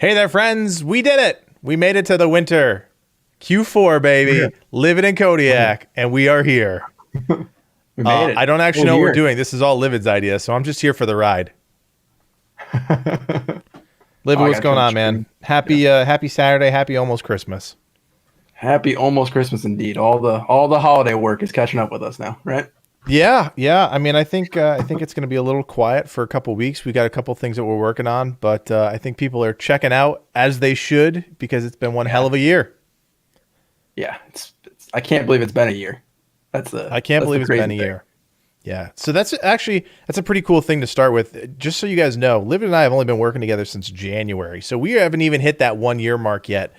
Hey there, friends. We did it. We made it to the winter. Q4, baby. Livid in Kodiak, and we are here. We made it. I don't actually We're know what we're here. doing. This is all Livid's idea, so I'm just here for the ride. Livid, I what's gotta going turn the on, man? screen. Happy happy Saturday. Happy almost Christmas. Happy almost Christmas indeed. All the holiday work is catching up with us now, right? Yeah. I mean, I think it's going to be a little quiet for a couple weeks. We got a couple things that we're working on, but I think people are checking out as they should because it's been one hell of a year. Yeah. I can't believe it's been a year. I can't That's the believe it's been crazy a thing. year. Yeah. So that's a pretty cool thing to start with. Just so you guys know, Liv and I have only been working together since January. So we haven't even hit that 1 year mark yet.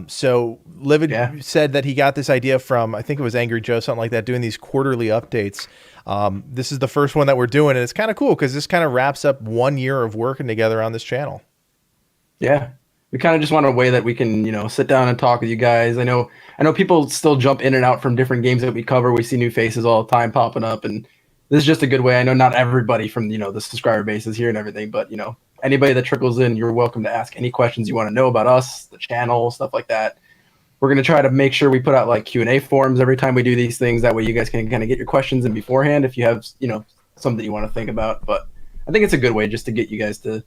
So Livid Yeah. said that he got this idea from, I think it was Angry Joe, something like that, doing these quarterly updates. This is the first one that we're doing, and it's kind of cool because this kind of wraps up 1 year of working together on this channel. Yeah. We kind of just want a way that we can, sit down and talk with you guys. I know people still jump in and out from different games that we cover. We see new faces all the time popping up, and this is just a good way. I know not everybody from, the subscriber base is here and everything, but anybody that trickles in, you're welcome to ask any questions you want to know about us, the channel, stuff like that. We're going to try to make sure we put out like Q&A forms every time we do these things. That way you guys can kind of get your questions in beforehand if you have, something you want to think about. But I think it's a good way just to get you guys to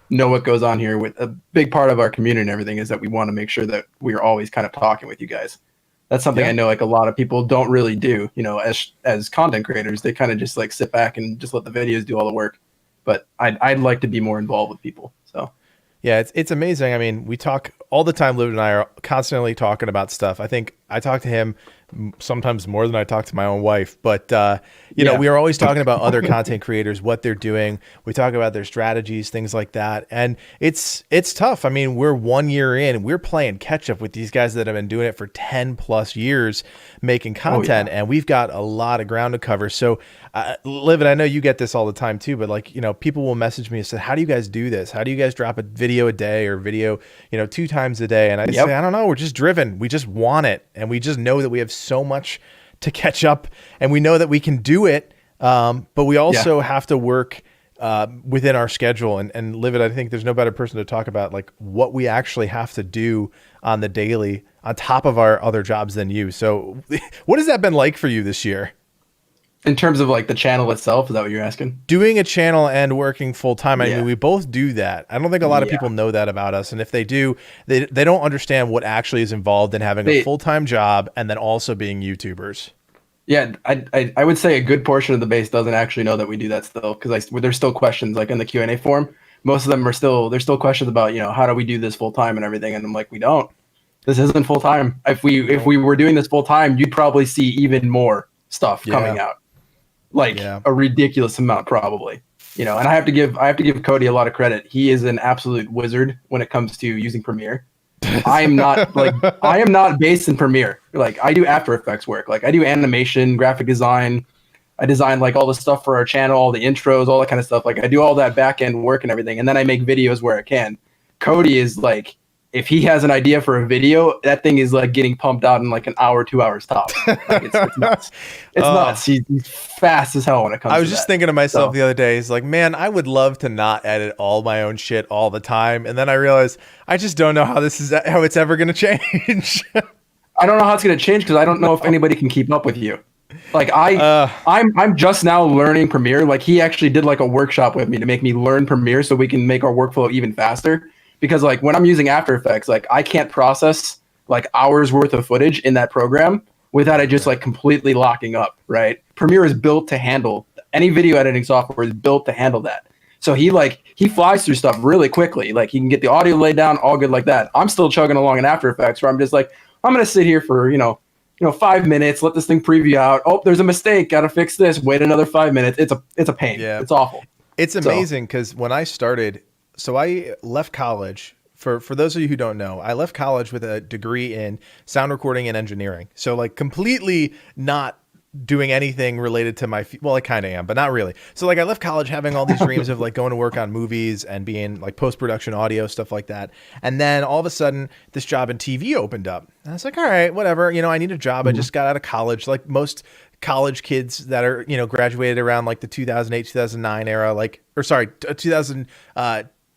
know what goes on here. With a big part of our community and everything is that we want to make sure that we're always kind of talking with you guys. That's something Yeah. I know like a lot of people don't really do, as content creators. They kind of just like sit back and just let the videos do all the work. But I'd like to be more involved with people. So Yeah, it's amazing. I mean, we talk all the time. Liv and I are constantly talking about stuff. I think I talk to him sometimes more than I talk to my own wife. But Yeah. we are always talking about other content creators, what they're doing. We talk about their strategies, things like that. And it's tough. I mean, we're 1 year in. We're playing catch up with these guys that have been doing it for 10 plus years, making content, and we've got a lot of ground to cover. So, Liv, and I know you get this all the time too. But people will message me and say, "How do you guys do this? How do you guys drop a video a day or video, 2 times a day?" And I say, "I don't know. We're just driven. We just want it, and we just know that we have so much to catch up, and we know that we can do it. But we also have to work within our schedule." And Livid, I think there's no better person to talk about like what we actually have to do on the daily on top of our other jobs than you. So, what has that been like for you this year? in terms of like the channel itself, is that what you're asking? Doing a channel and working full time. I Yeah. mean, we both do that. I don't think a lot of Yeah. people know that about us. And if they do, they don't understand what actually is involved in having a They- full time job and then also being YouTubers. Yeah, I would say a good portion of the base doesn't actually know that we do that still, because there's still questions like in the Q&A form. Most of them there's still questions about how do we do this full time and everything, and I'm like, we don't. This isn't full time. If we were doing this full time, you'd probably see even more stuff coming out, like a ridiculous amount probably. And I have to give Cody a lot of credit. He is an absolute wizard when it comes to using Premiere. I am not based in Premiere. Like I do After Effects work. Like I do animation, graphic design. I design like all the stuff for our channel, all the intros, all that kind of stuff. Like I do all that back end work and everything, and then I make videos where I can. Cody is like, if he has an idea for a video, that thing is like getting pumped out in like an hour, 2 hours tops. Like it's nuts. It's nuts. He's fast as hell when it comes to I was just that. thinking to myself the other day, it's like, man, I would love to not edit all my own shit all the time. And then I realized I just don't know how it's ever going to change. I don't know how it's going to change because I don't know if anybody can keep up with you. Like I'm just now learning Premiere. Like he actually did like a workshop with me to make me learn Premiere so we can make our workflow even faster. Because like when I'm using After Effects, like I can't process like hours worth of footage in that program without it just like completely locking up, right? Premiere is built to handle any video editing software is built to handle that. So he flies through stuff really quickly. Like he can get the audio laid down, all good like that. I'm still chugging along in After Effects where I'm just like, I'm gonna sit here for 5 minutes, let this thing preview out. Oh, there's a mistake, gotta fix this. Wait another 5 minutes. It's a pain. Yeah. It's awful. It's amazing because when I started, so I left college. For those of you who don't know, I left college with a degree in sound recording and engineering. So like completely not doing anything related to well, I kind of am, but not really. So like I left college having all these dreams of like going to work on movies and being like post-production audio, stuff like that. And then all of a sudden this job in TV opened up. And I was like, all right, whatever. I need a job. I just got out of college. Like most college kids that are, graduated around like the 2008, 2009 era, 2000,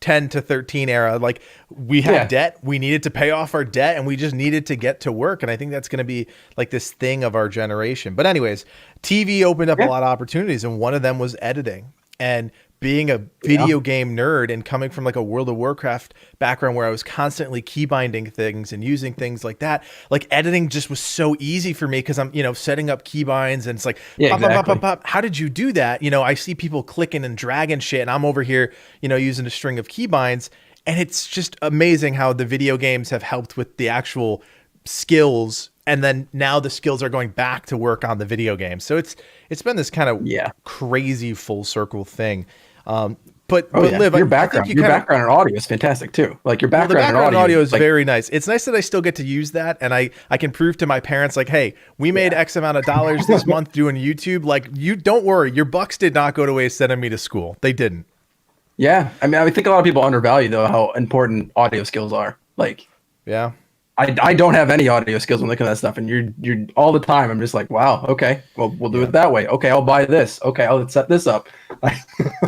10 to 13 era. Like we had debt, we needed to pay off our debt, and we just needed to get to work. And I think that's going to be like this thing of our generation. But anyways, TV opened up a lot of opportunities, and one of them was editing. And being a video game nerd and coming from like a World of Warcraft background where I was constantly keybinding things and using things like that, like editing just was so easy for me because I'm, you know, setting up keybinds and it's like, pop, pop, pop, pop. How did you do that? You know, I see people clicking and dragging shit and I'm over here, you know, using a string of keybinds. And it's just amazing how the video games have helped with the actual skills. And then now the skills are going back to work on the video game. So it's been this kind of crazy full circle thing. But Liv, your background in audio is fantastic too. Like your background in audio is like, very nice. It's nice that I still get to use that, and I can prove to my parents like, hey, we made X amount of dollars this month doing YouTube. Like, you don't worry, your bucks did not go to waste sending me to school. They didn't. Yeah, I mean, I think a lot of people undervalue though how important audio skills are. Like, I don't have any audio skills when looking at that stuff, and you're all the time. I'm just like, wow, okay, well, we'll do it that way. Okay, I'll buy this. Okay, I'll set this up.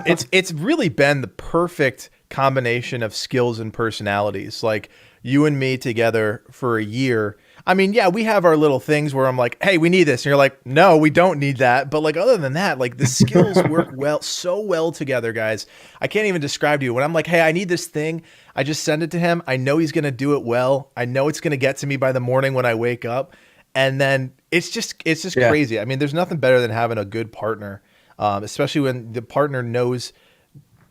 It's really been the perfect combination of skills and personalities. Like you and me together for a year. I mean, yeah, we have our little things where I'm like, hey, we need this. And you're like, no, we don't need that. But like, other than that, like the skills work so well together, guys. I can't even describe to you when I'm like, hey, I need this thing. I just send it to him. I know he's going to do it well. I know it's going to get to me by the morning when I wake up. And then it's just crazy. I mean, there's nothing better than having a good partner, especially when the partner knows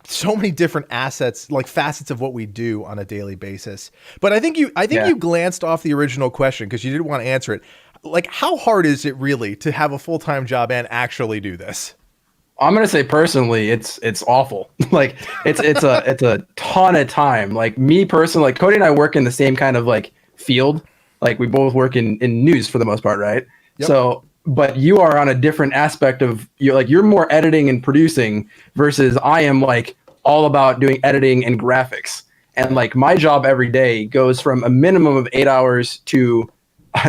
so many different assets, like facets of what we do on a daily basis. But I think you glanced off the original question because you didn't want to answer it. Like, how hard is it really to have a full-time job and actually do this? I'm gonna say personally, it's awful. Like it's a ton of time. Like me personally, like Cody and I work in the same kind of like field. Like we both work in news for the most part, right? Yep. So, but you are on a different aspect of you're more editing and producing versus I am like all about doing editing and graphics. And like my job every day goes from a minimum of 8 hours to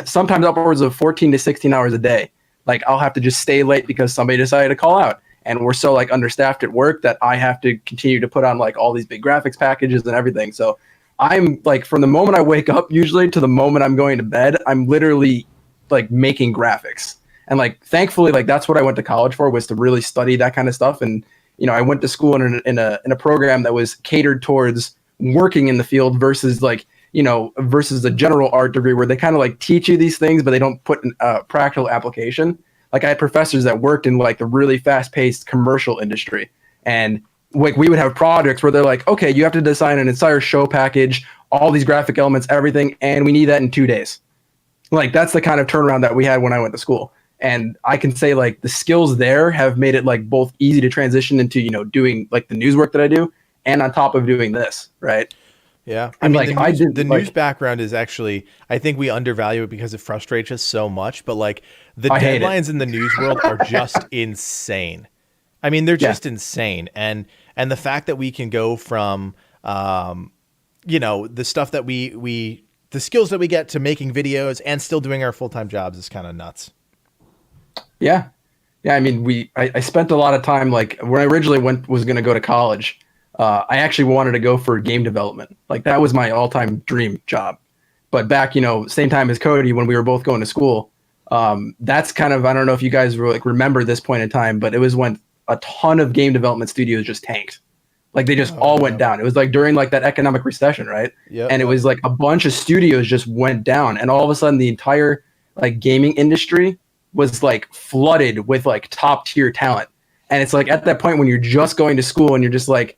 sometimes upwards of 14 to 16 hours a day. Like I'll have to just stay late because somebody decided to call out. And we're so like understaffed at work that I have to continue to put on like all these big graphics packages and everything. So I'm like, from the moment I wake up usually to the moment I'm going to bed, I'm literally like making graphics. And like, thankfully, like that's what I went to college for, was to really study that kind of stuff. And, you know, I went to school in a program that was catered towards working in the field versus like, you know, versus the general art degree where they kind of like teach you these things, but they don't put in practical application. Like I had professors that worked in like the really fast paced commercial industry. And like we would have projects where they're like, okay, you have to design an entire show package, all these graphic elements, everything. And we need that in 2 days. Like that's the kind of turnaround that we had when I went to school. And I can say like the skills there have made it like both easy to transition into, you know, doing like the news work that I do and on top of doing this. Right. Yeah. I mean, like the news background is actually, I think we undervalue it because it frustrates us so much, but like the deadlines in the news world are just insane. I mean, they're just insane. And the fact that we can go from, you know, the stuff that the skills that we get to making videos and still doing our full-time jobs is kind of nuts. Yeah. Yeah. I mean, I spent a lot of time, like when I originally was going to go to college, I actually wanted to go for game development. Like that was my all-time dream job. But back, you know, same time as Cody, when we were both going to school, that's kind of, I don't know if you guys like remember this point in time, but it was when a ton of game development studios just tanked. Like they just all went down. It was like during like that economic recession, right? And it was like a bunch of studios just went down, and all of a sudden the entire like gaming industry was like flooded with like top tier talent. And it's like at that point when you're just going to school and you're just like,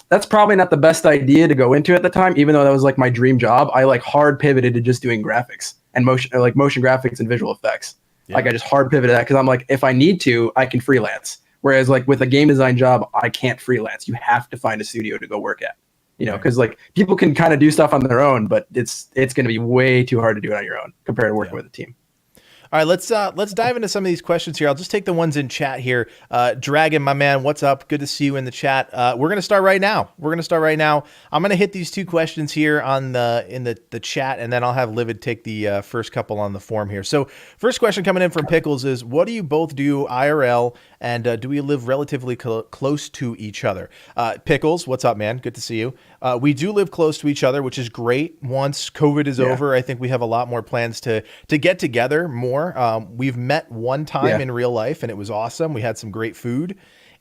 that's probably not the best idea to go into at the time, even though that was like my dream job. I like hard pivoted to just doing graphics and motion graphics and visual effects. Like I just hard pivoted that because I'm like, if I need to, I can freelance. Whereas like with a game design job, I can't freelance. You have to find a studio to go work at, you know, because like people can kind of do stuff on their own, but it's going to be way too hard to do it on your own compared to working with a team. All right, let's dive into some of these questions here. I'll just take the ones in chat here. Dragon, my man, what's up? Good to see you in the chat. We're gonna start right now. I'm gonna hit these two questions here in the chat, and then I'll have Livid take the first couple on the form here. So, first question coming in from Pickles is, what do you both do IRL, and do we live relatively close to each other? Pickles, what's up, man? Good to see you. We do live close to each other, which is great. Once COVID is over, I think we have a lot more plans to get together more. We've met one time in real life, and it was awesome. We had some great food,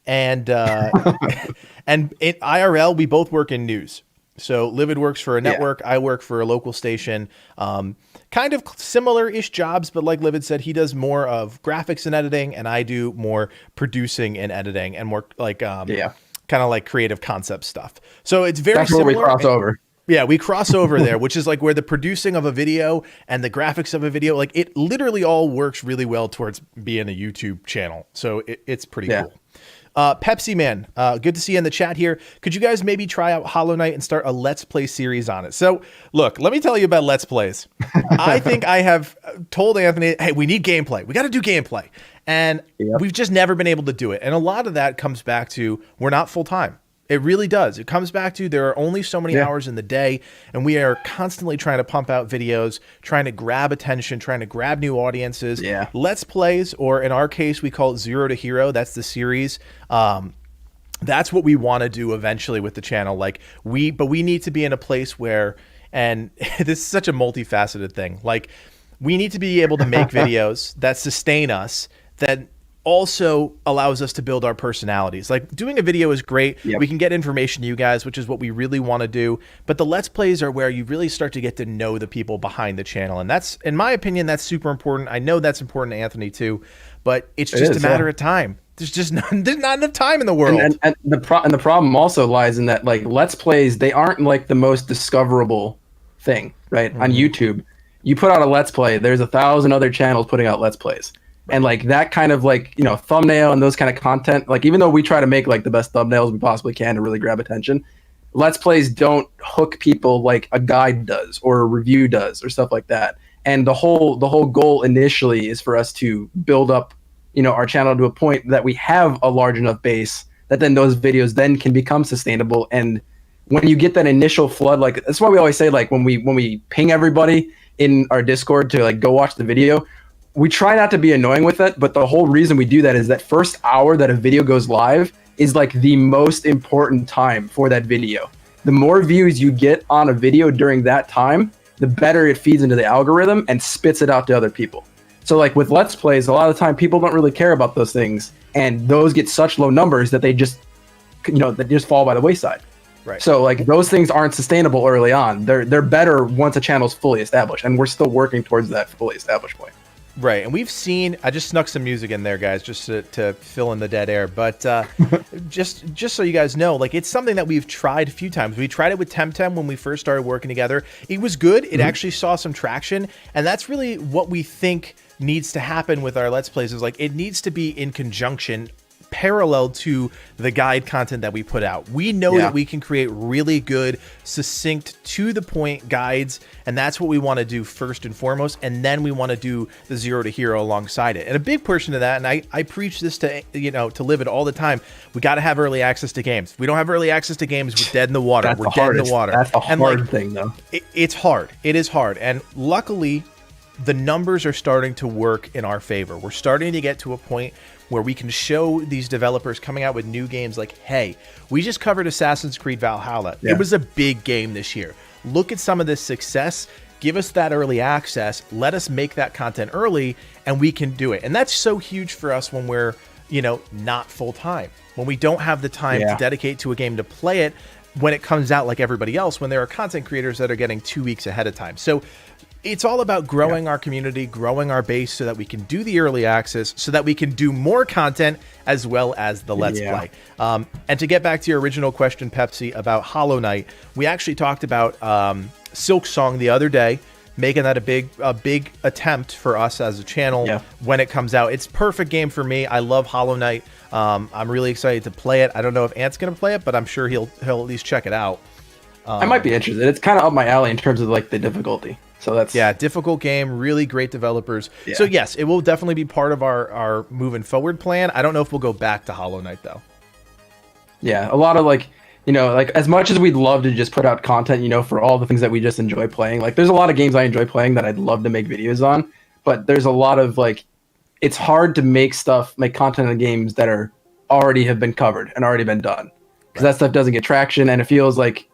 and and in IRL, we both work in news. So Livid works for a network. I work for a local station. Kind of similar-ish jobs, but like Livid said, he does more of graphics and editing, and I do more producing and editing, and more like kind of like creative concept stuff. So it's very That's similar. Where we cross over. Yeah, we cross over there, which is like where the producing of a video and the graphics of a video, like it literally all works really well towards being a YouTube channel. So it's pretty cool. Pepsi Man, good to see you in the chat here. Could you guys maybe try out Hollow Knight and start a Let's Play series on it? So look, let me tell you about Let's Plays. I think I have told Anthony, hey, we need gameplay. We got to do gameplay. And we've just never been able to do it. And a lot of that comes back to we're not full time. It really does. It comes back to there are only so many hours in the day, and we are constantly trying to pump out videos, trying to grab attention, trying to grab new audiences. Let's Plays, or in our case, we call it Zero to Hero. That's the series. That's what we want to do eventually with the channel. Like but we need to be in a place where, and this is such a multifaceted thing. Like we need to be able to make videos that sustain us, that also allows us to build our personalities. Like doing a video is great. We can get information to you guys, which is what we really want to do. But the Let's Plays are where you really start to get to know the people behind the channel. And that's, in my opinion, that's super important. I know that's important to Anthony too, but it's just a matter of time. There's just there's not enough time in the world. And the problem also lies in that like Let's Plays, they aren't like the most discoverable thing, right? On YouTube, you put out a Let's Play, there's 1,000 other channels putting out Let's Plays. And like that kind of like, you know, thumbnail and those kind of content, like even though we try to make like the best thumbnails we possibly can to really grab attention, Let's Plays don't hook people like a guide does or a review does or stuff like that. And the whole goal initially is for us to build up, you know, our channel to a point that we have a large enough base that then those videos then can become sustainable. And when you get that initial flood, like that's why we always say, like when we ping everybody in our Discord to like go watch the video, we try not to be annoying with it, but the whole reason we do that is that first hour that a video goes live is like the most important time for that video. The more views you get on a video during that time, the better it feeds into the algorithm and spits it out to other people. So like with Let's Plays, a lot of the time people don't really care about those things, and those get such low numbers that they just, you know, they just fall by the wayside. Right. So like those things aren't sustainable early on. They're better once a channel's fully established, and we're still working towards that fully established point. Right, and we've seen, I just snuck some music in there, guys, just to fill in the dead air, but just so you guys know, like, it's something that we've tried a few times. We tried it with Temtem when we first started working together. It was good. It actually saw some traction, and that's really what we think needs to happen with our Let's Plays, is like, it needs to be in conjunction, parallel to the guide content that we put out. We know that we can create really good, succinct, to the point guides, and that's what we want to do first and foremost, and then we want to do the Zero to Hero alongside it. And a big portion of that, and I preach this to, you know, to Livid all the time, we got to have early access to games. If we don't have early access to games, we're dead in the water. We're dead in the water. That's a hard thing, though. It's hard. It is hard. And luckily, the numbers are starting to work in our favor. We're starting to get to a point where we can show these developers coming out with new games like, hey, we just covered Assassin's Creed Valhalla. It was a big game this year. Look at some of this success. Give us that early access. Let us make that content early, and we can do it. And that's so huge for us when we're, you know, not full time. When we don't have the time to dedicate to a game to play it when it comes out like everybody else, when there are content creators that are getting 2 weeks ahead of time. So it's all about growing our community, growing our base so that we can do the early access, so that we can do more content as well as the Let's Play. And to get back to your original question, Pepsi, about Hollow Knight, we actually talked about Silk Song the other day, making that a big attempt for us as a channel when it comes out. It's a perfect game for me. I love Hollow Knight. I'm really excited to play it. I don't know if Ant's going to play it, but I'm sure he'll at least check it out. I might be interested. It's kind of up my alley in terms of like the difficulty. So that's difficult game, really great developers. So yes, it will definitely be part of our moving forward plan. I don't know if we'll go back to Hollow Knight though. Yeah, a lot of like, you know, like as much as we'd love to just put out content, you know, for all the things that we just enjoy playing. Like there's a lot of games I enjoy playing that I'd love to make videos on, but there's a lot of like, it's hard to make content in games that are already have been covered and already been done, because that stuff doesn't get traction, and it feels like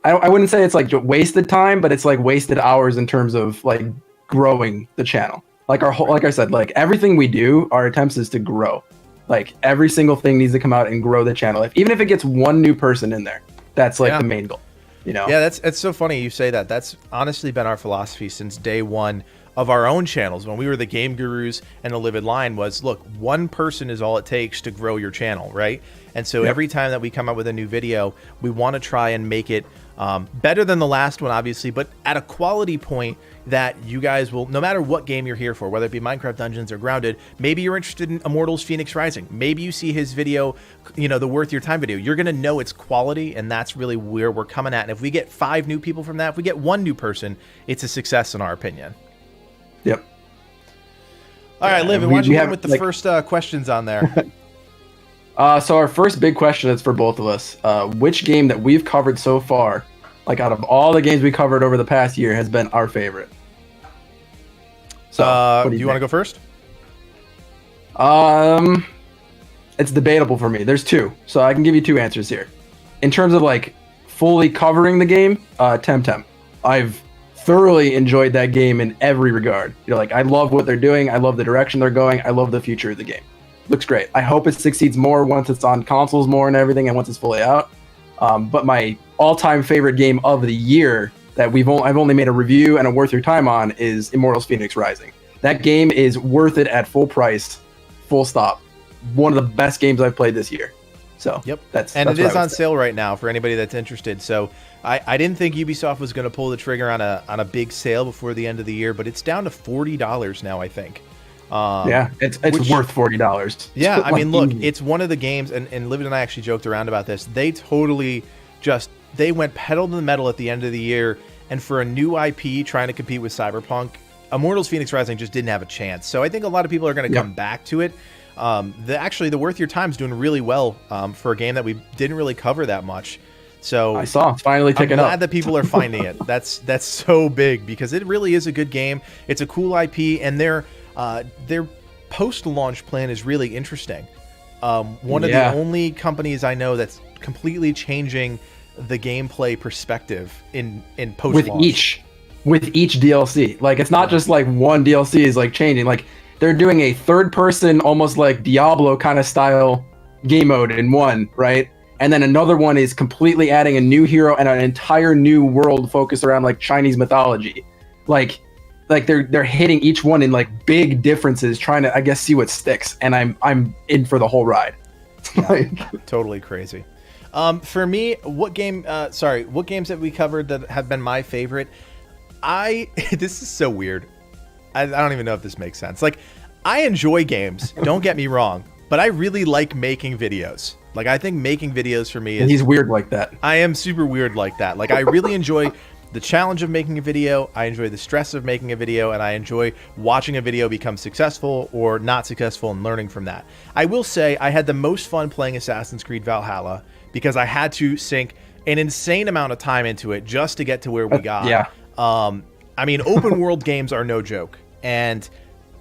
I wouldn't say it's like wasted time, but it's like wasted hours in terms of like growing the channel. Like like I said, like everything we do, our attempts is to grow. Like every single thing needs to come out and grow the channel. Even if it gets one new person in there, that's like the main goal. You know? Yeah, it's so funny you say that. That's honestly been our philosophy since day one of our own channels. When we were the Game Gurus and the Livid Line was, look, one person is all it takes to grow your channel, right? And so every time that we come up with a new video, we want to try and make it better than the last one, obviously, but at a quality point that you guys will, no matter what game you're here for, whether it be Minecraft Dungeons or Grounded, maybe you're interested in Immortals Phoenix Rising. Maybe you see his video, you know, the Worth Your Time video. You're going to know it's quality, and that's really where we're coming at. And if we get 5 new people from that, if we get 1 new person, it's a success in our opinion. Yep. All right, Liv, why don't you begin with the first questions on there? So our first big question is for both of us. Which game that we've covered so far, like out of all the games we covered over the past year, has been our favorite? So, do you want to go first? It's debatable for me. There's 2, so I can give you 2 answers here. In terms of like fully covering the game, Temtem. I've thoroughly enjoyed that game in every regard. You know, like I love what they're doing. I love the direction they're going. I love the future of the game. Looks great. I hope it succeeds more once it's on consoles more and everything, and once it's fully out. But my all-time favorite game of the year that I've only made a review and a worth your time on is Immortals Phoenix Rising. That game is worth it at full price, full stop. One of the best games I've played this year. So that's it is on sale right now for anybody that's interested. So I didn't think Ubisoft was going to pull the trigger on a big sale before the end of the year, but it's down to $40 now, I think. It's worth $40. Yeah, I mean, look, it's one of the games, and Livid and I actually joked around about this. They totally they went pedal to the metal at the end of the year, and for a new IP trying to compete with Cyberpunk, Immortals Phoenix Rising just didn't have a chance. So I think a lot of people are going to come back to it. The Worth Your Time is doing really well for a game that we didn't really cover that much. So I saw it's finally taking up. I'm glad that people are finding it. That's so big because it really is a good game. It's a cool IP, and their post-launch plan is really interesting. One of the only companies I know that's completely changing the gameplay perspective in post-launch. With each DLC. Like it's not just like one DLC is like changing. Like they're doing a third-person, almost like Diablo kind of style game mode in one, right? And then another one is completely adding a new hero and an entire new world focused around like Chinese mythology. Like they're hitting each one in like big differences, trying to, I guess, see what sticks. And I'm in for the whole ride. Totally crazy. For me, what games that we covered that have been my favorite? This is so weird. I don't even know if this makes sense. Like, I enjoy games, don't get me wrong, but I really like making videos. Like, I think making videos for me is... He's weird like that. I am super weird like that. Like, I really enjoy the challenge of making a video, I enjoy the stress of making a video, and I enjoy watching a video become successful or not successful and learning from that. I will say I had the most fun playing Assassin's Creed Valhalla because I had to sink an insane amount of time into it just to get to where we got. I mean, open world games are no joke, and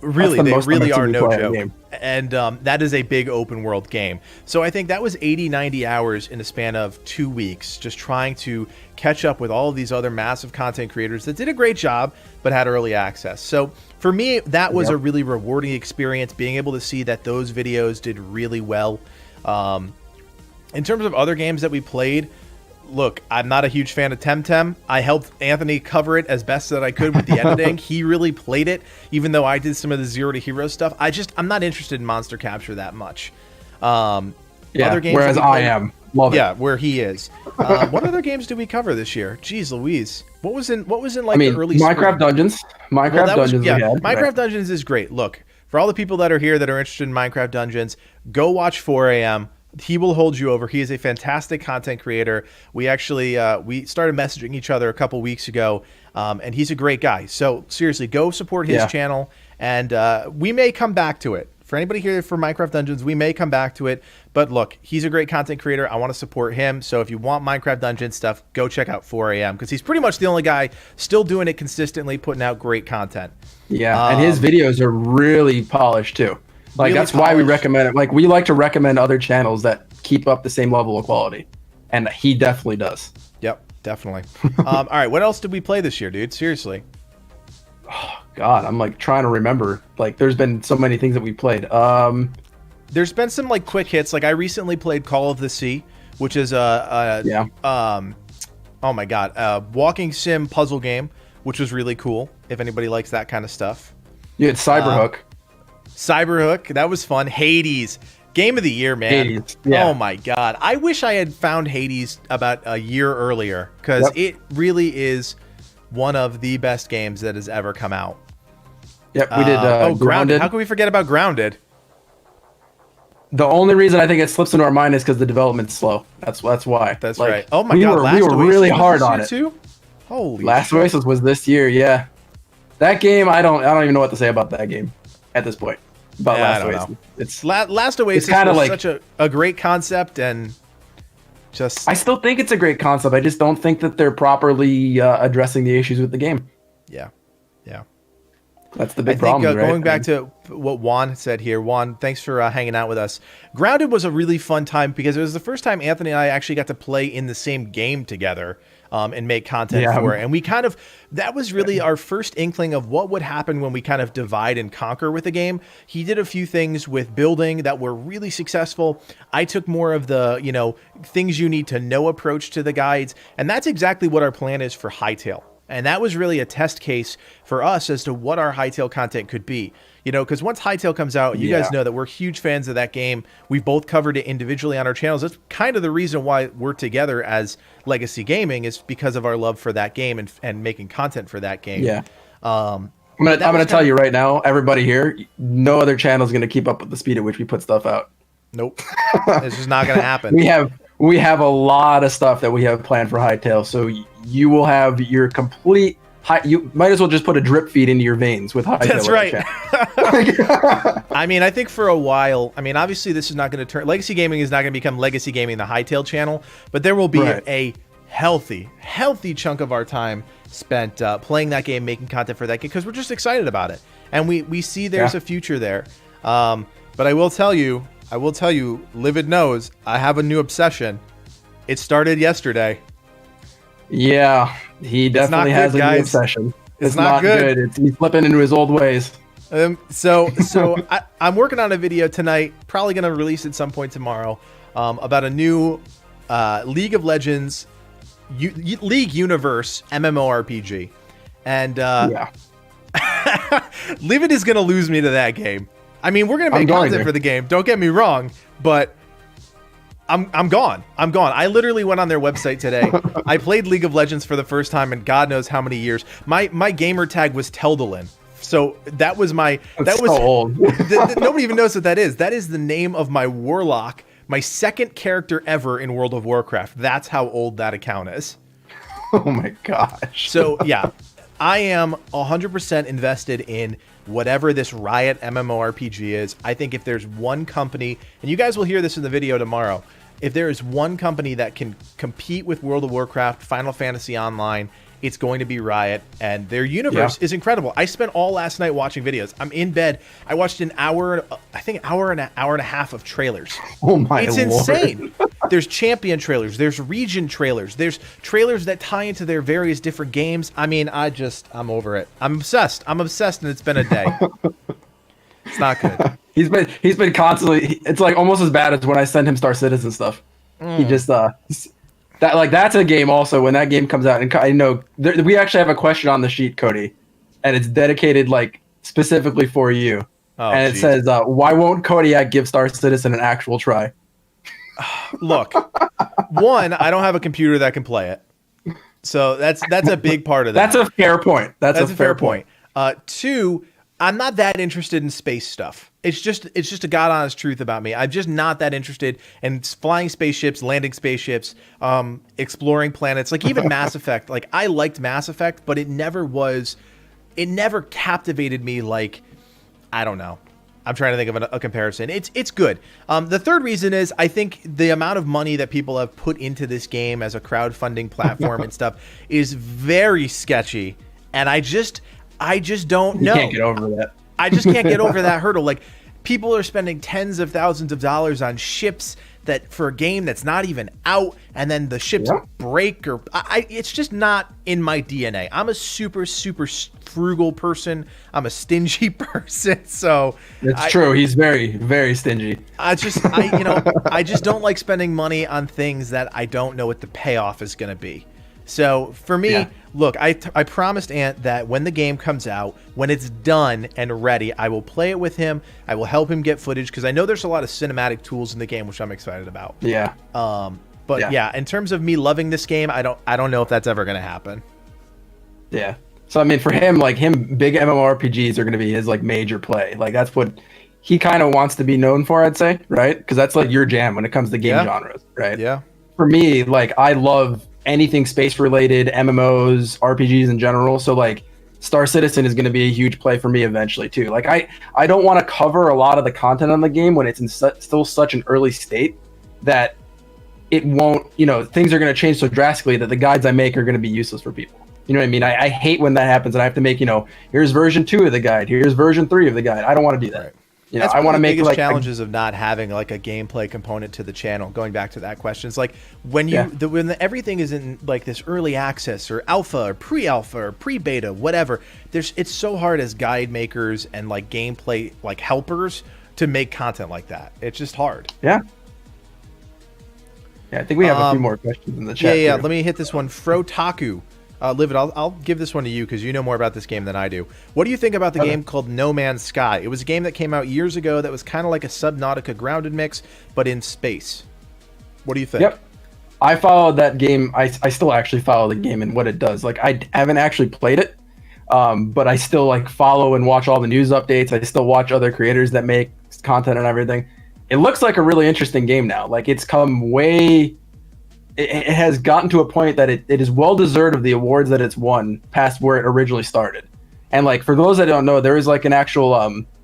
really, they really are no joke. And that is a big open world game. So I think that was 80, 90 hours in the span of 2 weeks, just trying to catch up with all of these other massive content creators that did a great job, but had early access. So for me, that was a really rewarding experience, being able to see that those videos did really well. In terms of other games that we played, look, I'm not a huge fan of Temtem. I helped Anthony cover it as best that I could with the editing. He really played it, even though I did some of the Zero to Hero stuff. I'm not interested in Monster Capture that much. Other games whereas I am. Love it. Yeah, where he is. What other games did we cover this year? Jeez Louise. What was in like the early Minecraft Dungeons. Minecraft Dungeons is great. Look, for all the people that are here that are interested in Minecraft Dungeons, go watch 4 a.m. He will hold you over. He is a fantastic content creator. We actually we started messaging each other a couple weeks ago, and he's a great guy. So seriously, go support his channel, and we may come back to it. For anybody here for Minecraft Dungeons, we may come back to it. But look, he's a great content creator. I want to support him. So if you want Minecraft Dungeons stuff, go check out 4 a.m. because he's pretty much the only guy still doing it consistently, putting out great content. Yeah, and his videos are really polished too. Like really that's polished. Why we recommend it. Like we like to recommend other channels that keep up the same level of quality, and he definitely does. Yep. Definitely. All right, what else did we play this year, dude? Seriously. God, I'm like trying to remember. Like, there's been so many things that we played. There's been some like quick hits. Like I recently played Call of the Sea, which is oh my god, walking sim puzzle game, which was really cool. If anybody likes that kind of stuff. You had Cyberhook. Cyberhook, that was fun. Hades, game of the year, man. Hades, yeah. Oh my god, I wish I had found Hades about a year earlier because it really is one of the best games that has ever come out. Yep, we did. Grounded. How can we forget about Grounded? The only reason I think it slips into our mind is because the development's slow. That's why. That's like, right. Oh my god, we were really hard on it too. Holy Last Oasis was this year, yeah. That game, I don't even know what to say about that game at this point. About Last Oasis. It's Last Oasis kind of was like such a great concept, and just I still think it's a great concept. I just don't think that they're properly addressing the issues with the game. Yeah. That's the big problem. Going back to what Juan said here, Juan, thanks for hanging out with us. Grounded was a really fun time because it was the first time Anthony and I actually got to play in the same game together and make content for it. And we that was really our first inkling of what would happen when we kind of divide and conquer with the game. He did a few things with building that were really successful. I took more of the, things you need to know approach to the guides. And that's exactly what our plan is for Hightail. And that was really a test case for us as to what our Hightail content could be. Because once Hightail comes out, you guys know that we're huge fans of that game. We've both covered it individually on our channels. That's kind of the reason why we're together as Legacy Gaming is because of our love for that game and making content for that game. Yeah. I'm gonna tell you right now, everybody here, no other channel is gonna keep up with the speed at which we put stuff out. Nope. It's just not gonna happen. We have a lot of stuff that we have planned for Hightail, so you will have your complete. You might as well just put a drip feed into your veins with Hightail. That's right. I mean, I think for a while, obviously this is not going to turn. Legacy Gaming is not going to become Legacy Gaming, the Hightail channel, but there will be a healthy chunk of our time spent playing that game, making content for that game, because we're just excited about it, and we see there's a future there. But I will tell you, Livid knows I have a new obsession. It started yesterday. Yeah, he definitely has a new obsession. It's not good. He's flipping into his old ways. So I'm working on a video tonight, probably going to release it some point tomorrow, about a new League of Legends, League Universe MMORPG. And Livid is going to lose me to that game. We're going to make content for the game. Don't get me wrong, but I'm gone. I literally went on their website today. I played League of Legends for the first time in God knows how many years. My gamer tag was Teldalin. So that was my... That's so old. Nobody even knows what that is. That is the name of my warlock, my second character ever in World of Warcraft. That's how old that account is. Oh my gosh. So yeah, I am 100% invested in whatever this Riot MMORPG is. I think if there's one company, and you guys will hear this in the video tomorrow, if there is one company that can compete with World of Warcraft, Final Fantasy Online, it's going to be Riot, and their universe is incredible. I spent all last night watching videos. I'm in bed. I watched an hour and a half of trailers. Oh my It's Lord. insane. There's champion trailers. There's region trailers. There's trailers that tie into their various different games. I'm over it. I'm obsessed, and it's been a day. It's not good. He's been constantly. It's like almost as bad as when I send him Star Citizen stuff. He just that's a game also when that game comes out, and I know we actually have a question on the sheet, Cody, and it's dedicated specifically for you. It says, why won't Codiak give Star Citizen an actual try? Look, one, I don't have a computer that can play it, so that's a big part of that. That's a fair point. That's a fair point. Two, I'm not that interested in space stuff. It's just a God honest truth about me. I'm just not that interested in flying spaceships, landing spaceships, exploring planets. Like even Mass Effect. Like I liked Mass Effect, but it never captivated me. Like I don't know. I'm trying to think of a comparison. It's good. The third reason is I think the amount of money that people have put into this game as a crowdfunding platform and stuff is very sketchy, and I just don't know. You can't get over that. I just can't get over that hurdle. Like people are spending tens of thousands of dollars on ships that for a game that's not even out, and then the ships break, or it's just not in my DNA. I'm a super frugal person. I'm a stingy person. So it's true. He's very, very stingy. I just don't like spending money on things that I don't know what the payoff is going to be. So for me, look, I promised Ant that when the game comes out, when it's done and ready, I will play it with him. I will help him get footage, because I know there's a lot of cinematic tools in the game, which I'm excited about. Yeah. But in terms of me loving this game, I don't know if that's ever going to happen. Yeah. So I mean, for him, like big MMORPGs are going to be his like major play. Like that's what he kind of wants to be known for, I'd say, right? Because that's like your jam when it comes to game genres, right? Yeah. For me, like I love anything space related, MMOs, RPGs in general. So like Star Citizen is going to be a huge play for me eventually too. Like I don't want to cover a lot of the content on the game when it's in still such an early state that it won't, things are going to change so drastically that the guides I make are going to be useless for people. You know what I mean? I hate when that happens and I have to make, here's version 2 of the guide, here's version 3 of the guide. I don't want to do that. Right. That's I want to make the biggest challenges of not having like a gameplay component to the channel. Going back to that question, it's like when everything is in like this early access or alpha or pre-alpha or pre-beta, whatever. It's so hard as guide makers and like gameplay like helpers to make content like that. It's just hard. Yeah. Yeah, I think we have a few more questions in the chat. Yeah. Let me hit this one. Frotaku. Livid, I'll give this one to you because you know more about this game than I do. What do you think about the game called No Man's Sky? It was a game that came out years ago that was kind of like a Subnautica grounded mix, but in space. What do you think? Yep. I followed that game. I still actually follow the game and what it does. Like I haven't actually played it, but I still like follow and watch all the news updates. I still watch other creators that make content and everything. It looks like a really interesting game now. Like it's come way... It has gotten to a point that it is well deserved of the awards that it's won past where it originally started. And like for those that don't know, there is like an actual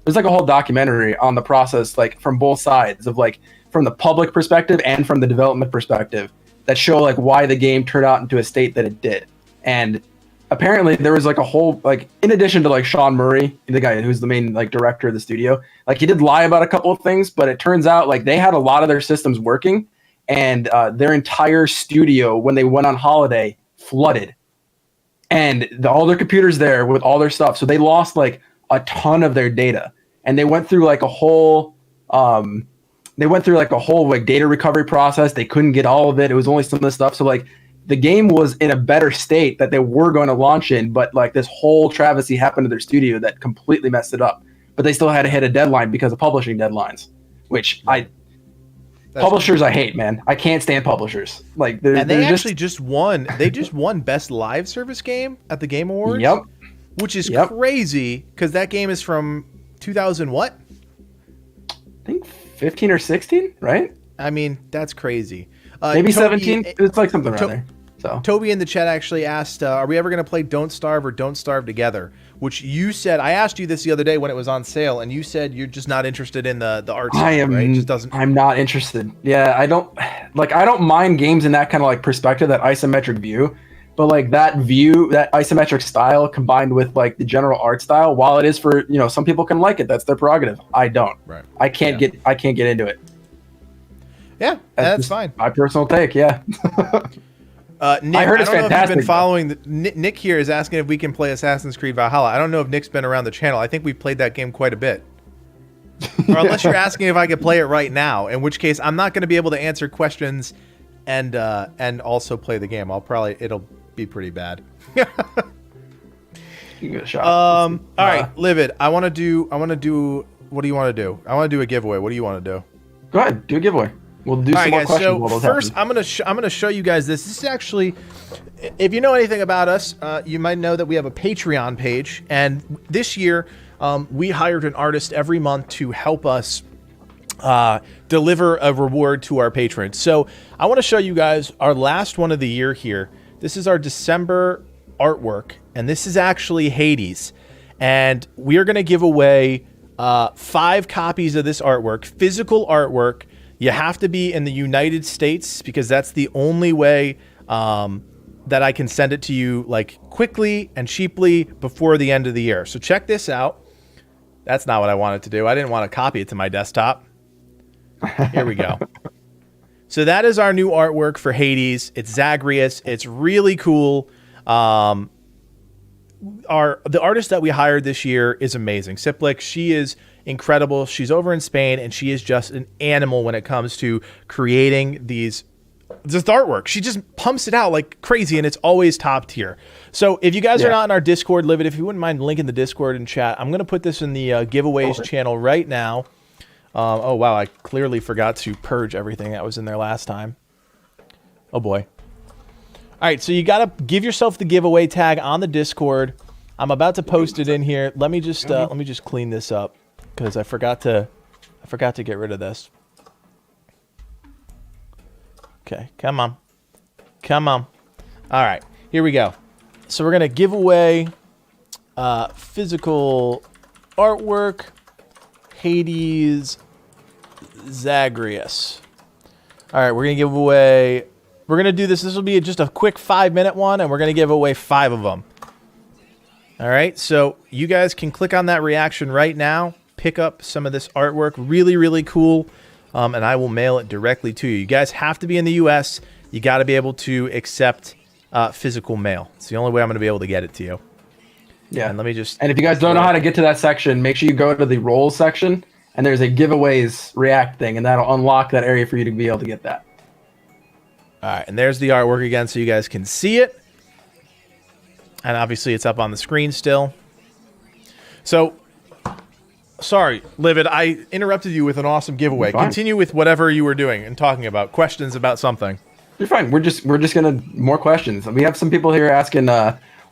there's like a whole documentary on the process, like from both sides of like from the public perspective and from the development perspective, that show like why the game turned out into a state that it did. And apparently there was like a whole like in addition to like Sean Murray, the guy who's the main like director of the studio, like he did lie about a couple of things, but it turns out like they had a lot of their systems working. And their entire studio, when they went on holiday, flooded. And all their computers there with all their stuff. So they lost like a ton of their data. And they went through like a whole like data recovery process. They couldn't get all of it. It was only some of the stuff. So like the game was in a better state that they were going to launch in, but like this whole travesty happened to their studio that completely messed it up. But they still had to hit a deadline because of publishing deadlines, which publishers I hate, man. I can't stand publishers. Like they actually just won. They just won Best Live Service Game at the Game Awards. Yep. Which is crazy because that game is from 2000 what? I think 15 or 16, right? I mean, that's crazy. Maybe 17. It's like something around there. So Toby in the chat actually asked, "Are we ever going to play Don't Starve or Don't Starve Together?" Which you said. I asked you this the other day when it was on sale, and you said you're just not interested in the art style. Right? It just doesn't. I'm not interested. Yeah, I don't mind games in that kind of like perspective, that isometric view, but like that isometric style combined with like the general art style, while it is for some people can like it, that's their prerogative. I don't. Right. I can't get into it. Yeah, that's fine. My personal take. Yeah. Nick, I heard it's fantastic. Know if you've been following Nick here is asking if we can play Assassin's Creed Valhalla. I don't know if Nick's been around the channel. I think we've played that game quite a bit. Or unless you're asking if I could play it right now, in which case I'm not going to be able to answer questions and also play the game. It'll be pretty bad. Give it a shot. All right, Livid. I want to do. What do you want to do? I want to do a giveaway. What do you want to do? Go ahead, do a giveaway. We'll do some more questions. So first, I'm gonna show you guys this. This is actually, if you know anything about us, you might know that we have a Patreon page, and this year we hired an artist every month to help us deliver a reward to our patrons. So I want to show you guys our last one of the year here. This is our December artwork, and this is actually Hades, and we are gonna give away 5 copies of this artwork, physical artwork. You have to be in the United States because that's the only way that I can send it to you like quickly and cheaply before the end of the year. So check this out. That's not what I wanted to do. I didn't want to copy it to my desktop. Here we go. So that is our new artwork for Hades. It's Zagreus. It's really cool. The artist that we hired this year is amazing. Siplik, she is incredible. She's over in Spain, and she is just an animal when it comes to creating this artwork. She just pumps it out like crazy, and it's always top tier. So if you guys are not in our Discord, Livid, if you wouldn't mind linking the Discord and chat, I'm going to put this in the giveaways channel right now. Oh, wow, I clearly forgot to purge everything that was in there last time. Oh, boy. All right, so you got to give yourself the giveaway tag on the Discord. I'm about to post it in here. Let me just clean this up because I forgot to get rid of this. Okay, come on. Come on. All right, here we go. So we're going to give away physical artwork, Hades, Zagreus. All right, we're going to give away... We're going to do this. This will be just a quick 5-minute one, and we're going to give away 5 of them. All right, so you guys can click on that reaction right now, pick up some of this artwork. Really, really cool, and I will mail it directly to you. You guys have to be in the U.S. You got to be able to accept physical mail. It's the only way I'm going to be able to get it to you. Yeah. And let me just... And if you guys don't know how to get to that section, make sure you go to the roles section, and there's a giveaways react thing, and that'll unlock that area for you to be able to get that. All right, and there's the artwork again so you guys can see it. And obviously it's up on the screen still. So, sorry, Livid, I interrupted you with an awesome giveaway. Continue with whatever you were doing and talking about. Questions about something. You're fine. We're just gonna more questions. We have some people here asking,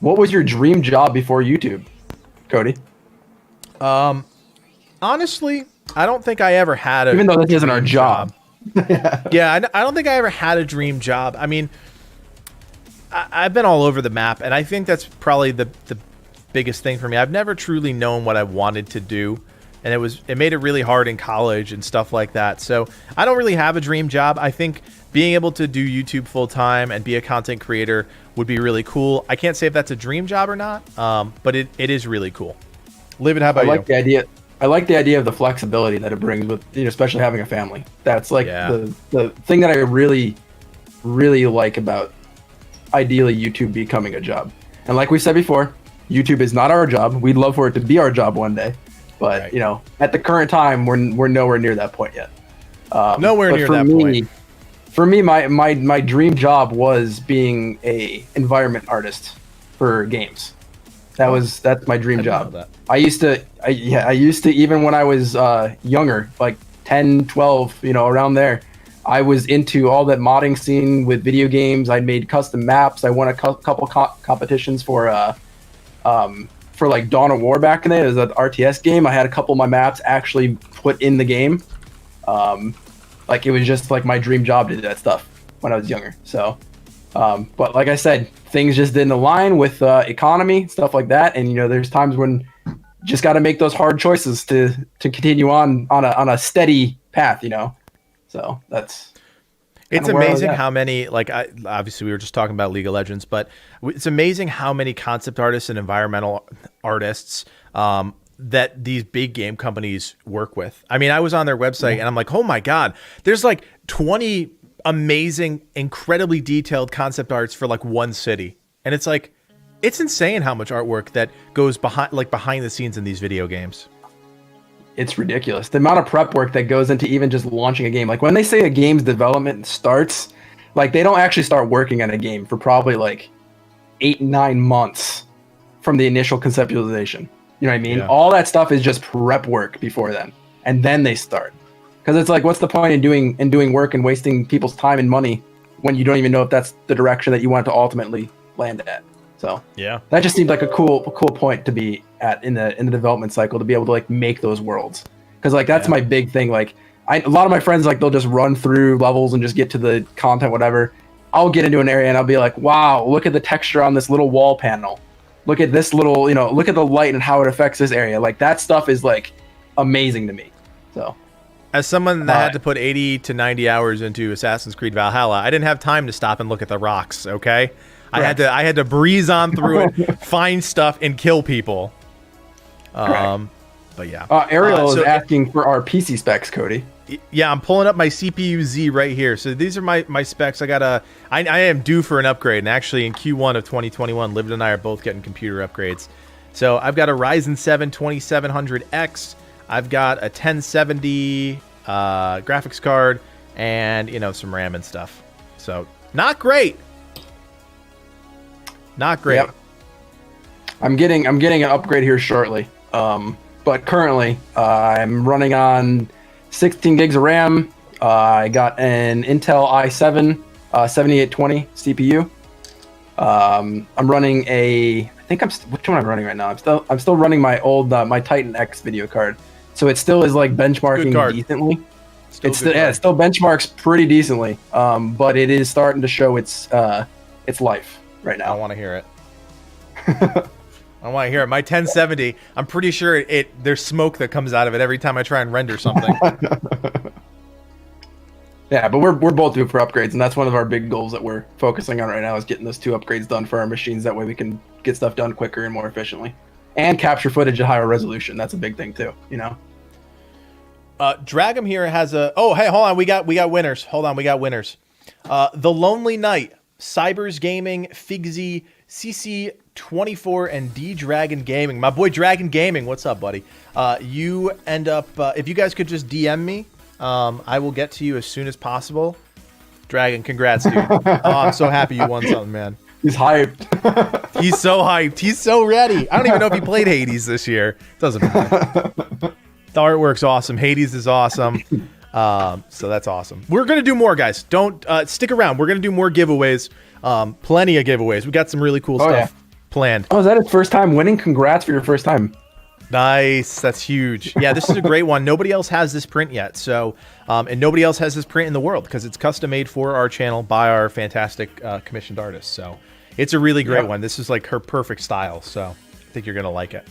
what was your dream job before YouTube, Cody? Honestly, I don't think I ever had a... Even though this isn't our job. Yeah, I don't think I ever had a dream job. I mean, I've been all over the map, and I think that's probably the biggest thing for me. I've never truly known what I wanted to do, and it made it really hard in college and stuff like that. So I don't really have a dream job. I think being able to do YouTube full time and be a content creator would be really cool. I can't say if that's a dream job or not, but it is really cool. Livid, how about you? I like the idea of the flexibility that it brings with, especially having a family. That's like the thing that I really, really like about ideally YouTube becoming a job. And like we said before, YouTube is not our job. We'd love for it to be our job one day, but at the current time, we're nowhere near that point yet. Nowhere near that point. For me, my dream job was being a environment artist for games. That's my dream job. I used to, even when I was younger, like 10, 12, around there, I was into all that modding scene with video games. I made custom maps. I won a couple competitions for like Dawn of War back in the day. It was an RTS game. I had a couple of my maps actually put in the game. Like it was just like my dream job to do that stuff when I was younger. So, but like I said, things just didn't align with economy, stuff like that. And there's times when you just got to make those hard choices to continue on a steady path. So it's amazing how many, obviously we were just talking about League of Legends, but it's amazing how many concept artists and environmental artists that these big game companies work with. I mean, I was on their website and I'm like, oh my God, there's like 20 amazing, incredibly detailed concept arts for like one city. And it's like, it's insane how much artwork that goes behind the scenes in these video games. It's ridiculous. The amount of prep work that goes into even just launching a game. Like when they say a game's development starts, like they don't actually start working on a game for probably like 8-9 months from the initial conceptualization. You know what I mean? Yeah. All that stuff is just prep work before then. And then they start. Because it's like, what's the point in doing work and wasting people's time and money when you don't even know if that's the direction that you want to ultimately land at? So yeah, that just seemed like a cool point to be at in the development cycle, to be able to like make those worlds. Because like that's my big thing. Like a lot of my friends, like they'll just run through levels and just get to the content, whatever. I'll get into an area and I'll be like, wow, look at the texture on this little wall panel. Look at this little, look at the light and how it affects this area. Like that stuff is like amazing to me. So as someone that had to put 80 to 90 hours into Assassin's Creed Valhalla, I didn't have time to stop and look at the rocks. Okay. I had to breeze on through it, find stuff, and kill people. But yeah. Ariel is asking for our PC specs, Cody. Yeah, I'm pulling up my CPU Z right here. So these are my specs. I am due for an upgrade. And actually in Q1 of 2021, Livid and I are both getting computer upgrades. So I've got a Ryzen 7 2700X. I've got a 1070 graphics card and, some RAM and stuff. So not great. Not great. Yep. I'm getting an upgrade here shortly. But currently I'm running on 16 gigs of RAM. I got an Intel i7 7820 CPU. I'm running which one am I running right now? I'm still running my old my Titan X video card. So it still is like benchmarking decently. It still benchmarks pretty decently. But it is starting to show its life right now. I want to hear it. I want to hear it. My 1070, I'm pretty sure there's smoke that comes out of it every time I try and render something. Yeah, but we're both due for upgrades, and that's one of our big goals that we're focusing on right now is getting those 2 upgrades done for our machines. That way we can get stuff done quicker and more efficiently, and capture footage at higher resolution. That's a big thing too, Dragum here has a. Oh, hey, hold on. We got winners. Hold on, we got winners. The Lonely Knight, Cybers Gaming, Figsy, CC24, and D Dragon Gaming. My boy Dragon Gaming, what's up, buddy? You end up if you guys could just DM me. I will get to you as soon as possible. Dragon, congrats, dude. Oh, I'm so happy you won something, man. He's hyped. He's so hyped. He's so ready. I don't even know if he played Hades this year. Doesn't matter. The artwork's awesome. Hades is awesome. So that's awesome. We're going to do more, guys. Don't stick around. We're going to do more giveaways. Plenty of giveaways. We got some really cool stuff planned. Oh, is that his first time winning? Congrats for your first time. Nice. That's huge. Yeah, this is a great one. Nobody else has this print yet. So, and nobody else has this print in the world because it's custom made for our channel by our fantastic commissioned artists. So it's a really great one. This is like her perfect style. So I think you're going to like it.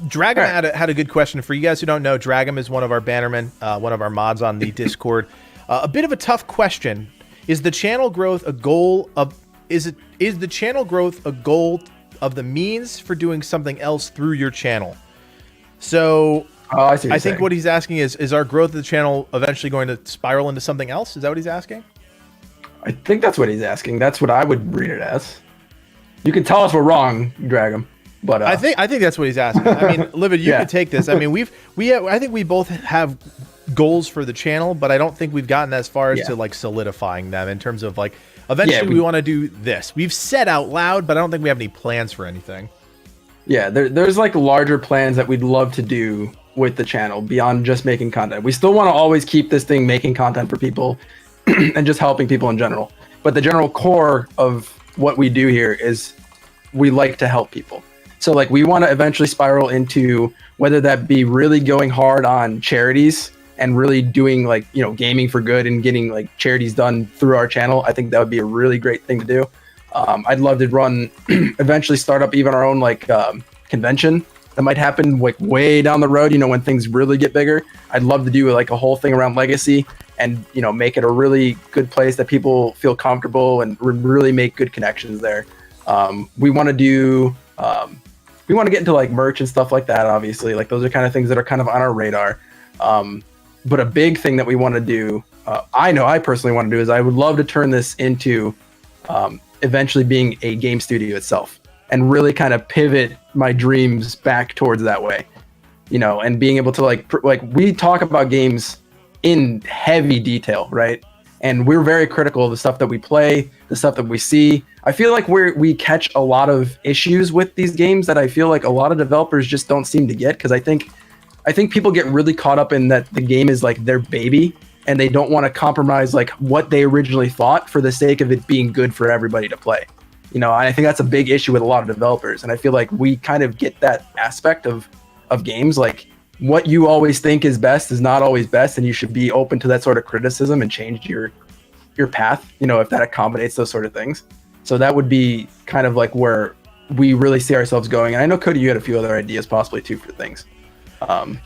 Dragum had a good question for you guys who don't know. Dragum is one of our bannermen, one of our mods on the Discord. A bit of a tough question. Is the channel growth a goal of the channel growth a goal of the means for doing something else through your channel? So I think what he's asking is our growth of the channel eventually going to spiral into something else? Is that what he's asking? I think that's what he's asking. That's what I would read it as. You can tell us we're wrong, Dragum. But I think that's what he's asking. I mean, Livid, you can take this. I mean, I think we both have goals for the channel, but I don't think we've gotten as far as to like solidifying them in terms of like eventually we want to do this. We've said out loud, but I don't think we have any plans for anything. Yeah, there's like larger plans that we'd love to do with the channel beyond just making content. We still want to always keep this thing making content for people and just helping people in general. But the general core of what we do here is we like to help people. So like we want to eventually spiral into whether that be really going hard on charities and really doing like, gaming for good and getting like charities done through our channel. I think that would be a really great thing to do. I'd love to eventually start up even our own like convention that might happen like way down the road, when things really get bigger. I'd love to do like a whole thing around legacy and, make it a really good place that people feel comfortable and really make good connections there. We want to get into like merch and stuff like that, obviously. Like those are kind of things that are kind of on our radar. But a big thing that we want to do, I personally want to do, is I would love to turn this into eventually being a game studio itself and really kind of pivot my dreams back towards that way, and being able to like we talk about games in heavy detail, right? And we're very critical of the stuff that we play, the stuff that we see. I feel like we catch a lot of issues with these games that I feel like a lot of developers just don't seem to get, because I think people get really caught up in that the game is like their baby and they don't want to compromise like what they originally thought for the sake of it being good for everybody to play. I think that's a big issue with a lot of developers, and I feel like we kind of get that aspect of games. Like what you always think is best is not always best, and you should be open to that sort of criticism and change your path, if that accommodates those sort of things. So that would be kind of like where we really see ourselves going. And I know, Cody, you had a few other ideas possibly too for things.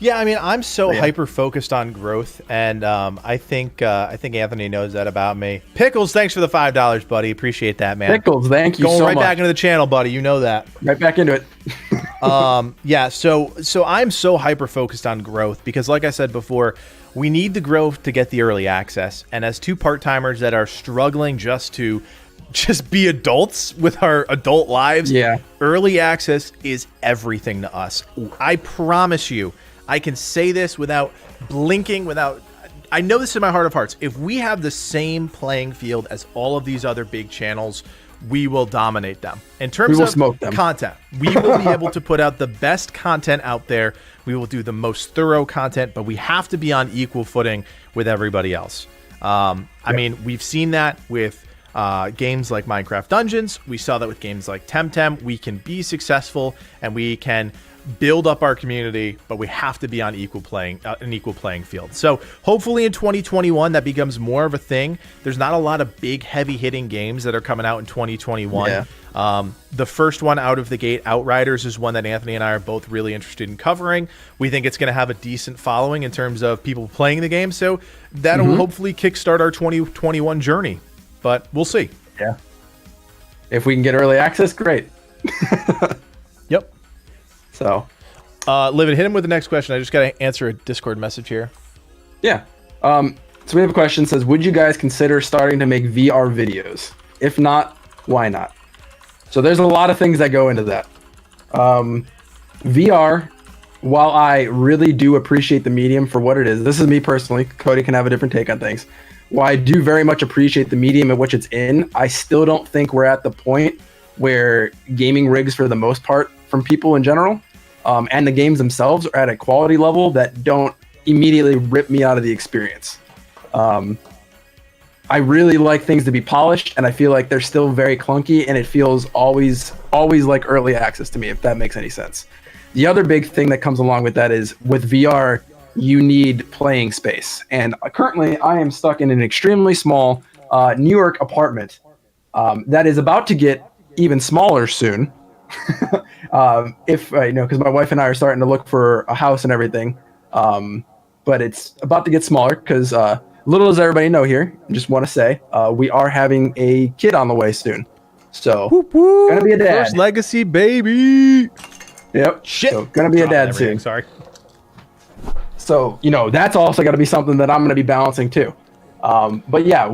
Yeah, I mean, I'm so hyper focused on growth, and I think Anthony knows that about me. Pickles, thanks for the $5, buddy. Appreciate that, man. Pickles, thank you so much. Going right back into the channel, buddy. You know that. Right back into it. Yeah, so I'm so hyper focused on growth because, like I said before, we need the growth to get the early access. And as two part-timers that are struggling just be adults with our adult lives, Yeah. early access is everything to us. I promise you, I can say this without blinking, I know this in my heart of hearts. If we have the same playing field as all of these other big channels, we will dominate them. In terms of smoke them. content, we will be able to put out the best content out there. We will do the most thorough content, but we have to be on equal footing with everybody else. I mean, we've seen that with games like Minecraft Dungeons. We saw that with games like Temtem. We can be successful and we can build up our community, but we have to be on an equal playing field. So hopefully in 2021 that becomes more of a thing. There's not a lot of big heavy hitting games that are coming out in 2021. Yeah. The first one out of the gate, Outriders, is one that Anthony and I are both really interested in covering. We think it's going to have a decent following in terms of people playing the game, so that'll hopefully kickstart our 2021 journey, but we'll see. Yeah, if we can get early access, great. Yep. So, Livid, hit him with the next question. I just got to answer a Discord message here. Yeah. So we have a question that says, would you guys consider starting to make VR videos? If not, why not? So there's a lot of things that go into that. VR, while I really do appreciate the medium for what it is, this is me personally, Cody can have a different take on things. While I do very much appreciate the medium in which it's in, I still don't think we're at the point where gaming rigs, for the most part, from people in general, and the games themselves are at a quality level that don't immediately rip me out of the experience. I really like things to be polished, and I feel like they're still very clunky, and it feels always like early access to me, if that makes any sense. The other big thing that comes along with that is, with VR, you need playing space. And currently, I am stuck in an extremely small New York apartment that is about to get even smaller soon. If because my wife and I are starting to look for a house and everything, but it's about to get smaller because little does everybody know here, I just want to say we are having a kid on the way soon, so gonna be a dad. First legacy baby. Yep. Shit. So gonna be a dad soon. Sorry. So that's also got to be something that I'm going to be balancing too. But yeah,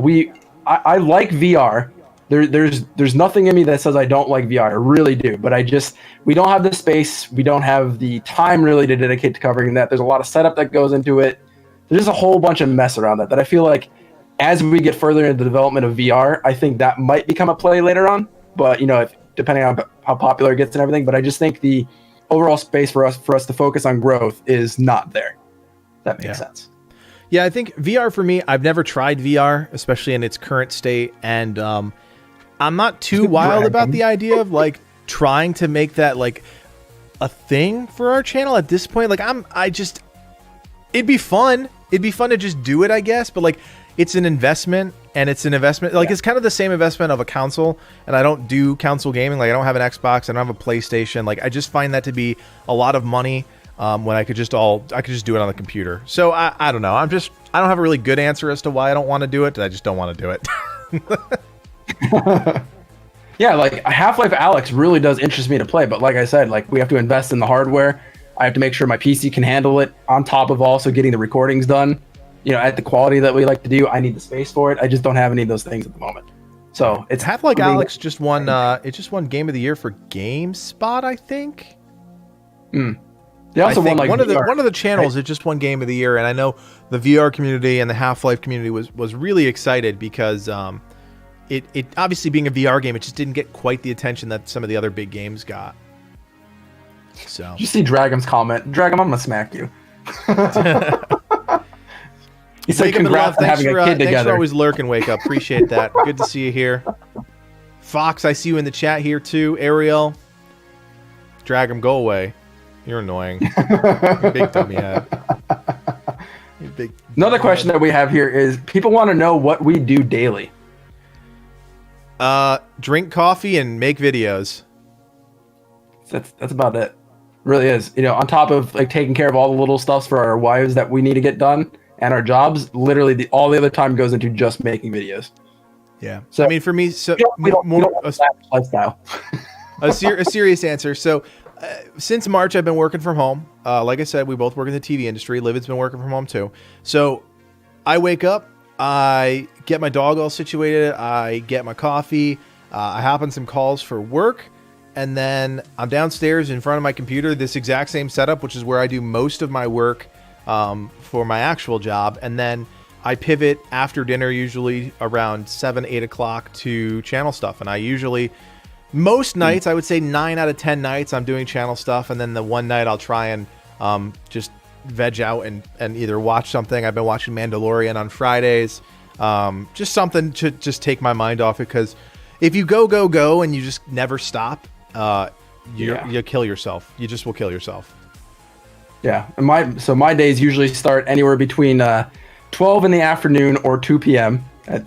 I like VR. There's nothing in me that says I don't like VR. I really do, but we don't have the space. We don't have the time really to dedicate to covering that. There's a lot of setup that goes into it. There's just a whole bunch of mess around that I feel like as we get further into the development of VR, I think that might become a play later on. But depending on how popular it gets and everything, but I just think the overall space for us to focus on growth is not there. That makes sense. Yeah, I think VR for me, I've never tried VR, especially in its current state, and I'm not too wild about the idea of like trying to make that like a thing for our channel at this point. Like it'd be fun. It'd be fun to just do it, I guess, but like it's an investment, and it's an investment like it's kind of the same investment of a console, and I don't do console gaming. Like I don't have an Xbox, I don't have a PlayStation. Like I just find that to be a lot of money. When I could just do it on the computer. So I don't know. I don't have a really good answer as to why I don't want to do it. I just don't want to do it. Yeah, like Half-Life Alyx really does interest me to play, but like I said, like we have to invest in the hardware. I have to make sure my PC can handle it, on top of also getting the recordings done, at the quality that we like to do. I need the space for it. I just don't have any of those things at the moment. So it's Half-Life Alyx just won. It just won Game of the Year for GameSpot, I think. They also won like one of the channels. It just won Game of the Year, and I know the VR community and the Half-Life community was really excited because it obviously being a VR game, it just didn't get quite the attention that some of the other big games got. So did you see Dragon's comment? Dragon, I'm gonna smack you. He said, "Congrats on having a kid together." Thanks for always lurking. Wake up. Appreciate that. Good to see you here. Fox, I see you in the chat here too. Ariel, Dragon, go away. You're annoying. You big dummy head. Another question that we have here is, people want to know what we do daily. Drink coffee and make videos. That's about it. Really is. On top of like taking care of all the little stuffs for our wives that we need to get done and our jobs, literally all the other time goes into just making videos. Yeah. So I mean, for me, we don't more lifestyle. a serious answer. So Since March, I've been working from home. Like I said, we both work in the TV industry. Livid's been working from home too. So I wake up, I get my dog all situated, I get my coffee, I hop on some calls for work, and then I'm downstairs in front of my computer, this exact same setup, which is where I do most of my work for my actual job. And then I pivot after dinner, usually around 7, 8 o'clock, to channel stuff. And I usually... most nights, I would say 9 out of 10 nights, I'm doing channel stuff. And then the one night I'll try and just veg out and either watch something. I've been watching Mandalorian on Fridays. Just something to just take my mind off it. Because if you go, and you just never stop, you kill yourself. You just will kill yourself. Yeah. And my days usually start anywhere between 12 in the afternoon or 2 p.m.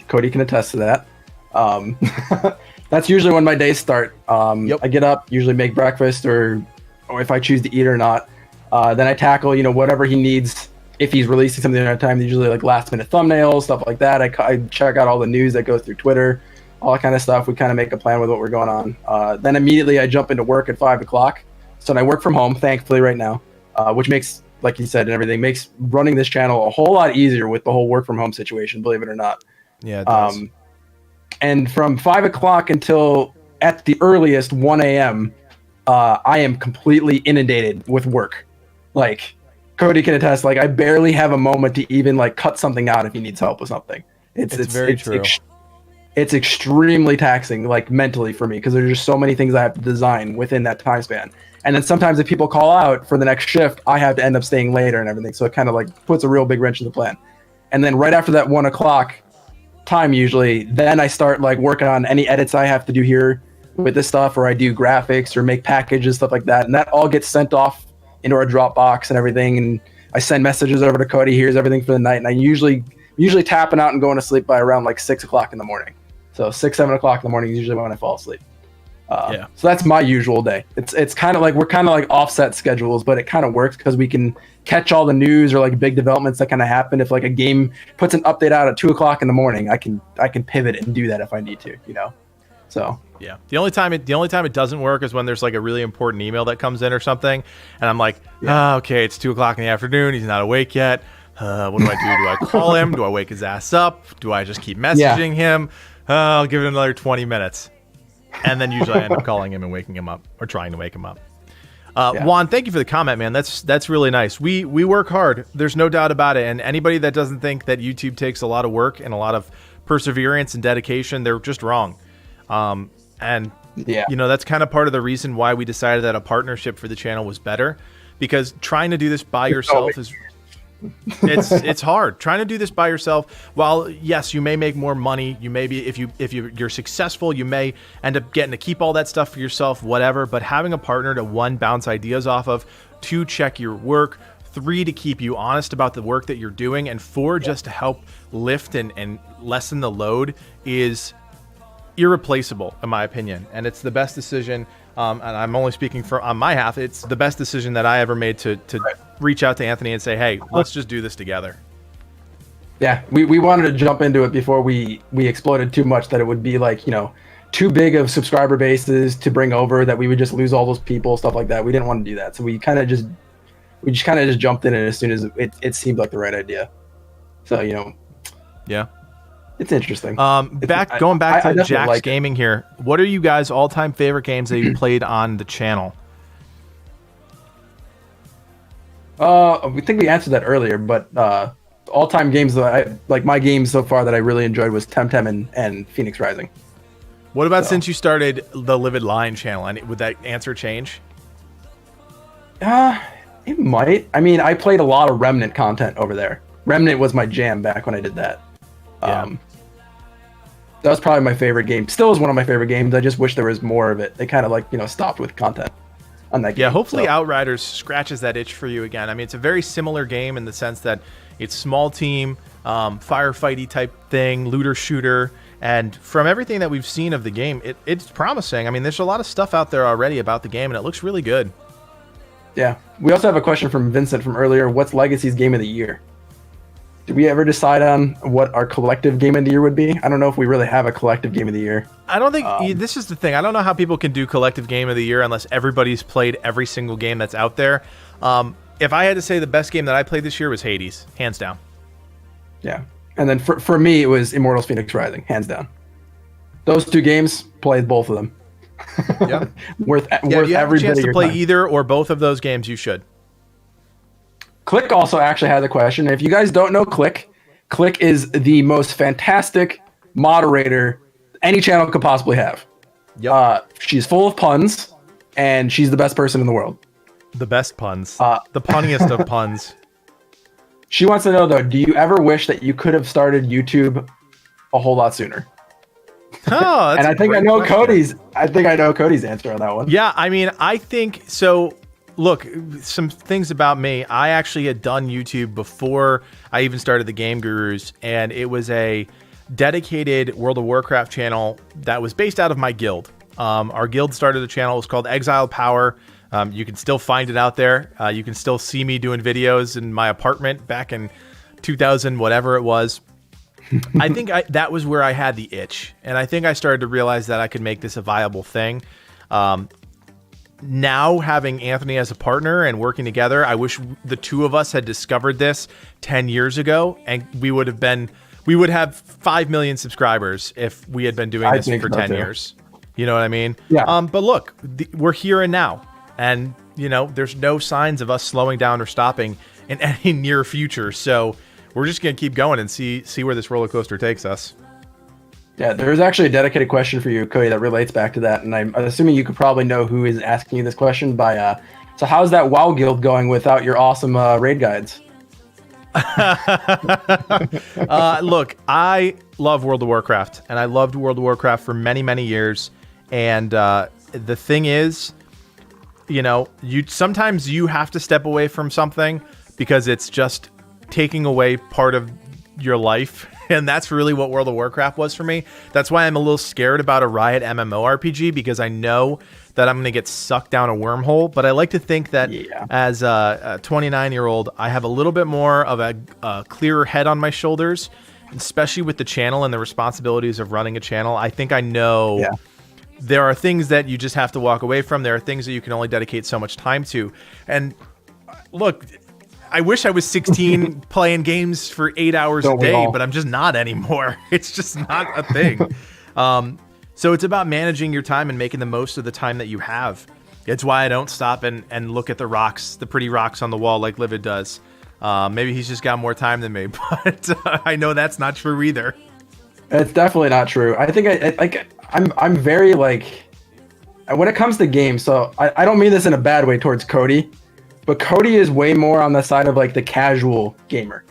Cody can attest to that. That's usually when my days start. I get up, usually make breakfast, or if I choose to eat or not. Then I tackle, whatever he needs. If he's releasing something at a time, usually like last minute thumbnails, stuff like that. I check out all the news that goes through Twitter, all that kind of stuff. We kind of make a plan with what we're going on. Then immediately I jump into work at 5 o'clock. So I work from home, thankfully, right now, which makes, like you said, and everything makes running this channel a whole lot easier with the whole work from home situation, believe it or not. Yeah, it does. And from 5 o'clock until at the earliest 1 a.m., I am completely inundated with work. Like Cody can attest, like I barely have a moment to even like cut something out if he needs help with something. It's very true. It's extremely taxing, like mentally for me, because there's just so many things I have to design within that time span. And then sometimes if people call out for the next shift, I have to end up staying later and everything. So it kind of like puts a real big wrench in the plan. And then right after that 1 o'clock time, usually, then I start like working on any edits I have to do here with this stuff, or I do graphics or make packages, stuff like that. And that all gets sent off into our Dropbox and everything. And I send messages over to Cody. Here's everything for the night. And I usually tapping out and going to sleep by around like 6 o'clock in the morning. So 6, 7 o'clock in the morning is usually when I fall asleep. So that's my usual day. It's kind of like we're kind of like offset schedules, but it kind of works because we can catch all the news or like big developments that kind of happen. If like a game puts an update out at 2 o'clock in the morning, I can pivot and do that if I need to, So yeah, the only time it doesn't work is when there's like a really important email that comes in or something, and I'm like, okay, it's 2 o'clock in the afternoon. He's not awake yet. What do I do? Do I call him? Do I wake his ass up? Do I just keep messaging him? I'll give it another 20 minutes. And then usually I end up calling him and waking him up, or trying to wake him up. Juan, thank you for the comment, man. That's really nice. We work hard. There's no doubt about it. And anybody that doesn't think that YouTube takes a lot of work and a lot of perseverance and dedication, they're just wrong. That's kind of part of the reason why we decided that a partnership for the channel was better, because trying to do this by yourself is... it's hard trying to do this by yourself. While yes, you may make more money, you may be, if you're successful, you may end up getting to keep all that stuff for yourself, whatever, but having a partner to 1, bounce ideas off of, 2, check your work, 3, to keep you honest about the work that you're doing, and 4, just to help lift and lessen the load is irreplaceable in my opinion. And it's the best decision, and I'm only speaking on my half, it's the best decision that I ever made to reach out to Anthony and say, hey, let's just do this together. Yeah, we wanted to jump into it before we exploded too much, that it would be like, too big of subscriber bases to bring over, that we would just lose all those people, stuff like that. We didn't want to do that. So we just kind of jumped in it as soon as it seemed like the right idea. So, yeah. It's interesting. Going back to Jack's Gaming here. What are you guys' all-time favorite games that you played on the channel? We think we answered that earlier, but all-time games that my games so far that I really enjoyed was Temtem and Phoenix Rising. What about since you started the Livid Lion channel? And would that answer change? It might. I mean, I played a lot of Remnant content over there. Remnant was my jam back when I did that. Yeah. That was probably my favorite game. Still is one of my favorite games. I just wish there was more of it. They kind of stopped with content on that game. Yeah, hopefully Outriders scratches that itch for you again. I mean, it's a very similar game in the sense that it's small team, firefighty type thing, looter shooter. And from everything that we've seen of the game, it's promising. I mean, there's a lot of stuff out there already about the game, and it looks really good. Yeah. We also have a question from Vincent from earlier. What's Legacy's game of the year? Did we ever decide on what our collective game of the year would be? I don't know if we really have a collective game of the year. I don't think this is the thing. I don't know how people can do collective game of the year unless everybody's played every single game that's out there. If I had to say the best game that I played this year was Hades, hands down. Yeah. And then for me, it was Immortals Phoenix Rising, hands down. Those 2 games, played both of them. Yeah. worth if you have every a chance bit of to your play time. either or both of those games, you should. Click also actually has a question. If you guys don't know Click is the most fantastic moderator any channel could possibly have. Yep. She's full of puns, and she's the best person in the world. The best puns. The punniest of puns. She wants to know, though, do you ever wish that you could have started YouTube a whole lot sooner? Oh, that's and I think I know question. Cody's answer on that one. Yeah, I mean, I think so. Look, some things about me. I actually had done YouTube before I even started the Game Gurus, and it was a dedicated World of Warcraft channel that was based out of my guild. Our guild started a channel. It was called Exile Power. You can still find it out there. You can still see me doing videos in my apartment back in 2000, whatever it was. I think that was where I had the itch, and I think I started to realize that I could make this a viable thing. Now having Anthony as a partner and working together, I wish the 2 of us had discovered this 10 years ago, and we would have 5 million subscribers if we had been doing this for 10 years. You know what I mean? Yeah. But look, we're here and now, and there's no signs of us slowing down or stopping in any near future. So we're just going to keep going and see where this roller coaster takes us. Yeah, there's actually a dedicated question for you, Cody, that relates back to that, and I'm assuming you could probably know who is asking you this question by. So how's that WoW guild going without your awesome raid guides? Look, I love World of Warcraft, and I loved World of Warcraft for many, many years. And the thing is, sometimes you have to step away from something because it's just taking away part of your life. And that's really what World of Warcraft was for me. That's why I'm a little scared about a Riot MMORPG, because I know that I'm going to get sucked down a wormhole. But I like to think that as a 29-year-old, I have a little bit more of a clearer head on my shoulders, especially with the channel and the responsibilities of running a channel. I think I know there are things that you just have to walk away from. There are things that you can only dedicate so much time to. And look, I wish I was 16 playing games for 8 hours a day, but I'm just not anymore. It's just not a thing. So it's about managing your time and making the most of the time that you have. It's why I don't stop and look at the rocks, the pretty rocks on the wall like Livid does. Maybe he's just got more time than me, but I know that's not true either. It's definitely not true. I think I'm very when it comes to games, so I don't mean this in a bad way towards Cody. But Cody is way more on the side of the casual gamer,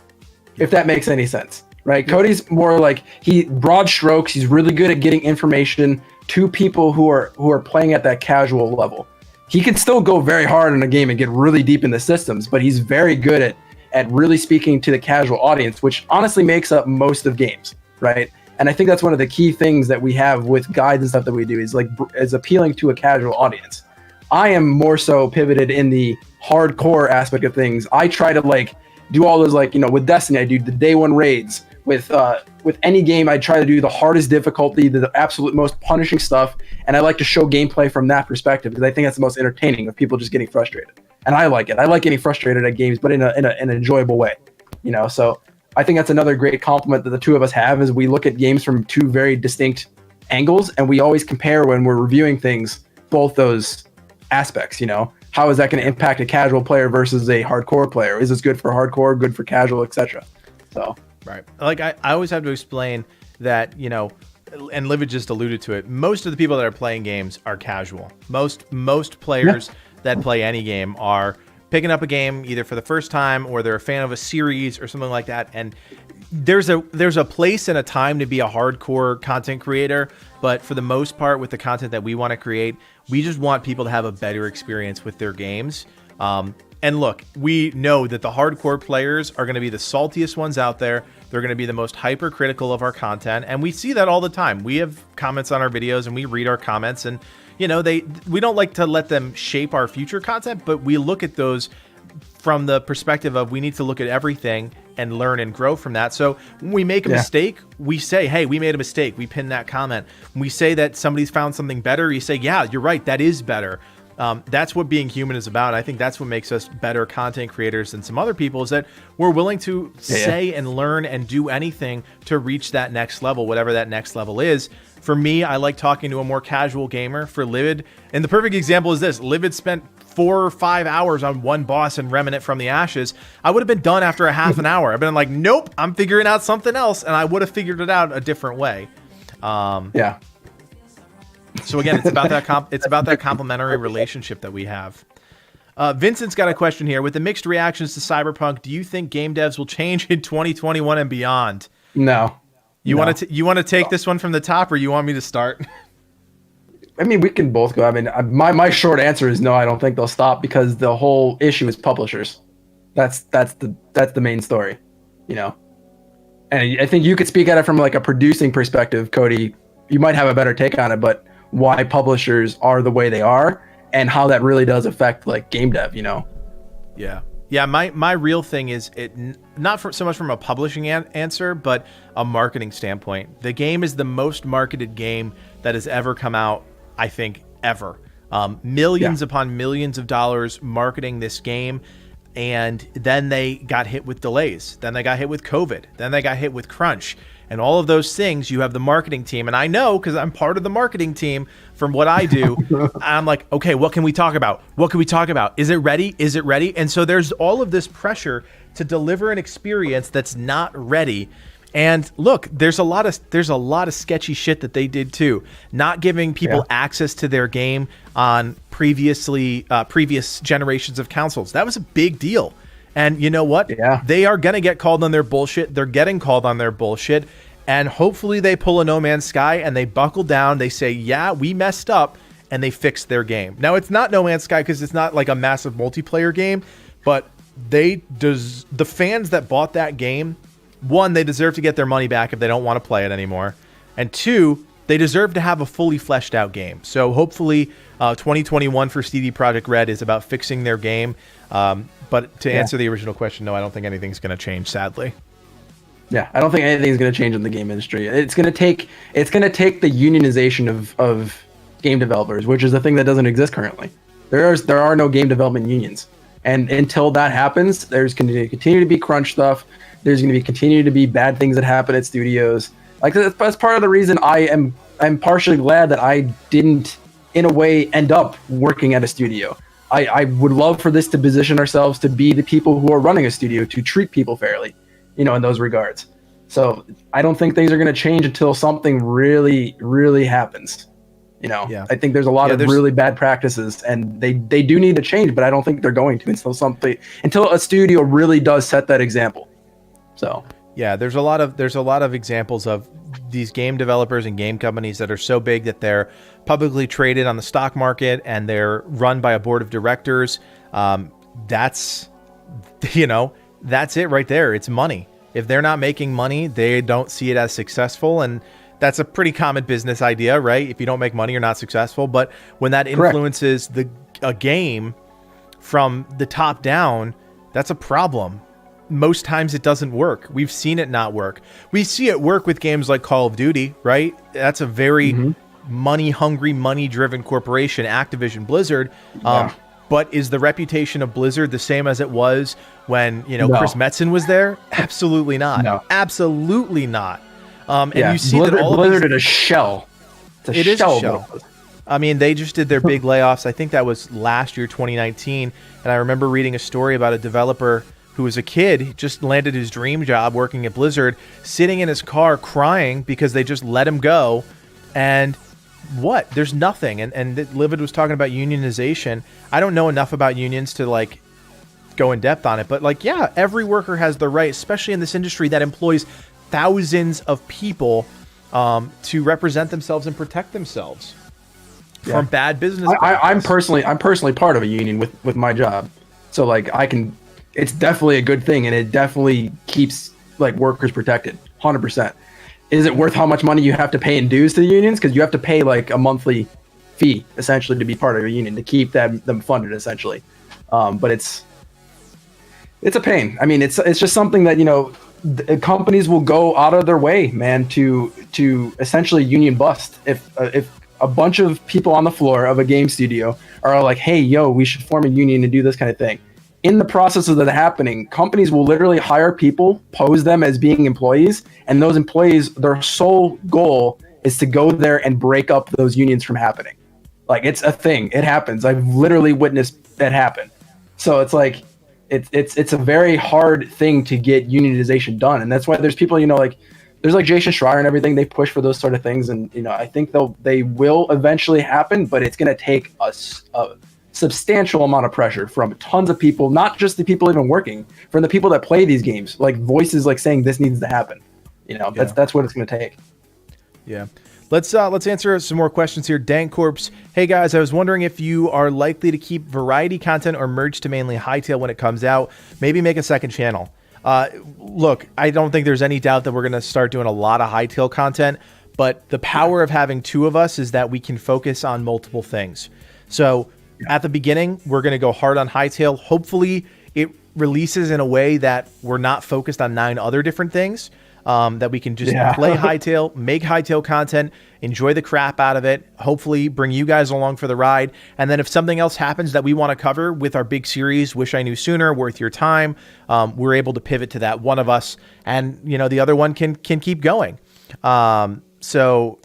if that makes any sense, right? Cody's more broad strokes. He's really good at getting information to people who are playing at that casual level. He can still go very hard in a game and get really deep in the systems, but he's very good at really speaking to the casual audience, which honestly makes up most of games, right? And I think that's one of the key things that we have with guides and stuff that we do is appealing to a casual audience. I am more so pivoted in the hardcore aspect of things. I try to do all those with Destiny, I do the day one raids. With any game, I try to do the hardest difficulty, the absolute most punishing stuff, and I like to show gameplay from that perspective because I think that's the most entertaining of people just getting frustrated. And I like it. I like getting frustrated at games, but in an enjoyable way. So I think that's another great compliment that the 2 of us have is we look at games from 2 very distinct angles, and we always compare when we're reviewing things, both those aspects. How is that going to impact a casual player versus a hardcore player? Is this good for hardcore, good for casual, etc.? So right, I always have to explain that and Livid just alluded to it. Most of the people that are playing games are casual. Most players that play any game are picking up a game either for the first time or they're a fan of a series or something like that. And there's a place and a time to be a hardcore content creator, but for the most part, with the content that we want to create, we just want people to have a better experience with their games. And look, we know that the hardcore players are going to be the saltiest ones out there. They're going to be the most hypercritical of our content, and we see that all the time. We have comments on our videos, and we read our comments, and we don't like to let them shape our future content, but we look at those from the perspective of we need to look at everything and learn and grow from that. So when we make a mistake, we say, hey, we made a mistake. We pin that comment. When we say that somebody's found something better, you say, yeah, you're right. That is better. That's what being human is about. I think that's what makes us better content creators than some other people, is that we're willing to say and learn and do anything to reach that next level, whatever that next level is. For me, I like talking to a more casual gamer. For Livid, and the perfect example is this: Livid spent 4 or 5 hours on one boss and Remnant from the Ashes. I would have been done after a half an hour. I've been like, nope, I'm figuring out something else, and I would have figured it out a different way. So again, it's about that complementary relationship that we have. Vincent's got a question here. With the mixed reactions to Cyberpunk, do you think game devs will change in 2021 and beyond? No. You want to take this one from the top, or you want me to start? I mean, we can both go. I mean, my short answer is no. I don't think they'll stop, because the whole issue is publishers. That's the main story, you know. And I think you could speak at it from like a producing perspective, Cody. You might have a better take on it, but why publishers are the way they are and how that really does affect like game dev, you know? Yeah. My real thing is not so much from a publishing answer, but a marketing standpoint. The game is the most marketed game that has ever come out, I think, ever. Millions upon millions of dollars marketing this game. And then they got hit with delays. Then they got hit with COVID. Then they got hit with crunch. And all of those things, you have the marketing team. And I know, because I'm part of the marketing team from what I do. I'm like, okay, what can we talk about? What can we talk about? Is it ready? Is it ready? And so there's all of this pressure to deliver an experience that's not ready. And look, there's a lot of sketchy shit that they did too. Not giving people access to their game on previous generations of consoles. That was a big deal. And you know what? They are going to get called on their bullshit. They're getting called on their bullshit. And hopefully they pull a No Man's Sky and they buckle down. They say, yeah, we messed up, and they fix their game. Now, it's not No Man's Sky because it's not like a massive multiplayer game, but the fans that bought that game, one, they deserve to get their money back if they don't want to play it anymore. And two, they deserve to have a fully fleshed out game. So hopefully 2021 for CD Projekt Red is about fixing their game. But to answer the original question, no, I don't think anything's going to change, sadly. Yeah, I don't think anything's going to change in the game industry. It's going to take the unionization of game developers, which is a thing that doesn't exist currently. There are no game development unions. And until that happens, there's going to continue to be crunch stuff. There's going to continue to be bad things that happen at studios. Like, that's part of the reason I'm partially glad that I didn't, in a way, end up working at a studio. I would love for this to position ourselves to be the people who are running a studio, to treat people fairly, you know, in those regards. So I don't think things are going to change until something really, really happens. You know, I think there's a lot of really bad practices, and they do need to change, but I don't think they're going to until a studio really does set that example. So yeah, there's a lot of examples of these game developers and game companies that are so big that they're publicly traded on the stock market and they're run by a board of directors. That's it right there. It's money. If they're not making money, they don't see it as successful. And that's a pretty common business idea, right? If you don't make money, you're not successful. But when that influences a game from the top down, that's a problem. Most times it doesn't work. We've seen it not work. We see it work with games like Call of Duty, right? That's a very money-hungry, money-driven corporation, Activision Blizzard. But is the reputation of Blizzard the same as it was when, Chris Metzen was there? Absolutely not. No. Absolutely not. And you see Blizzard, that Blizzard is a shell. It is a shell. I mean, they just did their big layoffs. I think that was last year, 2019. And I remember reading a story about a developer who was a kid, he just landed his dream job working at Blizzard, sitting in his car crying because they just let him go. And what? There's nothing. And Livid was talking about unionization. I don't know enough about unions to go in depth on it, but every worker has the right, especially in this industry that employs thousands of people to represent themselves and protect themselves from bad business. I'm personally part of a union with my job, so it's definitely a good thing, and it definitely keeps workers protected 100%. Is it worth how much money you have to pay in dues to the unions? Because you have to pay a monthly fee essentially to be part of a union to keep them funded essentially. But It's a pain. I mean, it's just something that, companies will go out of their way, man, to essentially union bust. If a bunch of people on the floor of a game studio are like, hey, yo, we should form a union and do this kind of thing. In the process of that happening, companies will literally hire people, pose them as being employees, and those employees, their sole goal is to go there and break up those unions from happening. Like, it's a thing. It happens. I've literally witnessed that happen. So it's like, it's a very hard thing to get unionization done. And that's why there's people, there's like Jason Schreier and everything. They push for those sort of things. And, I think they will eventually happen, but it's going to take a substantial amount of pressure from tons of people, not just the people even working, from the people that play these games, like voices like saying this needs to happen. That's what it's going to take. Yeah. Let's answer some more questions here. Dankorps, hey guys, I was wondering if you are likely to keep variety content or merge to mainly Hightail when it comes out. Maybe make a second channel. Look, I don't think there's any doubt that we're going to start doing a lot of Hightail content, but the power of having two of us is that we can focus on multiple things. So at the beginning, we're going to go hard on Hightail. Hopefully it releases in a way that we're not focused on 9 other different things. That we can just play Hightail, make Hightail content, enjoy the crap out of it, hopefully bring you guys along for the ride. And then if something else happens that we want to cover with our big series, Wish I Knew Sooner, Worth Your Time, we're able to pivot to that one of us, and the other one can keep going. So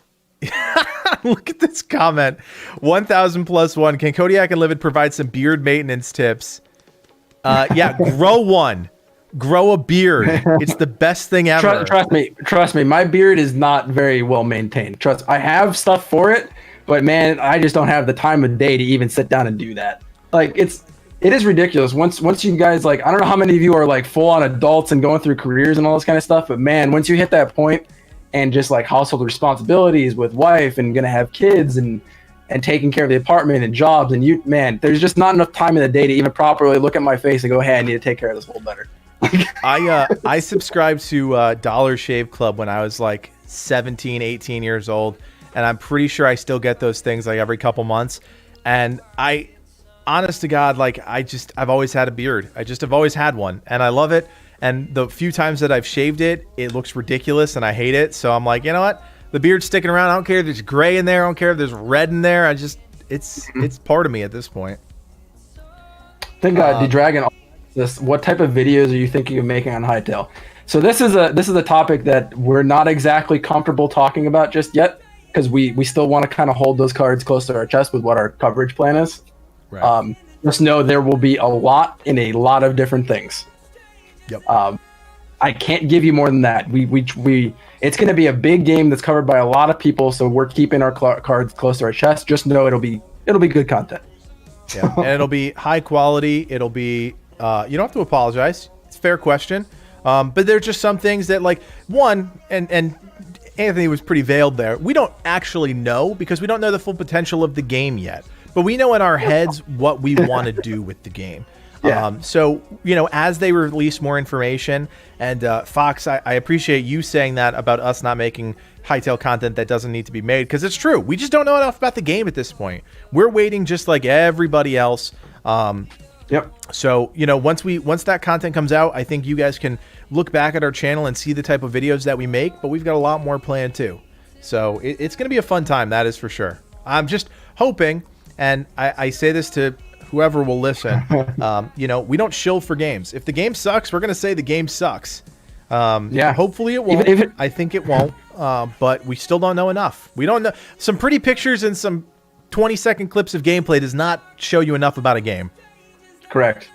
look at this comment. 1,000+1. Can Codiak and Livid provide some beard maintenance tips? Yeah, grow one. Grow a beard. It's the best thing ever. Trust me. My beard is not very well maintained. I have stuff for it, but man, I just don't have the time of day to even sit down and do that. Like, it is ridiculous. Once you guys, like, I don't know how many of you are like full on adults and going through careers and all this kind of stuff, but man, once you hit that point and just like household responsibilities with wife and gonna have kids and taking care of the apartment and jobs, and there's just not enough time in the day to even properly look at my face and go, hey, I need to take care of this a little better. I subscribed to Dollar Shave Club when I was like 17, 18 years old, and I'm pretty sure I still get those things like every couple months. And honest to God, like I've always had a beard. I've always had one, and I love it. And the few times that I've shaved it, it looks ridiculous, and I hate it. So I'm like, you know what? The beard's sticking around. I don't care if there's gray in there. I don't care if there's red in there. It's part of me at this point. I think D-Dragon. What type of videos are you thinking of making on Hightail? So this is a topic that we're not exactly comfortable talking about just yet, because we still want to kind of hold those cards close to our chest with what our coverage plan is. Right. Just know there will be a lot in a lot of different things. Yep. I can't give you more than that. It's going to be a big game that's covered by a lot of people, so we're keeping our cards close to our chest. Just know it'll be good content. Yeah, and it'll be high quality. It'll be you don't have to apologize. It's a fair question. But there's just some things that, like, one, and Anthony was pretty veiled there. We don't actually know because we don't know the full potential of the game yet. But we know in our heads what we want to do with the game. Yeah. So, as they release more information, and Fox, I appreciate you saying that about us not making Hightail content that doesn't need to be made, because it's true. We just don't know enough about the game at this point. We're waiting just like everybody else. Yep. So, once that content comes out, I think you guys can look back at our channel and see the type of videos that we make, but we've got a lot more planned too. So it's going to be a fun time. That is for sure. I'm just hoping, and I say this to whoever will listen, we don't shill for games. If the game sucks, we're going to say the game sucks. Hopefully it won't. I think it won't. But we still don't know enough. We don't know. Some pretty pictures and some 20-second clips of gameplay does not show you enough about a game. Correct.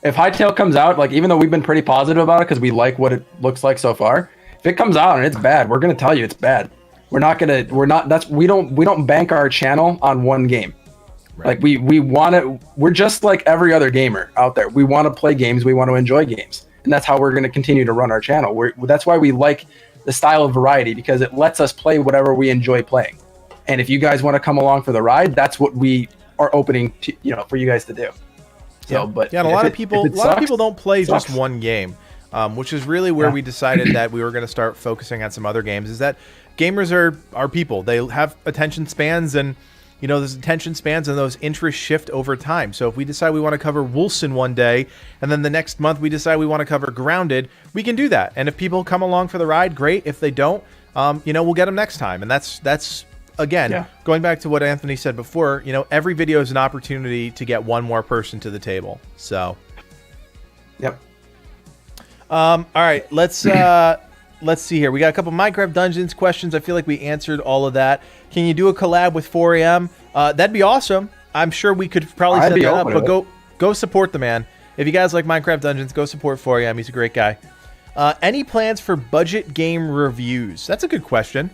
If Hightail comes out, like, even though we've been pretty positive about it because we like what it looks like so far, if it comes out and it's bad, we're gonna tell you it's bad. We don't bank our channel on one game. Right. Like we're just like every other gamer out there. We want to play games, we want to enjoy games. And that's how we're gonna continue to run our channel. That's why we like the style of variety, because it lets us play whatever we enjoy playing. And if you guys want to come along for the ride, that's what we are opening to, for you guys to do. So, but a lot of people don't play just one game, which is really where we decided that we were going to start focusing on some other games. Is that gamers are people. They have attention spans, and you know, those attention spans and those interests shift over time. So if we decide we want to cover Wolfson one day, and then the next month we decide we want to cover Grounded, we can do that. And if people come along for the ride, great. If they don't, you know, we'll get them next time. And that's again, going back to what Anthony said before, you know, every video is an opportunity to get one more person to the table. So, yep. All right, let's see here. We got a couple Minecraft Dungeons questions. I feel like we answered all of that. Can you do a collab with 4am? That'd be awesome. I'm sure we could probably set that up, but go support the man. If you guys like Minecraft Dungeons, go support 4am. He's a great guy. Any plans for budget game reviews? That's a good question.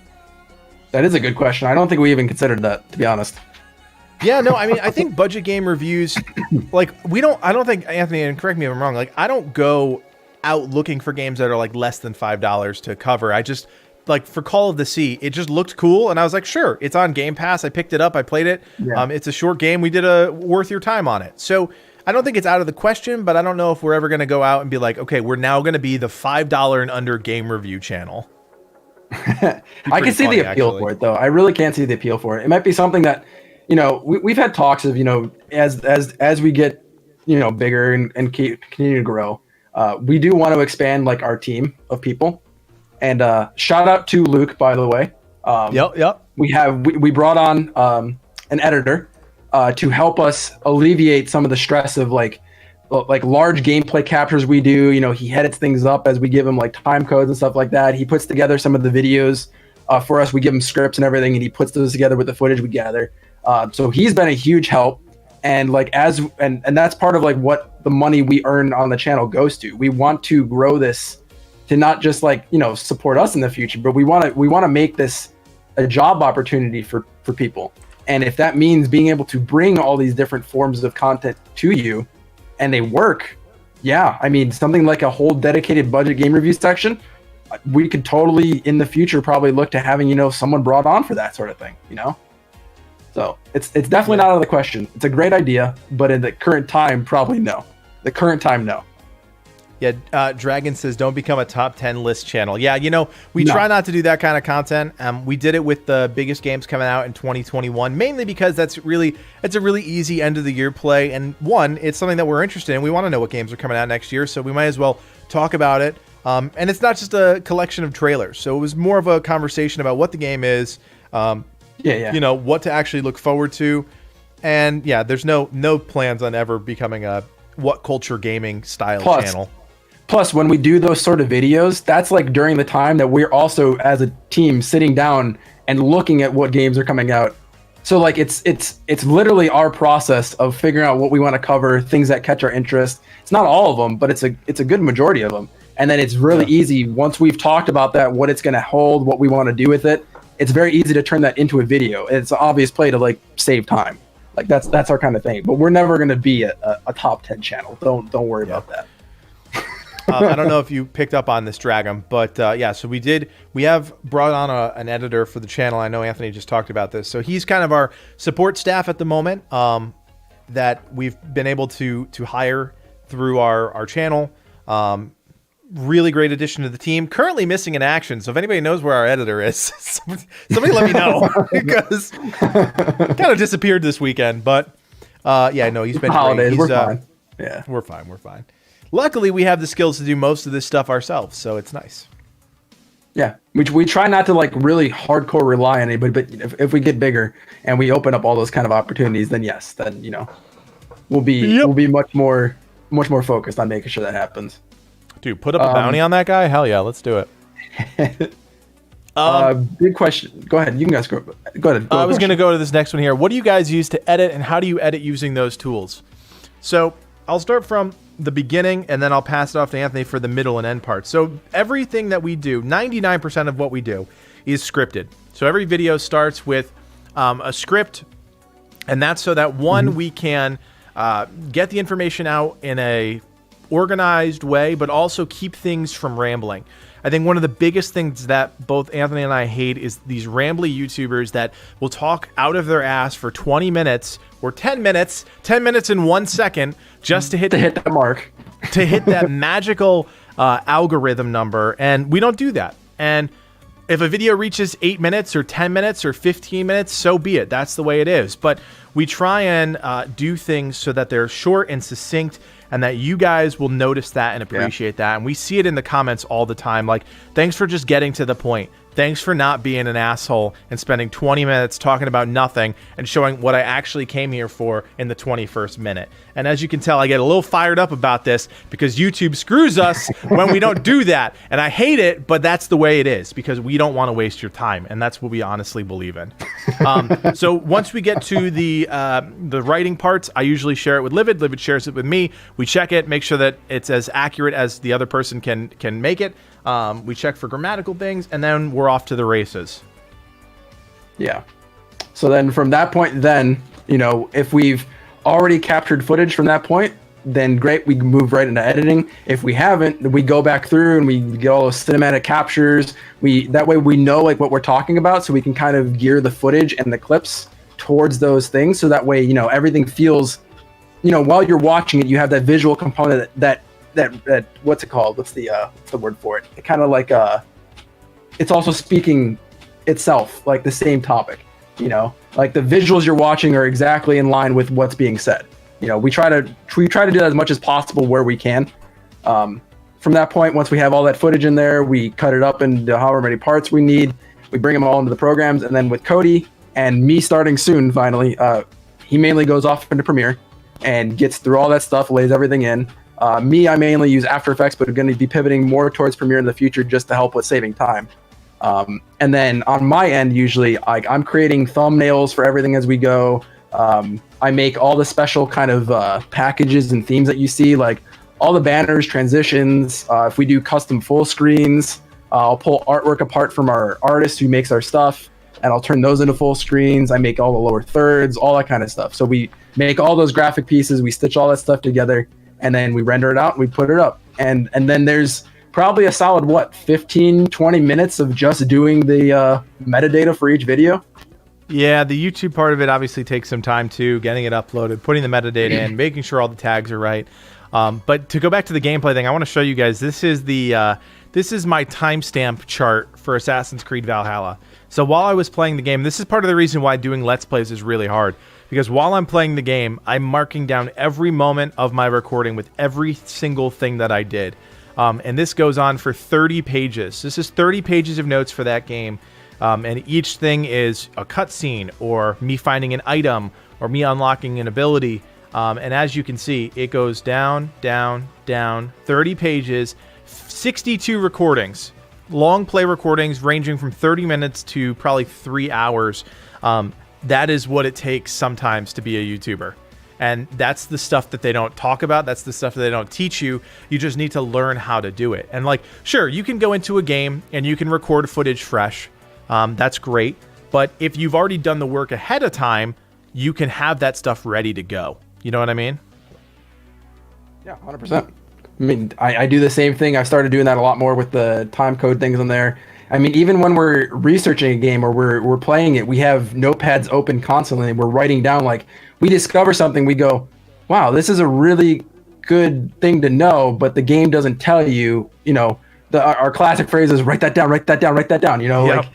That is a good question. I don't think we even considered that, to be honest. Yeah, no, I mean, I think budget game reviews, like, I don't think, Anthony, and correct me if I'm wrong, like, I don't go out looking for games that are, like, less than $5 to cover. I just, like, for Call of the Sea, it just looked cool, and I was like, sure, it's on Game Pass. I picked it up. I played it. Yeah. It's a short game. We did a worth your time on it. So I don't think it's out of the question, but I don't know if we're ever going to go out and be like, okay, we're now going to be the $5 and under game review channel. I can see the appeal for it, though. I really can't see the appeal for it. It might be something that, you know, we've had talks of, you know, as we get, you know, bigger and continue to grow, we do want to expand, like, our team of people. And shout out to Luke, by the way. Yep. We brought on an editor to help us alleviate some of the stress of like large gameplay captures we do. You know, he edits things up as we give him like time codes and stuff like that. He puts together some of the videos for us. We give him scripts and everything, and he puts those together with the footage we gather. So he's been a huge help. And like and that's part of like what the money we earn on the channel goes to. We want to grow this to not just like, you know, support us in the future, but we want to make this a job opportunity for people. And if that means being able to bring all these different forms of content to you and they work, yeah, I mean, something like a whole dedicated budget game review section, we could totally in the future probably look to having, you know, someone brought on for that sort of thing, you know? So it's definitely not out of the question. It's a great idea, but in the current time, probably no. The current time, no. Yeah, Dragon says, don't become a top 10 list channel. Yeah, you know, we try not to do that kind of content. We did it with the biggest games coming out in 2021, mainly because it's a really easy end of the year play. And one, it's something that we're interested in. We want to know what games are coming out next year, so we might as well talk about it. And it's not just a collection of trailers. So it was more of a conversation about what the game is, you know, what to actually look forward to. And yeah, there's no plans on ever becoming a What Culture Gaming style channel. Plus, when we do those sort of videos, that's like during the time that we're also as a team sitting down and looking at what games are coming out. So like it's literally our process of figuring out what we want to cover, things that catch our interest. It's not all of them, but it's a good majority of them. And then it's really easy once we've talked about that, what it's going to hold, what we want to do with it. It's very easy to turn that into a video. It's an obvious play to like save time. Like that's our kind of thing. But we're never going to be a top 10 channel. Don't worry about that. I don't know if you picked up on this, Dragon, but yeah, so we have brought on an editor for the channel. I know Anthony just talked about this. So he's kind of our support staff at the moment that we've been able to hire through our channel. Really great addition to the team. Currently missing in action. So if anybody knows where our editor is, somebody let me know because kind of disappeared this weekend. But yeah, no, he's been holidays. Great. We're fine. Yeah, we're fine. Luckily, we have the skills to do most of this stuff ourselves, so it's nice. Yeah, we try not to like really hardcore rely on anybody, but if we get bigger and we open up all those kind of opportunities, then yes, then you know we'll be much more focused on making sure that happens. Dude, put up a bounty on that guy? Hell yeah, let's do it. Big question. Go ahead. You can guys go ahead. I was going to go to this next one here. What do you guys use to edit, and how do you edit using those tools? So I'll start from the beginning, and then I'll pass it off to Anthony for the middle and end part. So everything that we do, 99% of what we do is scripted. So every video starts with a script, and that's so that we can get the information out in a organized way, but also keep things from rambling. I think one of the biggest things that both Anthony and I hate is these rambly YouTubers that will talk out of their ass for 20 minutes or 10 minutes in 1 second just to hit that mark, to hit that magical algorithm number. And we don't do that. And if a video reaches 8 minutes or 10 minutes or 15 minutes, so be it. That's the way it is. But we try and do things so that they're short and succinct, and that you guys will notice that and appreciate that. And we see it in the comments all the time. Like, thanks for just getting to the point. Thanks for not being an asshole and spending 20 minutes talking about nothing and showing what I actually came here for in the 21st minute. And as you can tell, I get a little fired up about this because YouTube screws us when we don't do that. And I hate it, but that's the way it is because we don't want to waste your time. And that's what we honestly believe in. So once we get to the writing parts, I usually share it with Livid. Livid shares it with me. We check it, make sure that it's as accurate as the other person can make it. We check for grammatical things, and then we're off to the races. Yeah. So then from that point, then, you know, if we've already captured footage from that point, then great, we can move right into editing. If we haven't, we go back through and we get all those cinematic captures. That way we know like what we're talking about, so we can kind of gear the footage and the clips towards those things. So that way, you know, everything feels, you know, while you're watching it, you have that visual component that what's it called? What's the word for it? It kind of like it's also speaking itself, like the same topic, you know, like the visuals you're watching are exactly in line with what's being said. You know, we try to do that as much as possible where we can. From that point, once we have all that footage in there, we cut it up into however many parts we need. We bring them all into the programs, and then with Cody and me starting soon, finally, he mainly goes off into Premiere and gets through all that stuff, lays everything in. I mainly use After Effects, but I'm going to be pivoting more towards Premiere in the future just to help with saving time. And then on my end, usually I'm creating thumbnails for everything as we go. I make all the special kind of packages and themes that you see, like all the banners, transitions. If we do custom full screens, I'll pull artwork apart from our artist who makes our stuff, and I'll turn those into full screens. I make all the lower thirds, all that kind of stuff. So we make all those graphic pieces, we stitch all that stuff together, and then we render it out and we put it up. And then there's probably a solid, 15, 20 minutes of just doing the metadata for each video. Yeah, the YouTube part of it obviously takes some time too, getting it uploaded, putting the metadata in, making sure all the tags are right. But to go back to the gameplay thing, I want to show you guys, this is my timestamp chart for Assassin's Creed Valhalla. So while I was playing the game, this is part of the reason why doing Let's Plays is really hard. Because while I'm playing the game, I'm marking down every moment of my recording with every single thing that I did. And this goes on for 30 pages. This is 30 pages of notes for that game. And each thing is a cutscene, or me finding an item, or me unlocking an ability. And as you can see, it goes down, down, down, 30 pages, 62 recordings. Long play recordings ranging from 30 minutes to probably 3 hours. That is what it takes sometimes to be a YouTuber. And that's the stuff that they don't talk about. That's the stuff that they don't teach you. You just need to learn how to do it. And like, sure, you can go into a game and you can record footage fresh. That's great. But if you've already done the work ahead of time, you can have that stuff ready to go. You know what I mean? Yeah, 100%. I mean, I do the same thing. I started doing that a lot more with the time code things on there. I mean, even when we're researching a game or we're playing it, we have notepads open constantly. We're writing down, like, we discover something, we go, wow, this is a really good thing to know, but the game doesn't tell you, you know, our classic phrase is write that down, write that down, write that down, you know, yep.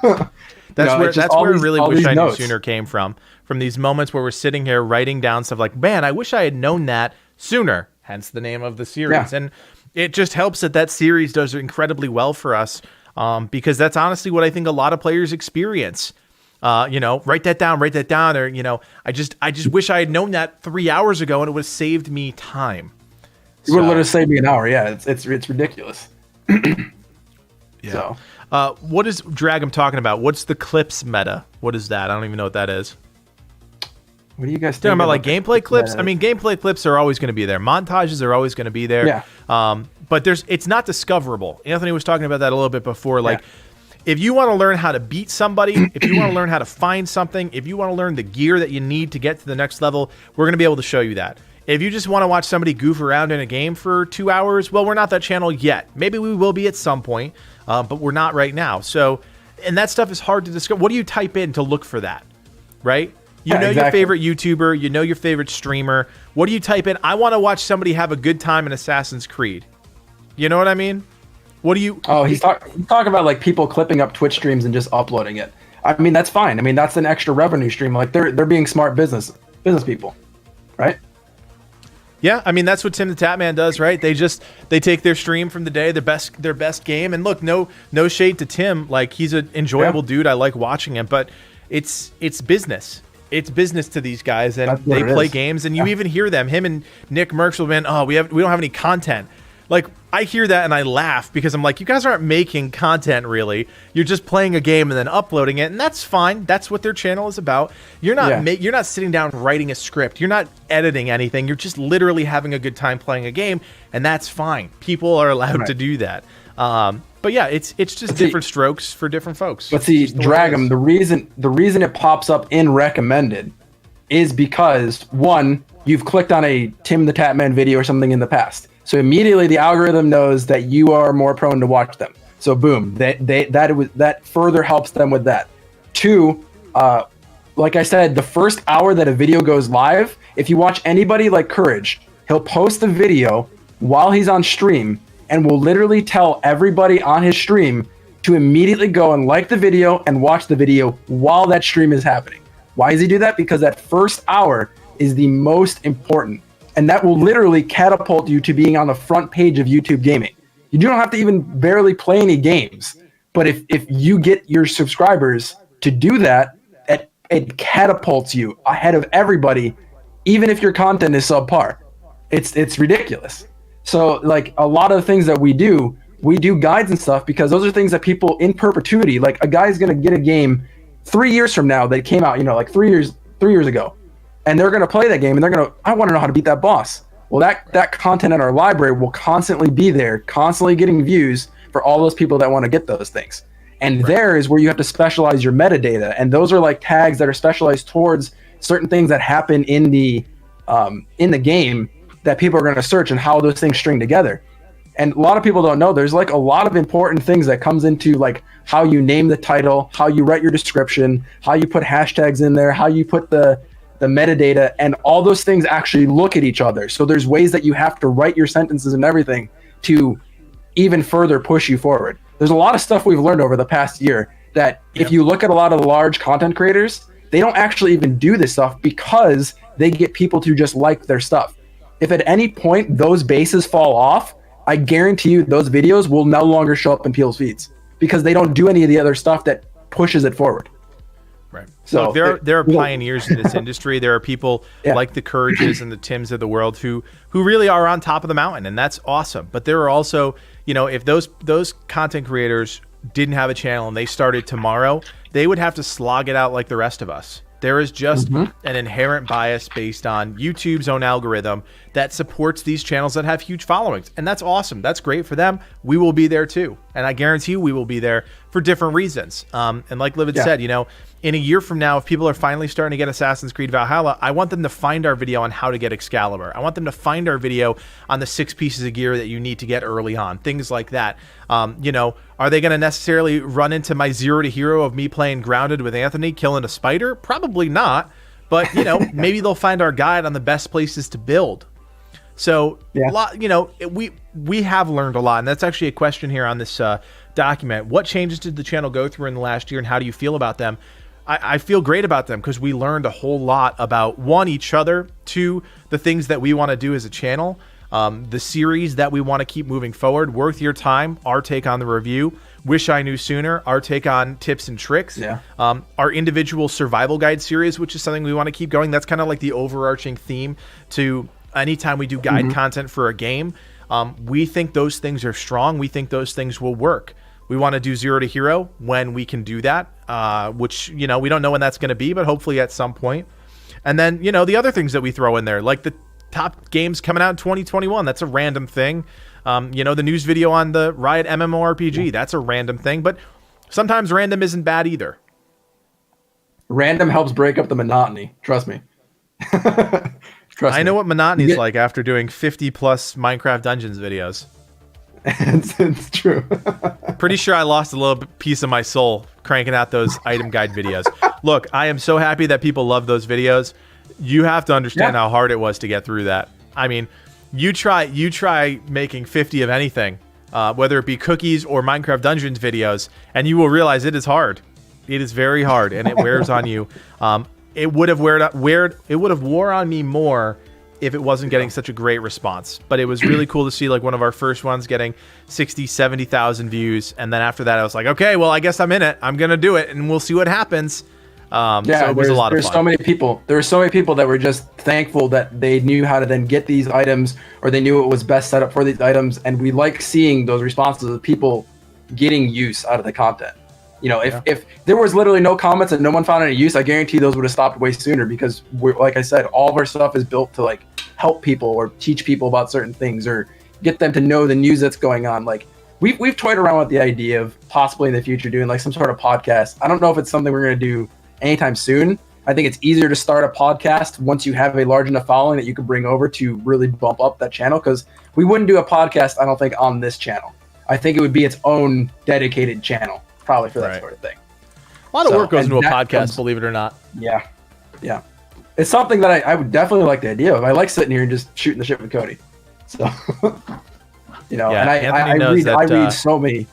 Like that's where I really wish I knew sooner came from these moments where we're sitting here writing down stuff like, man, I wish I had known that sooner, hence the name of the series. Yeah. And it just helps that series does incredibly well for us. Because that's honestly what I think a lot of players experience. You know, write that down, or, you know, I just wish I had known that 3 hours ago and it would have saved me time. It would literally save me an hour. Yeah, it's ridiculous. Yeah. So, what is Drag I'm talking about? What's the clips meta? What is that? I don't even know what that is. What are you guys talking about? Like gameplay clips? I mean, gameplay clips are always going to be there. Montages are always going to be there. Yeah. But it's not discoverable. Anthony was talking about that a little bit before. Like, if you want to learn how to beat somebody, if you want to learn how to find something, if you want to learn the gear that you need to get to the next level, we're going to be able to show you that. If you just want to watch somebody goof around in a game for 2 hours, well, we're not that channel yet. Maybe we will be at some point, but we're not right now. So, and that stuff is hard to discover. What do you type in to look for that, right? You know, exactly. Your favorite YouTuber, you know your favorite streamer. What do you type in? I want to watch somebody have a good time in Assassin's Creed. You know what I mean? What do you? Oh, he's talking about like people clipping up Twitch streams and just uploading it. I mean, that's fine. I mean, that's an extra revenue stream. Like they're being smart business people, right? Yeah, I mean that's what Tim the Tatman does, right? They take their stream from the day, their best game, and look, no shade to Tim, like he's an enjoyable dude. I like watching him, but it's business. It's business to these guys, and they play games, and you even hear them. Him and Nick Merckx will be, oh, we don't have any content. Like I hear that and I laugh because I'm like, you guys aren't making content really. You're just playing a game and then uploading it, and that's fine. That's what their channel is about. You're not you're not sitting down writing a script. You're not editing anything. You're just literally having a good time playing a game, and that's fine. People are allowed to do that. But yeah, it's just different strokes for different folks. But see, Dragum, the reason it pops up in recommended is because one, you've clicked on a Tim the Tatman video or something in the past. So immediately the algorithm knows that you are more prone to watch them. So boom, that further helps them with that. Two, like I said, the first hour that a video goes live, if you watch anybody like Courage, he'll post the video while he's on stream and will literally tell everybody on his stream to immediately go and like the video and watch the video while that stream is happening. Why does he do that? Because that first hour is the most important. And that will literally catapult you to being on the front page of YouTube gaming. You don't have to even barely play any games. But if you get your subscribers to do that, it catapults you ahead of everybody, even if your content is subpar. It's ridiculous. So like a lot of the things that we do guides and stuff because those are things that people in perpetuity, like a guy's going to get a game 3 years from now that came out, like 3 years ago. And they're going to play that game and I want to know how to beat that boss. Well, that content in our library will constantly be there, constantly getting views for all those people that want to get those things. And there is where you have to specialize your metadata. And those are like tags that are specialized towards certain things that happen in the game that people are going to search and how those things string together. And a lot of people don't know there's like a lot of important things that comes into like how you name the title, how you write your description, how you put hashtags in there, how you put the metadata, and all those things actually look at each other. So there's ways that you have to write your sentences and everything to even further push you forward. There's a lot of stuff we've learned over the past year that if you look at a lot of the large content creators, they don't actually even do this stuff because they get people to just like their stuff. If at any point those bases fall off, I guarantee you those videos will no longer show up in people's feeds because they don't do any of the other stuff that pushes it forward. Right. So look, there are pioneers in this industry. There are people like the Courages and the Tims of the world who really are on top of the mountain, and that's awesome. But there are also, if those content creators didn't have a channel and they started tomorrow, they would have to slog it out like the rest of us. There is just an inherent bias based on YouTube's own algorithm that supports these channels that have huge followings. And that's awesome. That's great for them. We will be there too. And I guarantee you we will be there for different reasons. And like Livid said, in a year from now, if people are finally starting to get Assassin's Creed Valhalla, I want them to find our video on how to get Excalibur. I want them to find our video on the 6 pieces of gear that you need to get early on, things like that. Are they going to necessarily run into my 0 to hero of me playing Grounded with Anthony, killing a spider? Probably not. But, maybe they'll find our guide on the best places to build. So, a lot, we have learned a lot. And that's actually a question here on this document. What changes did the channel go through in the last year, and how do you feel about them? I feel great about them because we learned a whole lot about, one, each other, two, the things that we want to do as a channel, the series that we want to keep moving forward, Worth Your Time, our take on the review, Wish I Knew Sooner, our take on tips and tricks, our individual survival guide series, which is something we want to keep going. That's kind of like the overarching theme to anytime we do guide content for a game. We think those things are strong. We think those things will work. We want to do 0 to hero when we can do that, which, we don't know when that's going to be, but hopefully at some point. And then, the other things that we throw in there, like the top games coming out in 2021, that's a random thing. The news video on the Riot MMORPG, that's a random thing, but sometimes random isn't bad either. Random helps break up the monotony. Trust me. I know what monotony is like after doing 50 plus Minecraft Dungeons videos. It's true. Pretty sure I lost a little piece of my soul cranking out those item guide videos. Look, I am so happy that people love those videos. You have to understand how hard it was to get through that. I mean, you try making 50 of anything. whether it be cookies or Minecraft Dungeons videos, and you will realize it is hard. It is very hard, and it wears on you. It would have wore on me more if it wasn't getting such a great response. But it was really cool to see like one of our first ones getting 60, 70,000 views. And then after that, I was like, okay, well, I guess I'm in it. I'm going to do it, and we'll see what happens. So it was a lot of fun. There were so many people that were just thankful that they knew how to then get these items, or they knew it was best set up for these items. And we like seeing those responses of people getting use out of the content. You know, if there was literally no comments and no one found any use, I guarantee those would have stopped way sooner, because like I said, all of our stuff is built to like help people or teach people about certain things or get them to know the news that's going on. Like we've toyed around with the idea of possibly in the future doing like some sort of podcast. I don't know if it's something we're going to do anytime soon. I think it's easier to start a podcast once you have a large enough following that you can bring over to really bump up that channel, because we wouldn't do a podcast, I don't think, on this channel. I think it would be its own dedicated channel. Probably for that sort of thing. A lot of work goes into a podcast, believe it or not. Yeah. It's something that I would definitely like the idea of. I like sitting here and just shooting the shit with Cody. So, and I read so many.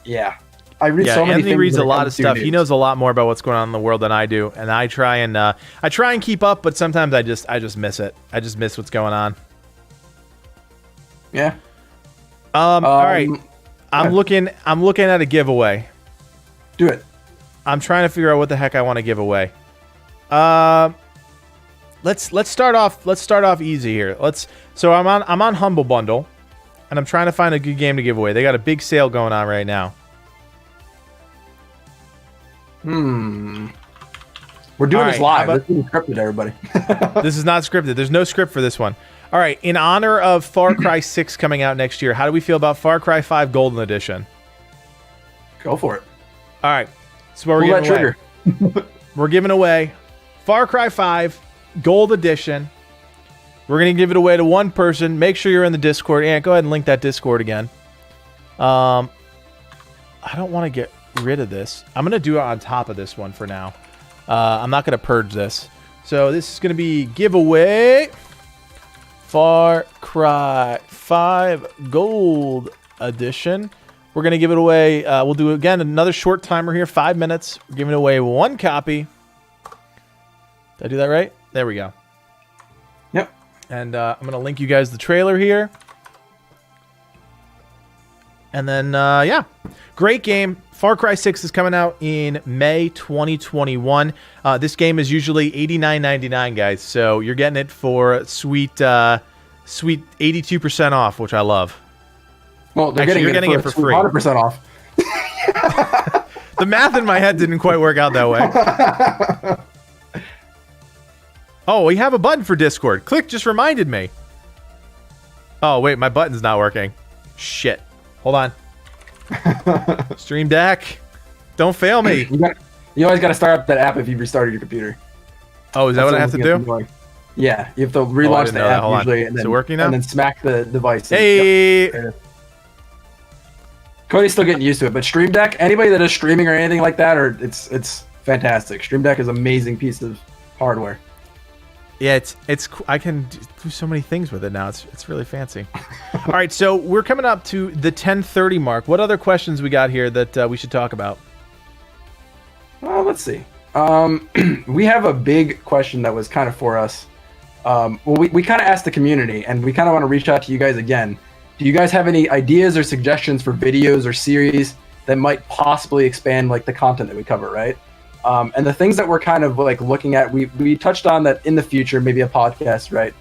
Yeah. I read so many Anthony things. Reads a lot of stuff. He knows a lot more about what's going on in the world than I do, and I try and keep up, but sometimes I just miss it. I just miss what's going on. Yeah. All right. I'm looking at a giveaway. Do it. I'm trying to figure out what the heck I want to give away. Let's start off easy here. So I'm on Humble Bundle, and I'm trying to find a good game to give away. They got a big sale going on right now. We're doing this live. This isn't scripted, everybody. This is not scripted. There's no script for this one. All right. In honor of Far Cry 6 coming out next year, how do we feel about Far Cry 5 Golden Edition? Go for it. All right. So we're giving away. We're giving away Far Cry 5 Gold Edition. We're going to give it away to one person. Make sure you're in the Discord. And go ahead and link that Discord again. I don't want to get rid of this. I'm going to do it on top of this one for now. I'm not going to purge this. So this is going to be giveaway Far Cry 5 Gold Edition. We're going to give it away. We'll do, again, another short timer here, 5 minutes. We're giving away one copy. Did I do that right? There we go. Yep. And I'm going to link you guys the trailer here. And then, yeah, great game. Far Cry 6 is coming out in May 2021. This game is usually $89.99, guys. So you're getting it for sweet 82% off, which I love. Well, you're getting it for free. 100% off. The math in my head didn't quite work out that way. Oh, we have a button for Discord. Click just reminded me. Oh, wait, my button's not working. Shit. Hold on. Stream Deck. Don't fail me. You always got to start up that app if you restarted your computer. Oh, is that what I have to do? Yeah, you have to relaunch the app usually. And then, is it working now? And then smack the device. Hey! Yep. Cody's still getting used to it, but Stream Deck, anybody that is streaming or anything like that, or it's fantastic. Stream Deck is an amazing piece of hardware. Yeah, it's I can do so many things with it now. It's really fancy. All right, so we're coming up to the 10:30 mark. What other questions we got here that we should talk about? Let's see. We have a big question that was kind of for us. Well, we kind of asked the community, and we kind of want to reach out to you guys again. Do you guys have any ideas or suggestions for videos or series that might possibly expand like the content that we cover, right? And the things that we're kind of like looking at, we touched on that in the future, maybe a podcast, right?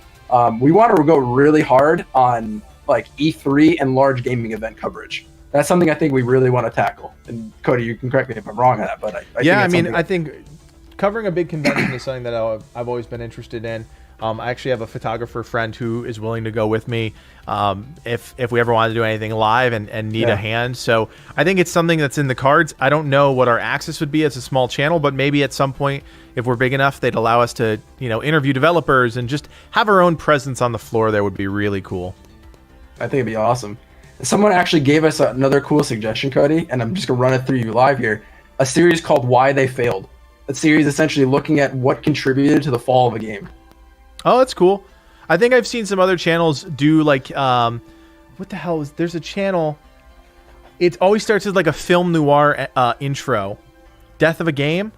We want to go really hard on like E3 and large gaming event coverage. That's something I think we really want to tackle. And Cody, you can correct me if I'm wrong on that, but I think covering a big convention is something that I've always been interested in. I actually have a photographer friend who is willing to go with me if we ever want to do anything live and need a hand. So I think it's something that's in the cards. I don't know what our access would be as a small channel, but maybe at some point, if we're big enough, they'd allow us to, interview developers and just have our own presence on the floor. There would be really cool. I think it'd be awesome. Someone actually gave us another cool suggestion, Cody, and I'm just gonna run it through you live here. A series called Why They Failed. A series essentially looking at what contributed to the fall of a game. Oh, that's cool. I think I've seen some other channels do like, what what the hell is? There's a channel. It always starts with like a film noir intro. Death of a Game.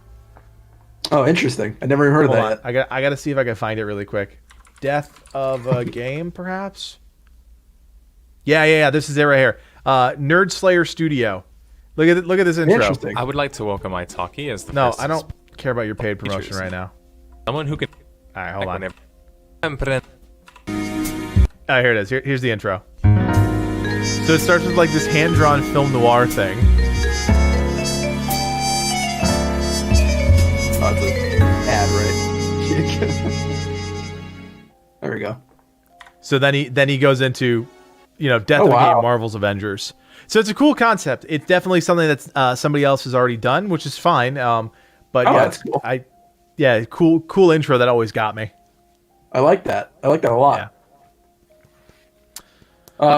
Oh, interesting. I never heard of that yet. I got to see if I can find it really quick. Death of a Game, perhaps. Yeah. This is it right here. Nerd Slayer Studio. Look at this intro. Interesting. I would like to welcome Itaki as the No, first I don't care about your paid promotion right now. someone who can. All right, hold on. Whenever- Oh, here it is. Here's the intro. So it starts with like this hand-drawn film noir thing. Oh, it's an ad, right? There we go. So then he goes into, Death of a Game, Marvel's Avengers. So it's a cool concept. It's definitely something that somebody else has already done, which is fine. But yeah, that's cool. Cool intro that always got me. I like that. I like that a lot. Yeah.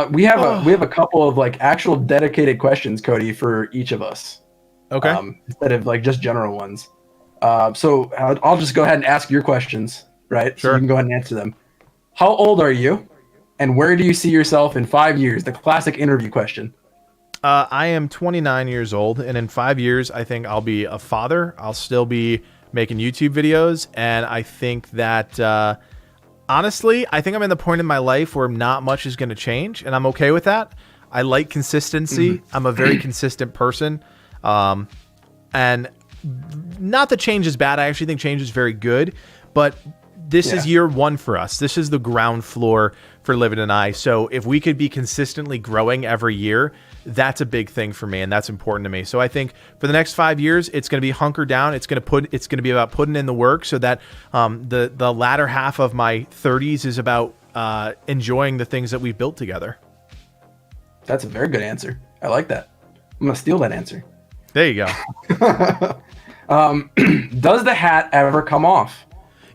We have a couple of like actual dedicated questions, Cody, for each of us. Okay. Instead of like just general ones. So I'll just go ahead and ask your questions, right? Sure. So you can go ahead and answer them. How old are you? And where do you see yourself in 5 years? The classic interview question. I am 29 years old, and in 5 years, I think I'll be a father. I'll still be making YouTube videos, and I think that, honestly, I think I'm in the point in my life where not much is going to change, and I'm okay with that. I like consistency. I'm a very consistent person, and not that change is bad. I actually think change is very good, but this is year one for us. This is the ground floor for Livid and I. So if we could be consistently growing every year, that's a big thing for me, and that's important to me. So I think for the next 5 years, it's going to be hunker down. It's going to be about putting in the work, so that the latter half of my 30s is about enjoying the things that we've built together. That's a very good answer. I like that. I'm gonna steal that answer. There you go. Does the hat ever come off?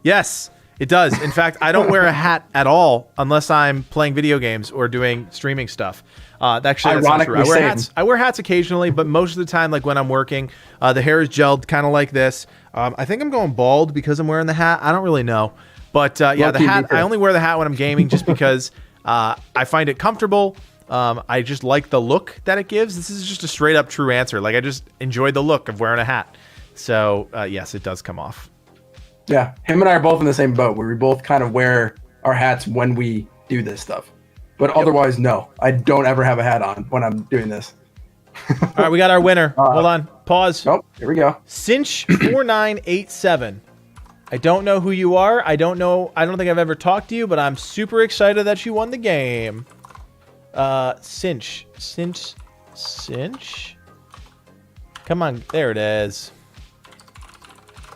Yes, it does. In fact, I don't wear a hat at all unless I'm playing video games or doing streaming stuff. Actually, that's not true. I wear hats occasionally, but most of the time, like when I'm working, the hair is gelled kind of like this. I think I'm going bald because I'm wearing the hat. I don't really know. But yeah, the hat, I only wear the hat when I'm gaming just because I find it comfortable. I just like the look that it gives. This is just a straight up true answer. Like, I just enjoy the look of wearing a hat. So yes, it does come off. Yeah, him and I are both in the same boat where we both kind of wear our hats when we do this stuff. But otherwise, no, I don't ever have a hat on when I'm doing this. All right, we got our winner. Hold on. Pause. Oh, here we go. Cinch4987. I don't know who you are. I don't think I've ever talked to you, but I'm super excited that you won the game. Cinch. Come on. There it is.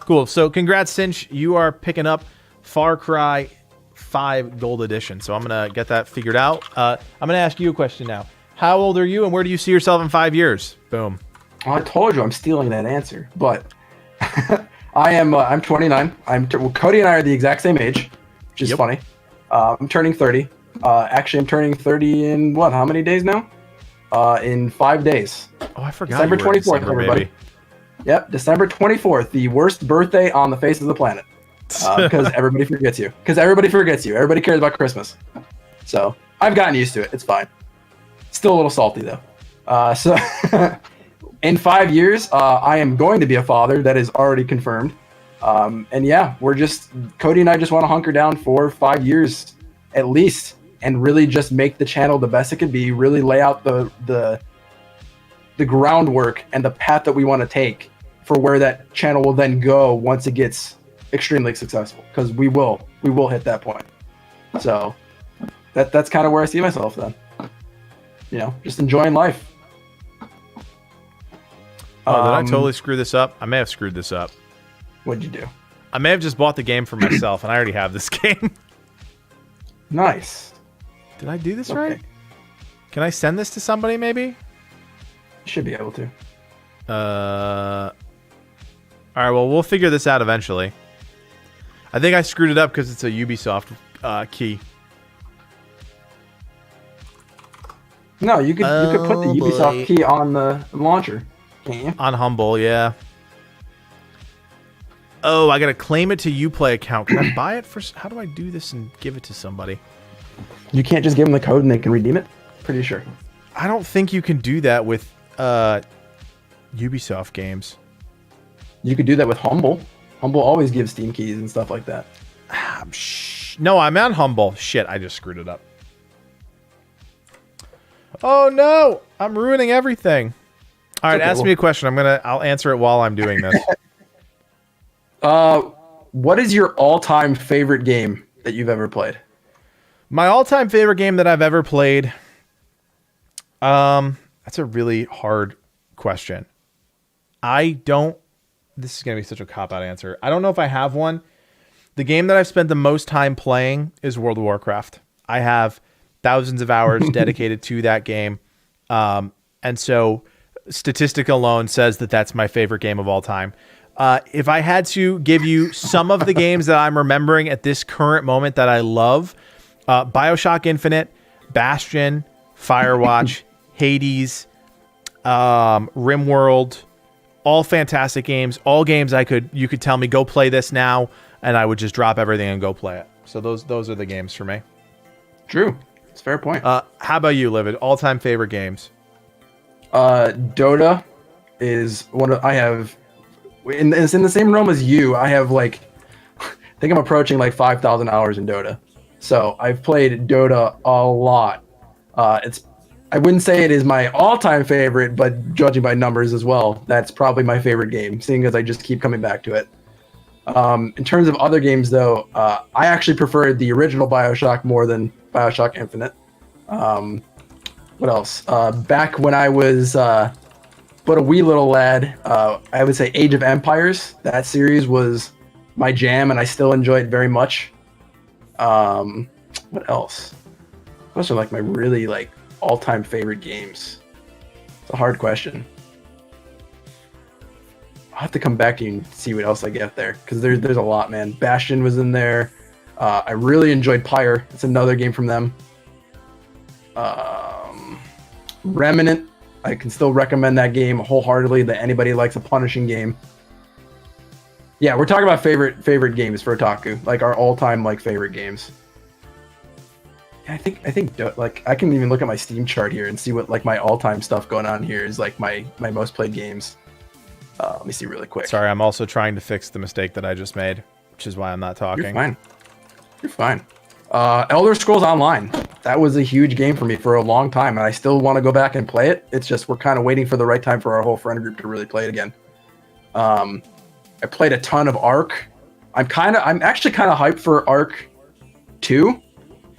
Cool. So congrats, Cinch. You are picking up Far Cry 5 Gold Edition. So I'm going to get that figured out. I'm going to ask you a question now. How old are you and where do you see yourself in 5 years? Boom. Well, I told you I'm stealing that answer, but I'm 29. Cody and I are the exact same age, which is funny. I'm turning 30. Actually, I'm turning 30 in how many days now? In 5 days. Oh, I forgot. December 24th, everybody. Baby. Yep, December 24th, the worst birthday on the face of the planet. Because everybody forgets you. Everybody cares about Christmas. So I've gotten used to it. It's fine. Still a little salty though. So in 5 years, I am going to be a father. That is already confirmed. And yeah, Cody and I just want to hunker down for 5 years at least, and really just make the channel the best it can be. Really lay out the groundwork and the path that we want to take for where that channel will then go once it gets extremely successful, because we will hit that point. So that's kind of where I see myself then. Just enjoying life. Oh, did I totally screw this up? I may have screwed this up. What'd you do? I may have just bought the game for myself, and I already have this game. Nice. Did I do this right? Can I send this to somebody maybe? You should be able to. All right, well, we'll figure this out eventually. I think I screwed it up because it's a Ubisoft key. No, you could put the Ubisoft key on the launcher, can't you? On Humble, yeah. Oh, I gotta claim it to Uplay account. Can I buy it for? How do I do this and give it to somebody? You can't just give them the code and they can redeem it? Pretty sure. I don't think you can do that with Ubisoft games. You could do that with Humble. Humble always gives Steam keys and stuff like that. No, I'm on Humble. Shit, I just screwed it up. Oh no, I'm ruining everything. All right, ask me a question. I'll answer it while I'm doing this. What is your all-time favorite game that you've ever played? My all-time favorite game that I've ever played. That's a really hard question. This is going to be such a cop-out answer. I don't know if I have one. The game that I've spent the most time playing is World of Warcraft. I have thousands of hours dedicated to that game. And so statistic alone says that that's my favorite game of all time. If I had to give you some of the games that I'm remembering at this current moment that I love, BioShock Infinite, Bastion, Firewatch, Hades, RimWorld, all fantastic games, all games you could tell me, go play this now, and I would just drop everything and go play it. So those are the games for me. True. It's a fair point. How about you, Livid? All-time favorite games? Dota is one of, it's in the same realm as you. I have I think I'm approaching 5,000 hours in Dota. So I've played Dota a lot. I wouldn't say it is my all-time favorite, but judging by numbers as well, that's probably my favorite game, seeing as I just keep coming back to it. In terms of other games, though, I actually preferred the original BioShock more than BioShock Infinite. What else? Back when I was but a wee little lad, I would say Age of Empires. That series was my jam, and I still enjoy it very much. What else? Those are my really all-time favorite games. It's a hard question. I'll have to come back to you and see what else I get there, because there's a lot, man. Bastion was in there. I really enjoyed Pyre. It's another game from them. Remnant. I can still recommend that game wholeheartedly to anybody who likes a punishing game. Yeah, we're talking about favorite games for Otaku, our all-time favorite games. Yeah, I think I can even look at my Steam chart here and see what my all-time stuff going on here is my most played games. Let me see really quick. Sorry, I'm also trying to fix the mistake that I just made, which is why I'm not talking. You're fine. Elder Scrolls Online. That was a huge game for me for a long time, and I still want to go back and play it. It's just we're kind of waiting for the right time for our whole friend group to really play it again. I played a ton of Ark. I'm actually kind of hyped for Ark 2.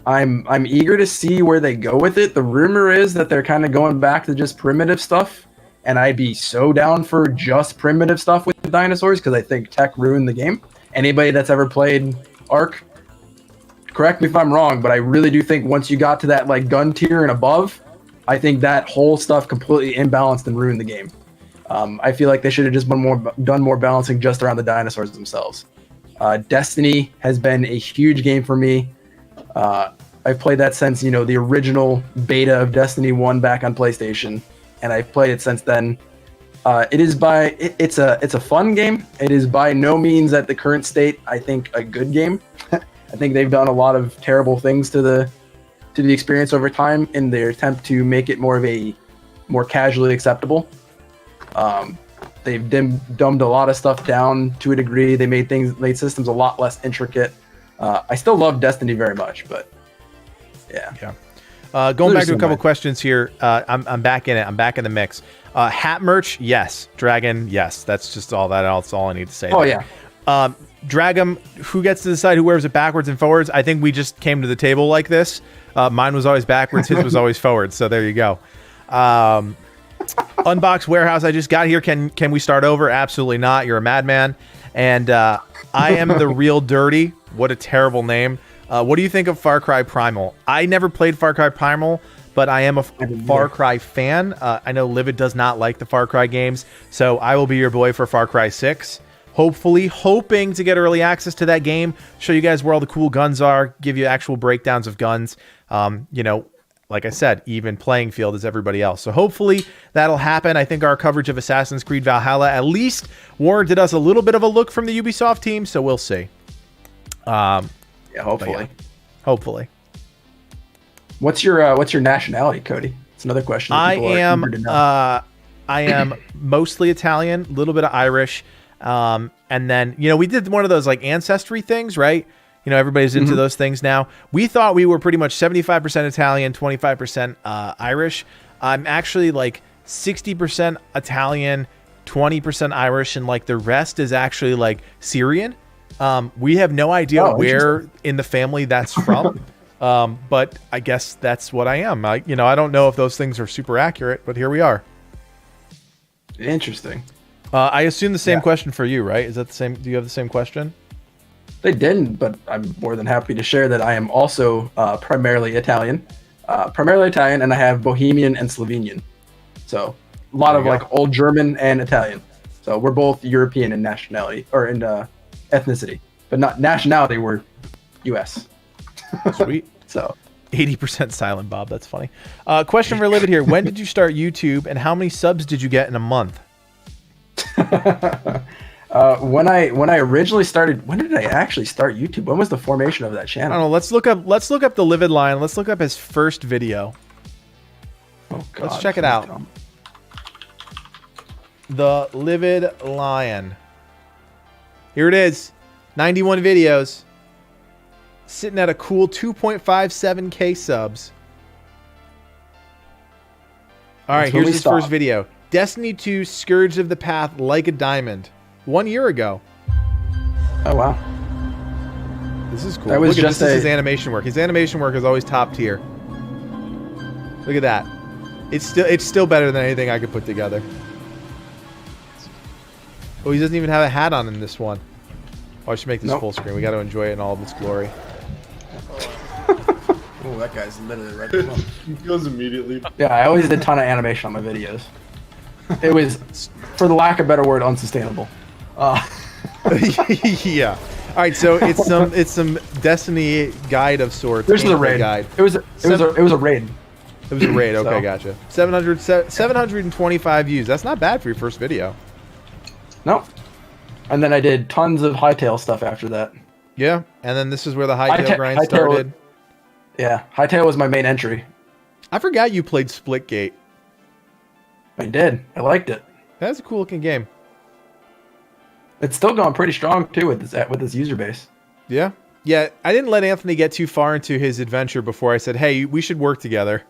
I'm eager to see where they go with it. The rumor is that they're kind of going back to just primitive stuff, and I'd be so down for just primitive stuff with dinosaurs because I think tech ruined the game. Anybody that's ever played Ark, correct me if I'm wrong, but I really do think once you got to that gun tier and above, I think that whole stuff completely imbalanced and ruined the game. I feel like they should have just done more balancing just around the dinosaurs themselves. Destiny has been a huge game for me. I've played that since the original beta of Destiny 1 back on PlayStation, and I've played it since then. It's a fun game. It is by no means at the current state, I think, a good game. I think they've done a lot of terrible things to the experience over time in their attempt to make it more casually acceptable. They've dumbed a lot of stuff down to a degree. They made systems a lot less intricate. I still love Destiny very much, but yeah. Going back to a couple questions here. I'm back in it. I'm back in the mix. Hat merch, yes. Dragon, yes. That's just all that. That's all I need to say. Oh there. yeah. Dragum, who gets to decide who wears it backwards and forwards? I think we just came to the table like this. Mine was always backwards. His was always forwards. So there you go. Unbox Warehouse. I just got here. Can we start over? Absolutely not. You're a madman. And I am the real dirty. What a terrible name. What do you think of Far Cry Primal? I never played Far Cry Primal, but I am a Far Cry fan. I know Livid does not like the Far Cry games, so I will be your boy for Far Cry 6. Hoping to get early access to that game, show you guys where all the cool guns are, give you actual breakdowns of guns. Like I said, even playing field as everybody else. So hopefully that'll happen. I think our coverage of Assassin's Creed Valhalla at least warranted us a little bit of a look from the Ubisoft team, so we'll see. Yeah, hopefully. Hopefully. What's your nationality, Cody? It's another question. That I people are am eager to know. I am mostly Italian, a little bit of Irish, and then we did one of those like ancestry things, right? Everybody's into those things now. We thought we were pretty much 75% Italian, 25% Irish. I'm actually like 60% Italian, 20% Irish, and like the rest is actually like Syrian. We have no idea where in the family that's from, but I guess that's what I am. I don't know if those things are super accurate, but here we are. Interesting. I assume the same question for you, right? Is that the same? Do you have the same question? They didn't, but I'm more than happy to share that I am also primarily Italian, and I have Bohemian and Slovenian. So a lot of like old German and Italian. So we're both European in nationality or in ethnicity, but not nationality. We're U.S. Sweet. So 80% silent, Bob. That's funny. Question for Livid here. When did you start YouTube, and how many subs did you get in a month? When I originally started, when did I actually start YouTube? When was the formation of that I channel? don't know. Let's look up the Livid Lion. Let's look up his first video. Oh, God, let's check it out. The Livid Lion. Here it is. 91 videos. Sitting at a cool 2.57k subs. All right, here's his first video. Destiny 2 Scourge of the Path like a diamond. 1 year ago. Oh, wow. This is cool. That was Look at just this is his animation work. His animation work is always top tier. Look at that. It's still better than anything I could put together. Oh, he doesn't even have a hat on in this one. Oh, I should make this full screen. We got to enjoy it in all of its glory. Oh, that guy's literally right there. He goes immediately. Yeah, I always did a ton of animation on my videos. It was, for the lack of a better word, unsustainable. Yeah. All right, so it's some Destiny guide of sorts. This is a raid. Guide. It was a raid. It was a raid. Okay, So. gotcha. 725 views. That's not bad for your first video. No. And then I did tons of hightail stuff after that. Yeah, and then this is where the hightail grind hightail- started. Yeah, hightail was my main entry. I forgot you played Splitgate. I did. I liked it. That's a cool looking game. It's still going pretty strong too with this user base. Yeah. Yeah, I didn't let Anthony get too far into his adventure before I said, "Hey, we should work together."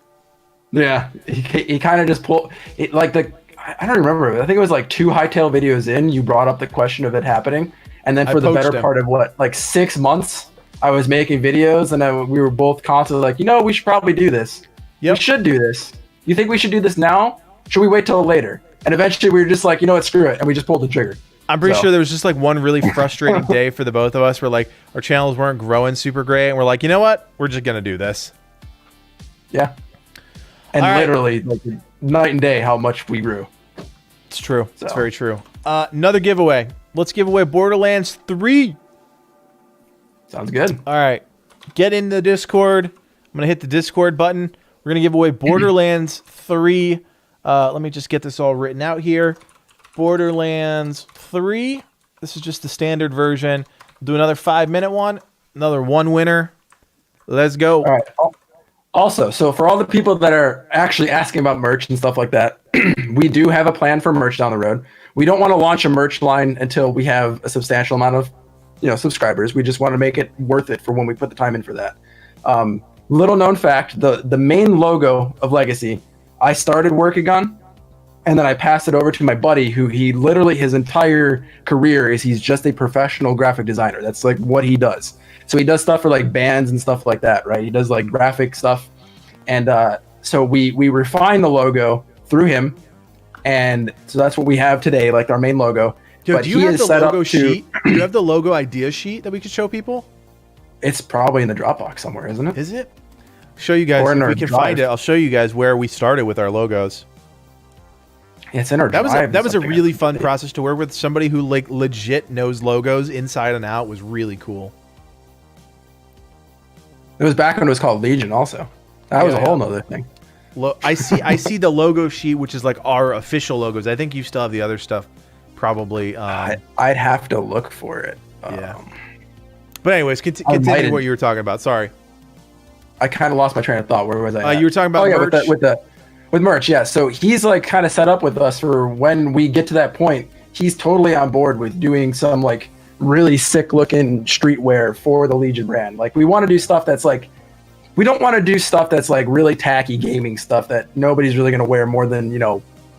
Yeah, he kind of just pulled it like I don't remember. I think it was like 2 hightail videos in. You brought up the question of it happening, and then for the better part of like 6 months, I was making videos, and we were both constantly like, we should probably do this. Yep. We should do this. You think we should do this now? Should we wait till later? And eventually, we were just like, what, screw it, and we just pulled the trigger. I'm pretty sure there was just like one really frustrating day for the both of us where like our channels weren't growing super great, and we're like, you know what? We're just gonna do this. Yeah. And literally, like night and day, how much we grew. It's true. It's very true. Another giveaway. Let's give away Borderlands 3. Sounds good. All right. Get in the Discord. I'm going to hit the Discord button. We're going to give away Borderlands 3. Let me just get this all written out here. Borderlands 3. This is just the standard version. We'll do another 5-minute one. Another one winner. Let's go. All right. Also, so for all the people that are actually asking about merch and stuff like that, we do have a plan for merch down the road. We don't want to launch a merch line until we have a substantial amount of, subscribers. We just want to make it worth it for when we put the time in for that. Little known fact, the main logo of Legacy, I started working on, and then I passed it over to my buddy who his entire career is he's just a professional graphic designer. That's like what he does. So he does stuff for like bands and stuff like that, right? He does like graphic stuff. And so we refine the logo through him. And so that's what we have today, like our main logo. Yo, but do you have the logo sheet? Do you have the logo idea sheet that we could show people? It's probably in the Dropbox somewhere, isn't it? Is it? Show you guys. Or in If our we can drive. find it, I'll show you guys where we started with our logos. It's in our That drive. was a really fun process to work with. Somebody who like legit knows logos inside and out was really cool. It was back when it was called Legion also. That was a whole nother thing. I see the logo sheet, which is like our official logos. I think you still have the other stuff, probably. I'd have to look for it. Yeah. But anyways, continue what you were talking about. Sorry. I kind of lost my train of thought. Where was I? You were talking about merch? With merch. Yeah. So he's like kind of set up with us for when we get to that point. He's totally on board with doing some like really sick looking streetwear for the Legion brand. Like we want to do stuff that's like, we don't want to do stuff that's like really tacky gaming stuff that nobody's really going to wear more than,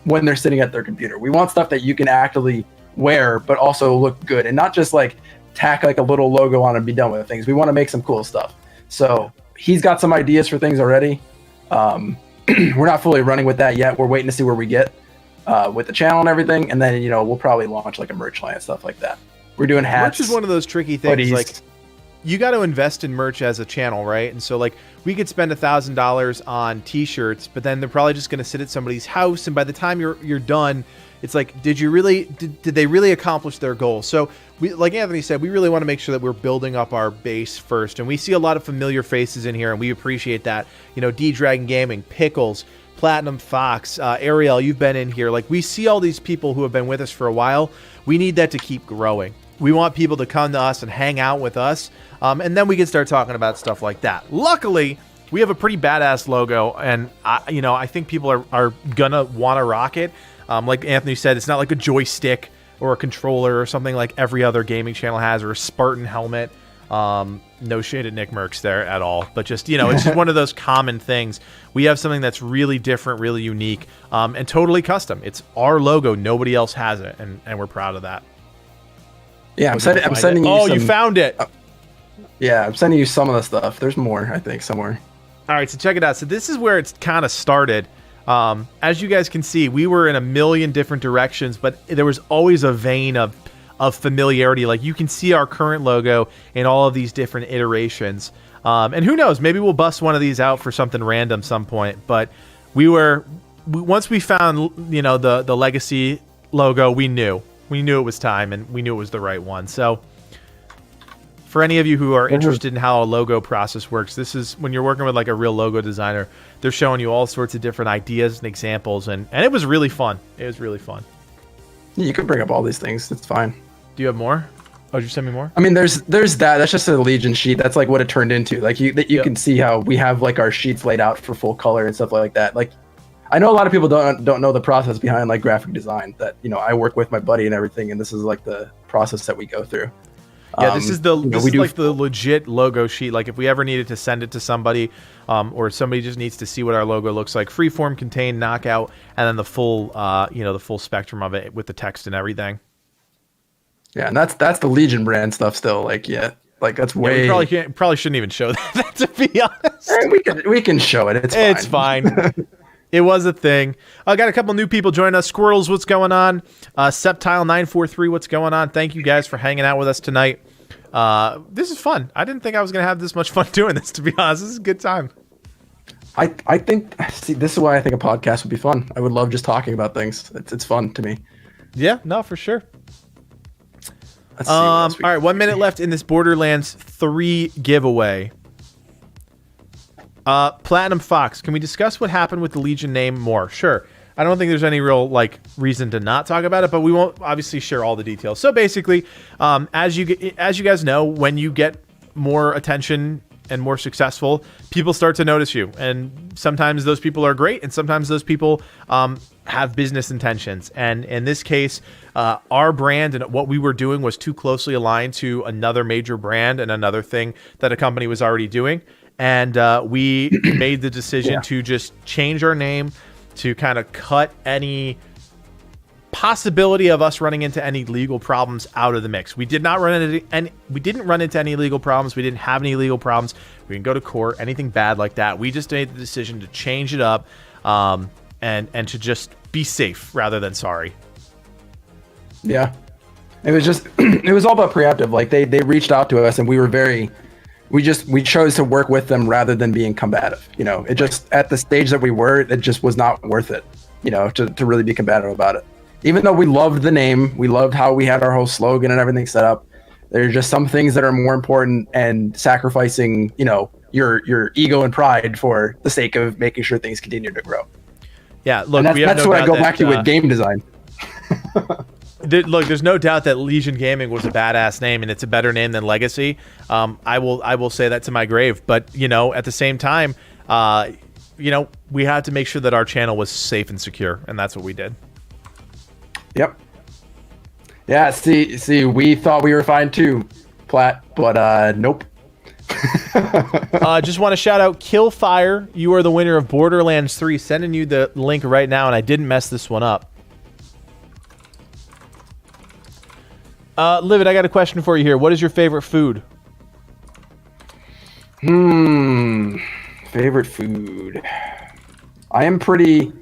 when they're sitting at their computer. We want stuff that you can actively wear, but also look good and not just like tack like a little logo on and be done with things. We want to make some cool stuff. So he's got some ideas for things already. We're not fully running with that yet. We're waiting to see where we get with the channel and everything. And then, we'll probably launch like a merch line and stuff like that. We're doing hats. Merch is one of those tricky things. Like, you got to invest in merch as a channel, right? And so, like, we could spend $1,000 on T-shirts, but then they're probably just going to sit at somebody's house, and by the time you're done, it's like, did they really accomplish their goal? So, we, like Anthony said, we really want to make sure that we're building up our base first, and we see a lot of familiar faces in here, and we appreciate that. D-Dragon Gaming, Pickles, Platinum Fox, Ariel, you've been in here. Like, we see all these people who have been with us for a while. We need that to keep growing. We want people to come to us and hang out with us, and then we can start talking about stuff like that. Luckily, we have a pretty badass logo, and I think people are gonna want to rock it. Like Anthony said, it's not like a joystick or a controller or something like every other gaming channel has, or a Spartan helmet. No shade at Nick Merckx there at all, but just, it's just one of those common things. We have something that's really different, really unique, and totally custom. It's our logo. Nobody else has it, and we're proud of that. Yeah, I'm sending you Oh, some, you found it. Yeah, I'm sending you some of the stuff. There's more, I think, somewhere. All right, so check it out. So this is where it's kind of started. As you guys can see, we were in a million different directions, but there was always a vein of familiarity. Like, you can see our current logo in all of these different iterations. And who knows, maybe we'll bust one of these out for something random some point. But once we found, the legacy logo, we knew it was time, and we knew it was the right one. So for any of you who are interested in how a logo process works, this is when you're working with like a real logo designer. They're showing you all sorts of different ideas and examples, and it was really fun. It was really fun. You can bring up all these things. It's fine. Do you have more? Oh, did you send me more? I mean, there's that. That's just a Legion sheet. That's like what it turned into. Like you can see how we have like our sheets laid out for full color and stuff like that. Like, I know a lot of people don't know the process behind like graphic design. That I work with my buddy and everything, and this is like the process that we go through. Yeah, this is like the legit logo sheet. Like, if we ever needed to send it to somebody, or somebody just needs to see what our logo looks like, freeform, contain, knockout, and then the full, the full spectrum of it with the text and everything. Yeah, and that's the Legion brand stuff still. Like, that's way. Yeah, we probably shouldn't even show that, to be honest. We can show it. It's fine. It was a thing. I got a couple new people joining us. Squirrels, what's going on? Septile943, what's going on? Thank you guys for hanging out with us tonight. This is fun. I didn't think I was going to have this much fun doing this, to be honest. This is a good time. I think, this is why I think a podcast would be fun. I would love just talking about things. It's fun to me. Yeah, no, for sure. Let's see all right, 1 minute left in this Borderlands 3 giveaway. Platinum Fox, can we discuss what happened with the Legion name more? Sure. I don't think there's any real reason to not talk about it, but we won't obviously share all the details. So basically, as you guys know, when you get more attention and more successful, people start to notice you, and sometimes those people are great, and sometimes those people have business intentions. And in this case, our brand and what we were doing was too closely aligned to another major brand and another thing that a company was already doing. And we made the decision to just change our name to kind of cut any possibility of us running into any legal problems out of the mix. We did not run into any. We didn't run into any legal problems. We didn't have any legal problems. We didn't go to court, anything bad like that. We just made the decision to change it up, and to just be safe rather than sorry. Yeah, it was just it was all about preemptive. Like they reached out to us, and we were very. We chose to work with them rather than being combative. It just, at the stage that we were, it just was not worth it, to really be combative about it. Even though we loved the name, we loved how we had our whole slogan and everything set up. There's just some things that are more important, and sacrificing, your ego and pride for the sake of making sure things continue to grow. Yeah, look, and that's what I go back to with game design. look, there's no doubt that Legion Gaming was a badass name, and it's a better name than Legacy. I will say that to my grave. But at the same time, we had to make sure that our channel was safe and secure, and that's what we did. Yep. Yeah. See, we thought we were fine too, Platt, but nope. Just want to shout out Killfire. You are the winner of Borderlands 3. Sending you the link right now, and I didn't mess this one up. Livid, I got a question for you here. What is your favorite food? Favorite food. I'm pretty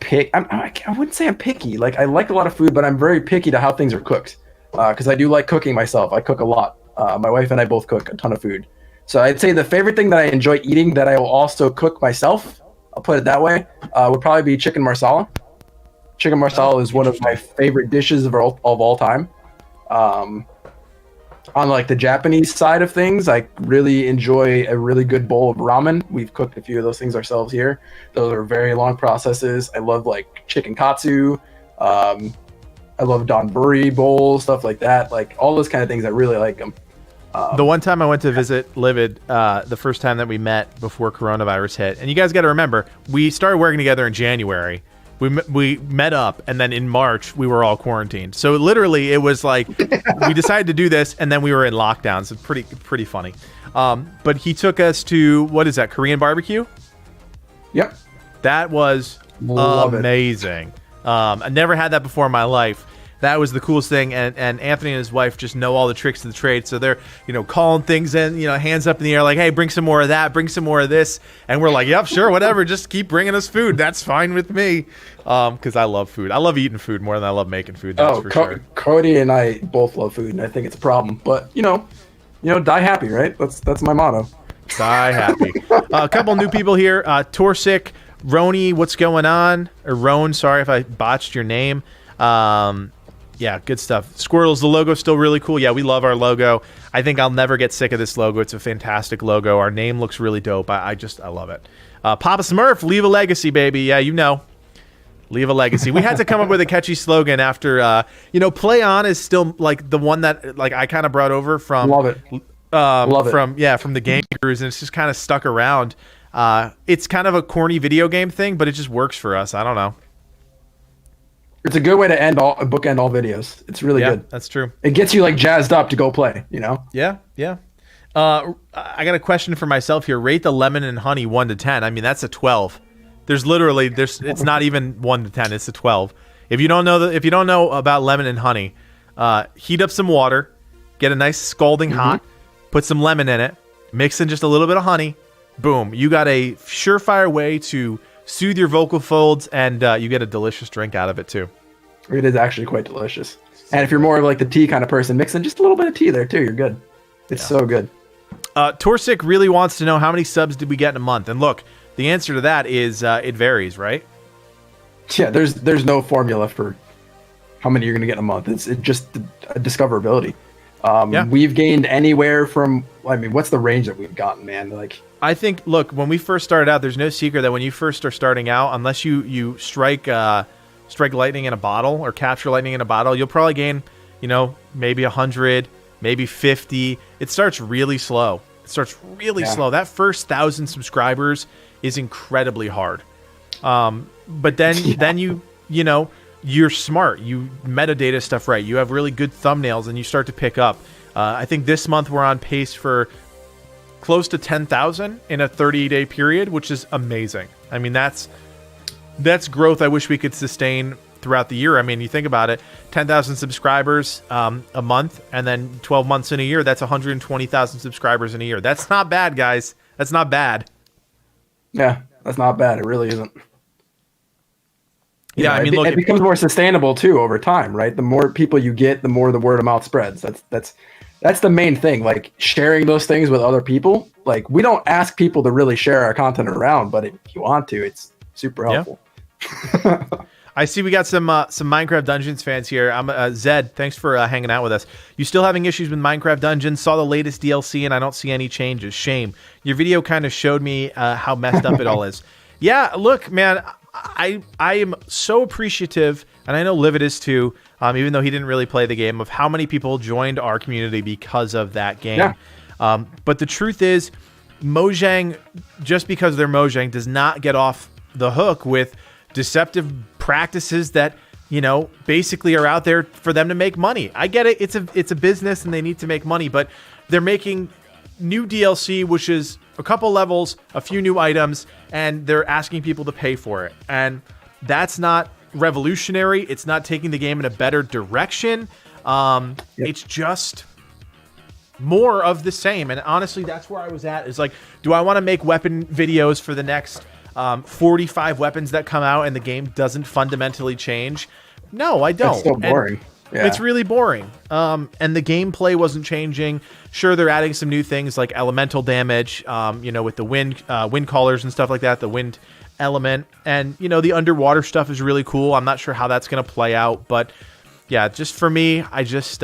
picky. I wouldn't say I'm picky. Like, I like a lot of food, but I'm very picky to how things are cooked. Because I do like cooking myself. I cook a lot. My wife and I both cook a ton of food. So I'd say the favorite thing that I enjoy eating that I will also cook myself, I'll put it that way, would probably be chicken marsala. Chicken marsala is one of my favorite dishes of all time. On like the Japanese side of things, I really enjoy a really good bowl of ramen. We've cooked a few of those things ourselves here. Those are very long processes. I love like chicken katsu. I love donburi bowls, stuff like that. Like all those kind of things, I really like them. The one time I went to visit Livid, the first time that we met before coronavirus hit, and you guys got to remember, we started working together in January. We met up, and then in March we were all quarantined. So literally, it was like we decided to do this, and then we were in lockdown. So pretty funny. But he took us to, what is that, Korean barbecue? Yep. That was amazing. I never had that before in my life. That was the coolest thing, and Anthony and his wife just know all the tricks of the trade, so they're, calling things in, hands up in the air, like, hey, bring some more of that, bring some more of this, and we're like, yep, sure, whatever, just keep bringing us food, that's fine with me, because I love food. I love eating food more than I love making food, that's for sure. Cody and I both love food, and I think it's a problem, but, die happy, right? That's my motto. Die happy. A couple new people here, Torsic, Roni, what's going on? Or Roan, sorry if I botched your name. Yeah, good stuff. Squirtles, the logo's still really cool. Yeah, we love our logo. I think I'll never get sick of this logo. It's a fantastic logo. Our name looks really dope. I love it. Papa Smurf, leave a legacy, baby. Yeah, leave a legacy. We had to come up with a catchy slogan after, Play On is still like the one that like I kind of brought over from. Love it. From the Game Gurus, and it's just kind of stuck around. It's kind of a corny video game thing, but it just works for us. I don't know. It's a good way to bookend all videos. It's really good. That's true. It gets you like jazzed up to go play, Yeah. I got a question for myself here. Rate the lemon and honey 1 to 10. I mean, that's a 12. It's not even 1 to 10. It's a 12. If you don't know about lemon and honey, heat up some water, get a nice scalding hot, put some lemon in it, mix in just a little bit of honey. Boom, you got a surefire way to soothe your vocal folds, and you get a delicious drink out of it too. It is actually quite delicious. And if you're more of like the tea kind of person, mix in just a little bit of tea there too. You're good. It's so good. Torsic really wants to know how many subs did we get in a month. And look, the answer to that is it varies, right? Yeah, there's no formula for how many you're going to get in a month. It's just a discoverability. We've gained anywhere from, what's the range that we've gotten, man? Like, I think, look, when we first started out, there's no secret that when you first are starting out, unless you strike lightning in a bottle or capture lightning in a bottle, you'll probably gain, maybe 100, maybe 50. It starts really slow. Slow. That first 1,000 subscribers is incredibly hard. But then you're smart. You metadata stuff right. You have really good thumbnails, and you start to pick up. I think this month we're on pace for close to 10,000 in a 30-day period, which is amazing. I mean, that's growth I wish we could sustain throughout the year. I mean, you think about it, 10,000 subscribers a month, and then 12 months in a year, that's 120,000 subscribers in a year. That's not bad, guys. That's not bad. Yeah, that's not bad. It really isn't. Yeah, I mean, look, it becomes more sustainable too over time, right? The more people you get, the more the word of mouth spreads. That's the main thing. Like sharing those things with other people. Like we don't ask people to really share our content around, but if you want to, it's super helpful. Yeah. I see we got some Minecraft Dungeons fans here. I'm Zed. Thanks for hanging out with us. You still having issues with Minecraft Dungeons? Saw the latest DLC and I don't see any changes. Shame. Your video kind of showed me how messed up it all is. Yeah, look, man. I am so appreciative, and I know Livid is too, even though he didn't really play the game, of how many people joined our community because of that game. Yeah. But the truth is, Mojang, just because they're Mojang, does not get off the hook with deceptive practices that, you know, basically are out there for them to make money. I get it. It's a business and they need to make money, but they're making new DLC, which is a couple levels, a few new items, and they're asking people to pay for it. And that's not revolutionary. It's not taking the game in a better direction. It's just more of the same. And honestly, that's where I was at, is like, do I want to make weapon videos for the next 45 weapons that come out and the game doesn't fundamentally change? No, I don't. It's so boring. Yeah. It's really boring. And the gameplay wasn't changing. Sure, they're adding some new things like elemental damage, you know, with the wind callers and stuff like that, the wind element. And, you know, the underwater stuff is really cool. I'm not sure how that's going to play out. But, yeah, just for me, I just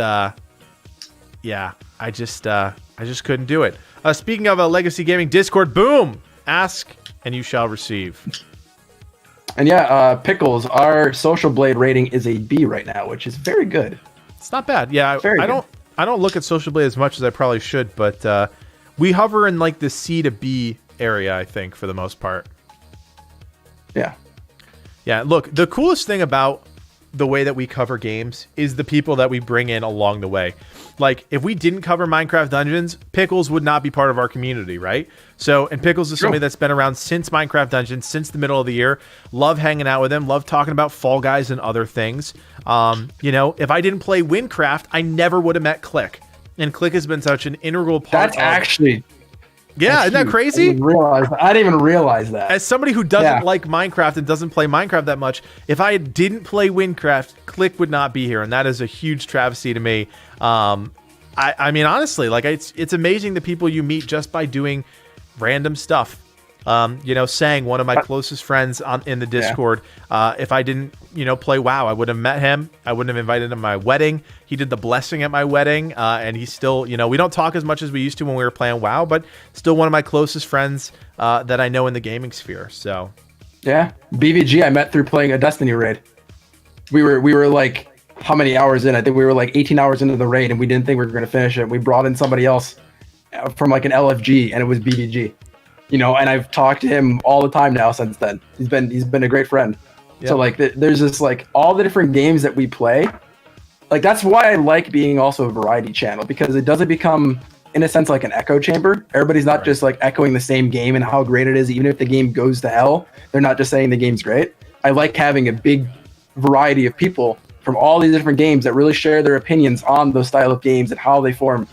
couldn't do it. Speaking of a Legacy Gaming Discord, boom! Ask and you shall receive. And yeah, Pickles, our Social Blade rating is a B right now, which is very good. It's not bad. Yeah, I don't look at Social Blade as much as I probably should, but we hover in like the C to B area, I think, for the most part. Yeah. Yeah, look, the coolest thing about the way that we cover games is the people that we bring in along the way. Like, if we didn't cover Minecraft Dungeons, Pickles would not be part of our community, right? So, and Pickles is somebody that's been around since Minecraft Dungeons, since the middle of the year. Love hanging out with him, love talking about Fall Guys and other things. You know, if I didn't play Windcraft, I never would have met Click. And Click has been such an integral part That's actually... Yeah, isn't that crazy? I didn't even realize that. As somebody who doesn't like Minecraft and doesn't play Minecraft that much, if I didn't play Windcraft, Click would not be here, and that is a huge travesty to me. I mean, honestly, like it's amazing the people you meet just by doing random stuff. You know, Sang, one of my closest friends in the Discord, if I didn't, you know, play WoW, I would have met him. I wouldn't have invited him to my wedding. He did the blessing at my wedding, and he's still, you know, we don't talk as much as we used to when we were playing WoW, but still one of my closest friends that I know in the gaming sphere. So, yeah, BVG I met through playing a Destiny raid. We were like, how many hours in? I think we were like 18 hours into the raid, and we didn't think we were going to finish it. We brought in somebody else from like an LFG, and it was BVG. You know, and I've talked to him all the time now since then. He's been a great friend. Yep. So like, there's this like all the different games that we play. Like that's why I like being also a variety channel, because it doesn't become, in a sense, like an echo chamber. Everybody's not just like echoing the same game and how great it is, even if the game goes to hell. They're not just saying the game's great. I like having a big variety of people from all these different games that really share their opinions on those style of games and how they form.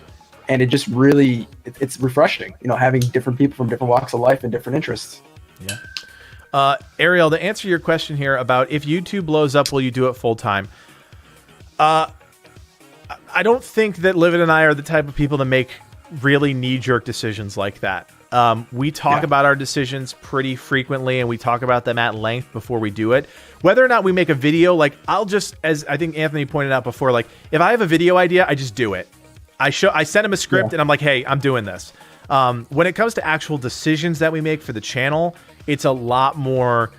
And it just really, it's refreshing, you know, having different people from different walks of life and different interests. Yeah. Ariel, to answer your question here about if YouTube blows up, will you do it full time? I don't think that Livid and I are the type of people to make really knee-jerk decisions like that. We talk about our decisions pretty frequently, and we talk about them at length before we do it. Whether or not we make a video, like I'll just, as I think Anthony pointed out before, like if I have a video idea, I just do it. I send him a script and I'm like, hey, I'm doing this. When it comes to actual decisions that we make for the channel, it's a lot more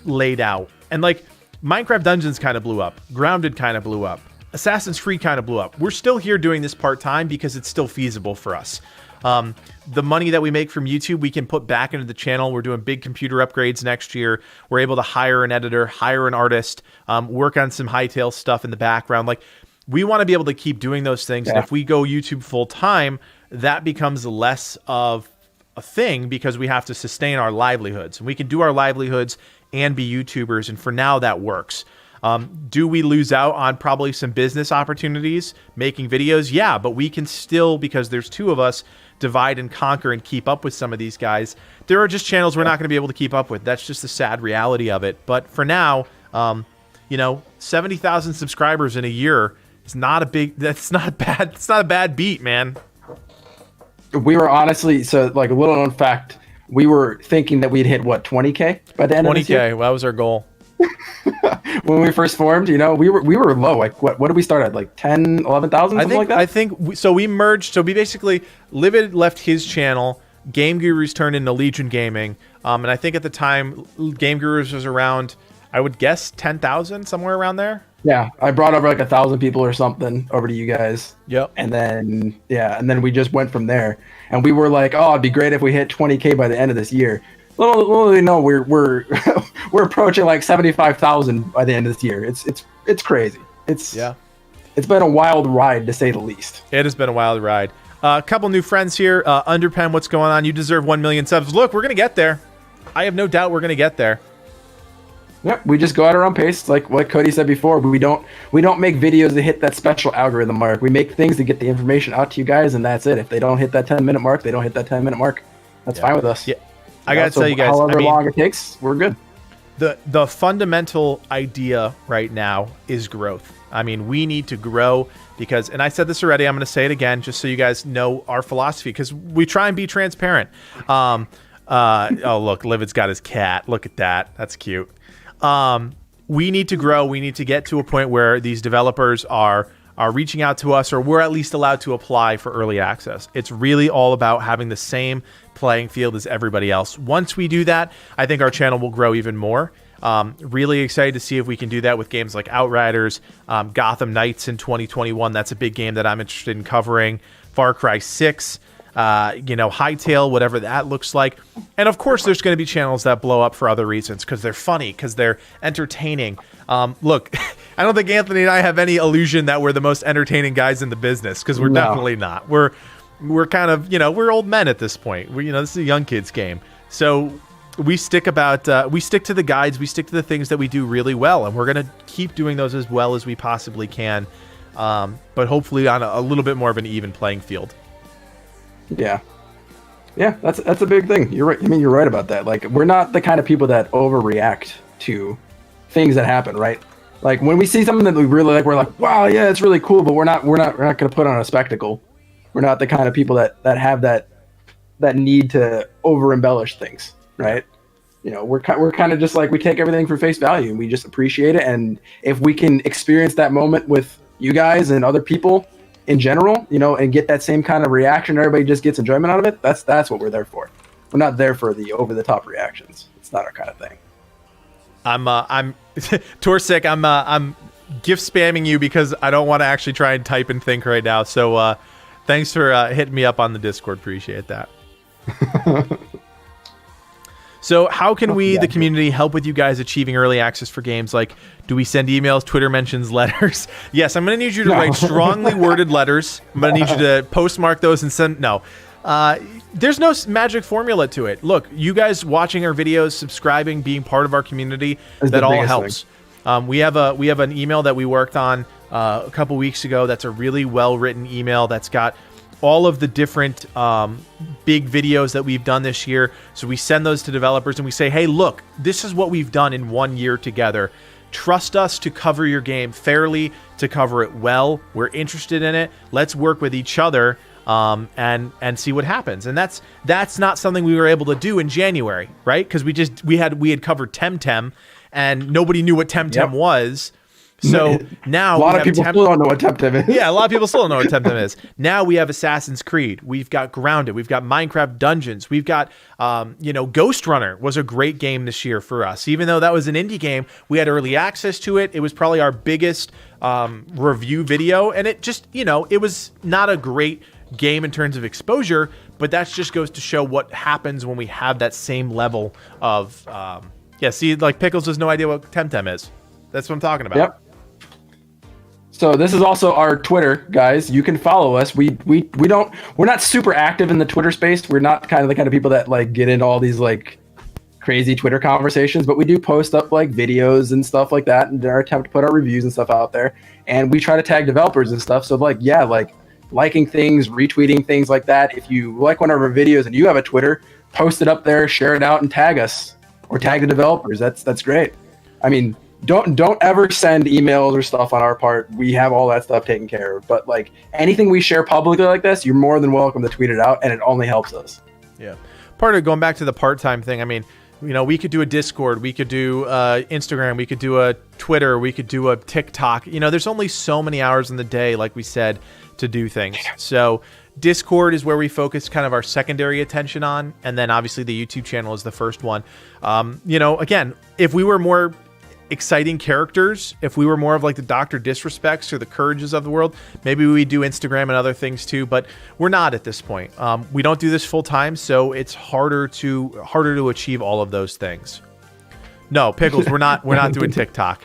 laid out. And like Minecraft Dungeons kind of blew up. Grounded kind of blew up. Assassin's Creed kind of blew up. We're still here doing this part-time because it's still feasible for us. The money that we make from YouTube, we can put back into the channel. We're doing big computer upgrades next year. We're able to hire an editor, hire an artist, work on some hightail stuff in the background. Like, we want to be able to keep doing those things. And if we go YouTube full time, that becomes less of a thing because we have to sustain our livelihoods. And we can do our livelihoods and be YouTubers. And for now, that works. Do we lose out on probably some business opportunities making videos? Yeah, but we can still, because there's two of us, divide and conquer and keep up with some of these guys. There are just channels we're not going to be able to keep up with. That's just the sad reality of it. But for now, you know, 70,000 subscribers in a year, it's not a big, that's not bad. It's not a bad beat, man. We were honestly, so like a little known fact, we were thinking that we'd hit what, 20K by the end of this year? 20K, well, that was our goal. When we first formed, you know, we were low. Like what did we start at? Like 10, 11,000, something like that? I think so we merged. So we basically, Livid left his channel, Game Gurus turned into Legion Gaming. And I think at the time, Game Gurus was around, I would guess, 10,000, somewhere around there. Yeah, I brought over like 1,000 people or something over to you guys. Yep. And then we just went from there. And we were like, oh, it'd be great if we hit 20K by the end of this year. Little you know, we're we're approaching like 75,000 by the end of this year. It's crazy. It's been a wild ride to say the least. It has been a wild ride. A couple new friends here. Underpen, what's going on? You deserve 1 million subs. Look, we're gonna get there. I have no doubt we're gonna get there. Yep, we just go at our own pace, like Cody said before. But we don't make videos to hit that special algorithm mark. We make things to get the information out to you guys, and that's it. If they don't hit that 10-minute mark, they don't hit that 10-minute mark. That's fine with us. Yeah, I gotta tell you guys. However long it takes, we're good. The fundamental idea right now is growth. I mean, we need to grow because, and I said this already, I'm going to say it again, just so you guys know our philosophy, because we try and be transparent. Oh, look, Livid's got his cat. Look at that. That's cute. We need to grow. We need to get to a point where these developers are reaching out to us, or we're at least allowed to apply for early access. It's really all about having the same playing field as everybody else. Once we do that, I think our channel will grow even more. Really excited to see if we can do that with games like Outriders, Gotham Knights in 2021. That's a big game that I'm interested in covering. Far Cry 6, Hytale, whatever that looks like. And of course, there's going to be channels that blow up for other reasons, because they're funny, because they're entertaining. Look, I don't think Anthony and I have any illusion that we're the most entertaining guys in the business, because we're definitely not. We're kind of, we're old men at this point. This is a young kid's game. So we stick to the guides, we stick to the things that we do really well, and we're going to keep doing those as well as we possibly can, but hopefully on a little bit more of an even playing field. Yeah, that's a big thing. You're right. I mean, you're right about that. Like, we're not the kind of people that overreact to things that happen, right? Like, when we see something that we really like, we're like, wow, yeah, it's really cool, but we're not going to put on a spectacle. We're not the kind of people that have that need to over embellish things, right? We're kind of just like, we take everything for face value and we just appreciate it. And if we can experience that moment with you guys and other people in general, and get that same kind of reaction, everybody just gets enjoyment out of it. That's what we're there for. We're not there for the over the top reactions. It's not our kind of thing. I'm Torsik. I'm gift spamming you because I don't want to actually try and type and think right now. So thanks for hitting me up on the Discord. Appreciate that. So how can we, the community, help with you guys achieving early access for games? Like, do we send emails, Twitter mentions, letters? Yes, I'm going to need you to write strongly worded letters. I'm going to need you to postmark those and send. No, there's no magic formula to it. Look, you guys watching our videos, subscribing, being part of our community, that all helps. We have an email that we worked on a couple weeks ago. That's a really well written email that's got all of the different big videos that we've done this year. So we send those to developers and we say, hey, look, this is what we've done in 1 year together. Trust us to cover your game fairly, to cover it well. We're interested in it. Let's work with each other and see what happens. And that's not something we were able to do in January, right? Because we had covered Temtem and nobody knew what Temtem was. So now a lot of people still don't know what Temtem is. Yeah, a lot of people still don't know what Temtem is. Now we have Assassin's Creed. We've got Grounded. We've got Minecraft Dungeons. We've got, Ghost Runner was a great game this year for us. Even though that was an indie game, we had early access to it. It was probably our biggest review video. And it just, it was not a great game in terms of exposure, but that just goes to show what happens when we have that same level of, like Pickles has no idea what Temtem is. That's what I'm talking about. Yep. So this is also our Twitter, guys. You can follow us. We're not super active in the Twitter space. We're not the kind of people that like get into all these like crazy Twitter conversations, but we do post up like videos and stuff like that, and our attempt to put our reviews and stuff out there. And we try to tag developers and stuff. So liking things, retweeting things like that. If you like one of our videos and you have a Twitter, post it up there, share it out, and tag us or tag the developers. That's great. I mean, don't ever send emails or stuff on our part. We have all that stuff taken care of. But like anything we share publicly like this, you're more than welcome to tweet it out, and it only helps us. Yeah. Part of going back to the part-time thing, I mean, we could do a Discord, we could do Instagram, we could do a Twitter, we could do a TikTok. There's only so many hours in the day, like we said, to do things. So Discord is where we focus kind of our secondary attention on, and then obviously the YouTube channel is the first one. Again, if we were more exciting characters, if we were more of like the Dr. Disrespects or the Courages of the world, maybe we do Instagram and other things too, but we're not at this point. We don't do this full time, so it's harder to achieve all of those things. No, Pickles, we're not doing TikTok.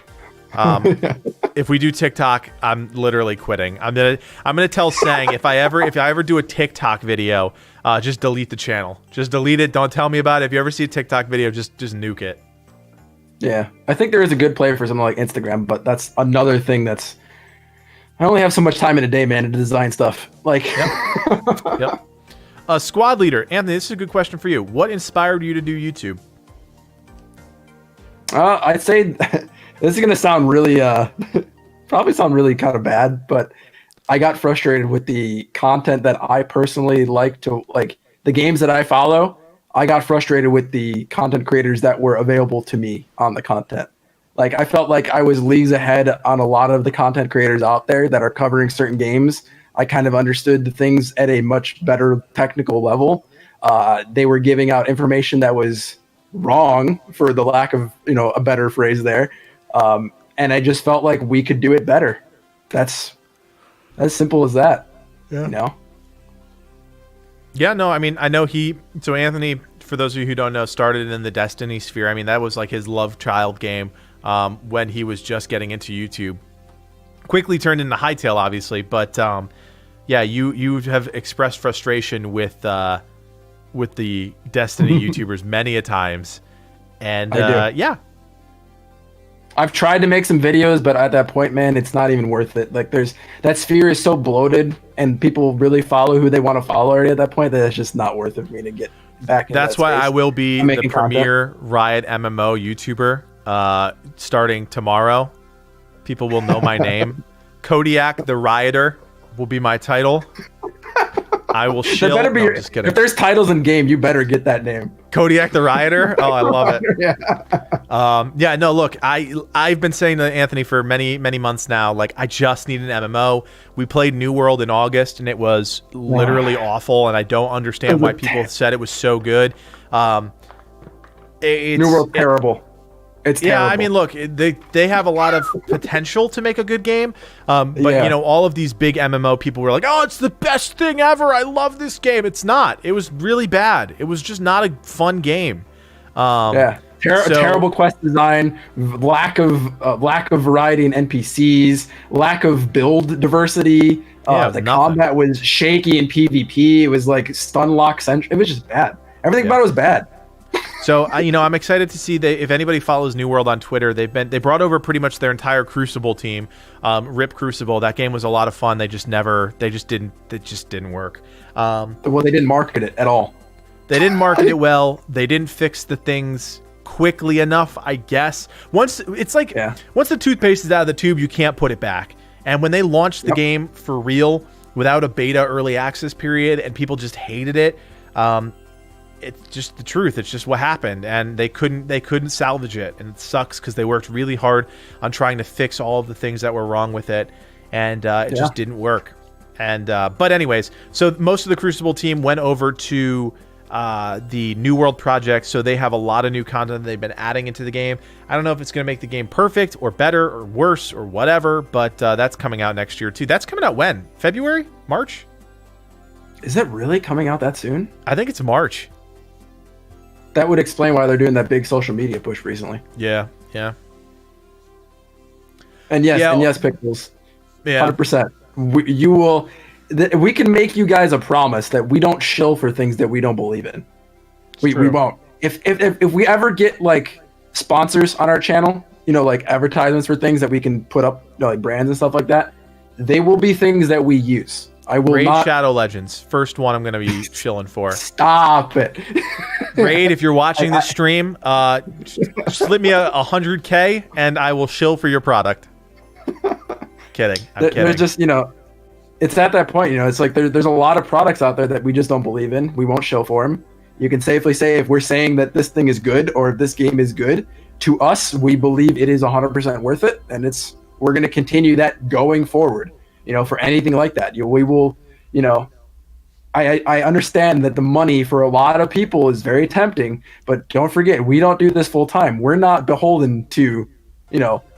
If we do TikTok, I'm literally quitting. I'm gonna tell Sang if I ever do a TikTok video, just delete the channel. Just delete it. Don't tell me about it. If you ever see a TikTok video, just nuke it. Yeah, I think there is a good play for something like Instagram, but that's another thing I only have so much time in a day, man, to design stuff. Like, Yep. Squad leader, Anthony, this is a good question for you. What inspired you to do YouTube? I'd say this is gonna sound really, probably sound really kind of bad, but I got frustrated with the content that I personally like the games that I follow. I got frustrated with the content creators that were available to me on the content. Like, I felt like I was leagues ahead on a lot of the content creators out there that are covering certain games. I kind of understood the things at a much better technical level. They were giving out information that was wrong, for the lack of a better phrase there, and I just felt like we could do it better. That's as simple as that. Yeah, no, I mean, I know so Anthony, for those of you who don't know, started in the Destiny sphere. I mean, that was like his love child game when he was just getting into YouTube. Quickly turned into Hightail, obviously, but yeah, you have expressed frustration with the Destiny YouTubers many a times, and yeah. I've tried to make some videos, but at that point, man, it's not even worth it. Like, that sphere is so bloated, and people really follow who they want to follow already at that point, that it's just not worth it for me to get back into That's that why space. I will be I'm the making premier Riot MMO YouTuber starting tomorrow. People will know my name. Codiak the Rioter will be my title. I will shill. That better be no, just kidding. If there's titles in game, you better get that name. Codiak the Rioter. Oh, I love it. Yeah. Yeah. No, look, I've been saying to Anthony for many months now, like, I just need an MMO. We played New World in August, and it was literally awful, and I don't understand why people said it was so good. New World terrible. It's terrible. I mean, look, they have a lot of potential to make a good game, but all of these big MMO people were like, "Oh, it's the best thing ever! I love this game." It's not. It was really bad. It was just not a fun game. Terrible quest design, lack of variety in NPCs, lack of build diversity. The combat was shaky in PvP. It was like stun lock centric. It was just bad. Everything about it was bad. So I'm excited to see if anybody follows New World on Twitter, they brought over pretty much their entire Crucible team. RIP Crucible. That game was a lot of fun. It just didn't work. Well, they didn't market it at all. They didn't market it well. They didn't fix the things quickly enough, I guess. Once the toothpaste is out of the tube, you can't put it back. And when they launched the game for real without a beta early access period and people just hated it, it's just the truth. It's just what happened, and they couldn't salvage it, and it sucks because they worked really hard on trying to fix all of the things that were wrong with it, and it just didn't work. And but anyways, so most of the Crucible team went over to the New World project, so they have a lot of new content they've been adding into the game. I don't know if it's going to make the game perfect or better or worse or whatever, but that's coming out next year too. That's coming out when? February? March? Is it really coming out that soon? I think it's March. That would explain why they're doing that big social media push recently. Yeah. And yes, Pickles. Yeah. 100%. We can make you guys a promise that we don't shill for things that we don't believe in. We won't. If we ever get like sponsors on our channel, like advertisements for things that we can put up, like brands and stuff like that, they will be things that we use. I will Raid not. Shadow Legends, first one I'm going to be chilling for. Stop it. Raid, if you're watching this stream, slip me a 100K and I will shill for your product. Kidding. I'm kidding. There's just, it's at that point, it's like there's a lot of products out there that we just don't believe in. We won't shill for them. You can safely say if we're saying that this thing is good or if this game is good, to us, we believe it is 100% worth it, and we're going to continue that going forward. For anything like that, we will, I understand that the money for a lot of people is very tempting, but don't forget, we don't do this full time. We're not beholden to,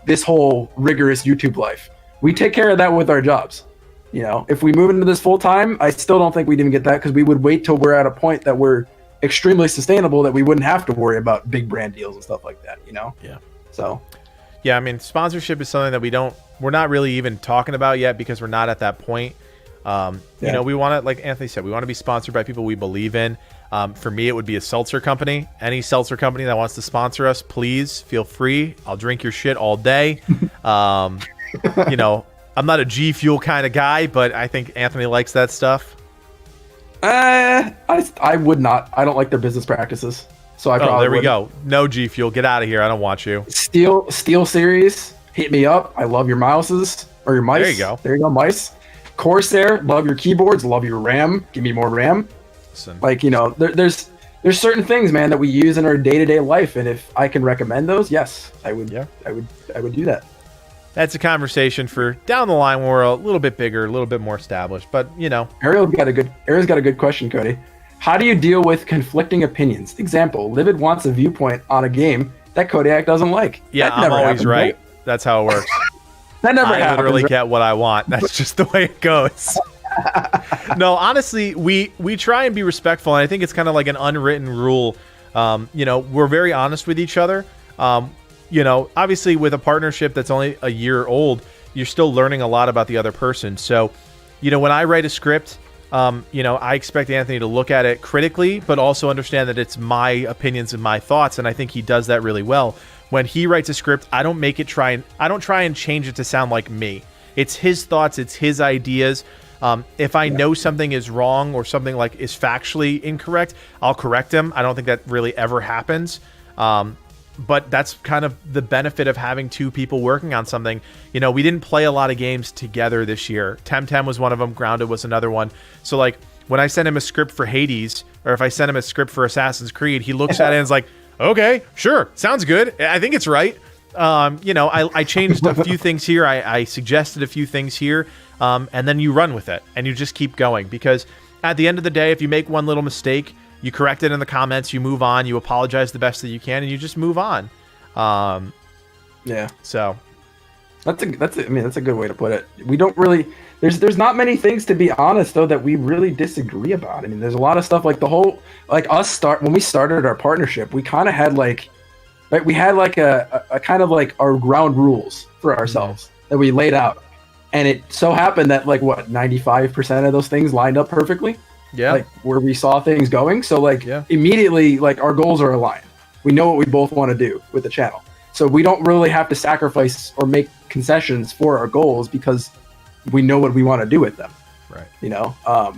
this whole rigorous YouTube life. We take care of that with our jobs. If we move into this full time, I still don't think we'd even get that, because we would wait till we're at a point that we're extremely sustainable, that we wouldn't have to worry about big brand deals and stuff like that. Yeah. So. Yeah, I mean, sponsorship is something that we're not really even talking about yet, because we're not at that point. We want to, like Anthony said, we want to be sponsored by people we believe in. For me, it would be a seltzer company. Any seltzer company that wants to sponsor us, please feel free. I'll drink your shit all day. I'm not a G Fuel kind of guy, but I think Anthony likes that stuff. I would not. I don't like their business practices. So I probably there we wouldn't. go. No G Fuel. Get out of here. I don't want you. Steel Series, hit me up. I love your mouses or your mice. There you go. There you go, mice. Corsair, love your keyboards, love your RAM. Give me more RAM. Listen. There's certain things, man, that we use in our day-to-day life, and if I can recommend those, yes, I would. Yeah, I would do that. That's a conversation for down the line when we're a little bit bigger, a little bit more established. But Ariel's got a good question, Cody. How do you deal with conflicting opinions? Example: Livid wants a viewpoint on a game that Codiak doesn't like. Yeah, I'm always happens, right. That's how it works. That never happens. I literally right? get what I want. That's just the way it goes. No, honestly, we try and be respectful, and I think it's kind of like an unwritten rule. We're very honest with each other. Obviously with a partnership that's only a year old, you're still learning a lot about the other person. So, when I write a script, I expect Anthony to look at it critically, but also understand that it's my opinions and my thoughts, and I think he does that really well. When he writes a script, I don't try and change it to sound like me. It's his thoughts, it's his ideas. If I know something is wrong or something like is factually incorrect, I'll correct him. I don't think that really ever happens. But that's kind of the benefit of having two people working on something. We didn't play a lot of games together this year. Temtem was one of them. Grounded was another one. So like when I send him a script for Hades, or if I send him a script for Assassin's Creed, he looks at it and is like, okay, sure, sounds good. I think it's right. I changed a few things here. I suggested a few things here. And then you run with it and you just keep going, because at the end of the day, if you make one little mistake, you correct it in the comments, you move on, you apologize the best that you can, and you just move on. Yeah. So that's a good way to put it. We don't really, there's not many things, to be honest, though, that we really disagree about. I mean, there's a lot of stuff like when we started our partnership, we kind of had we had a kind of like our ground rules for ourselves that we laid out. And it so happened that 95% of those things lined up perfectly. Yeah. Where we saw things going. So immediately, our goals are aligned. We know what we both want to do with the channel. So we don't really have to sacrifice or make concessions for our goals, because we know what we want to do with them. Right.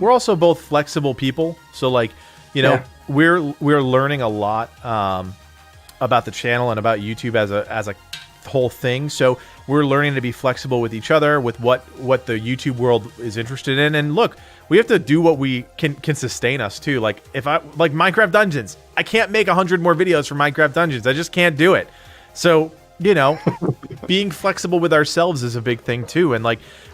We're also both flexible people. So we're learning a lot about the channel and about YouTube as a whole thing. So we're learning to be flexible with each other, with what the YouTube world is interested in. And look, we have to do what we can sustain us too. If I like Minecraft Dungeons, I can't make 100 more videos for Minecraft Dungeons. I just can't do it. So, being flexible with ourselves is a big thing too. And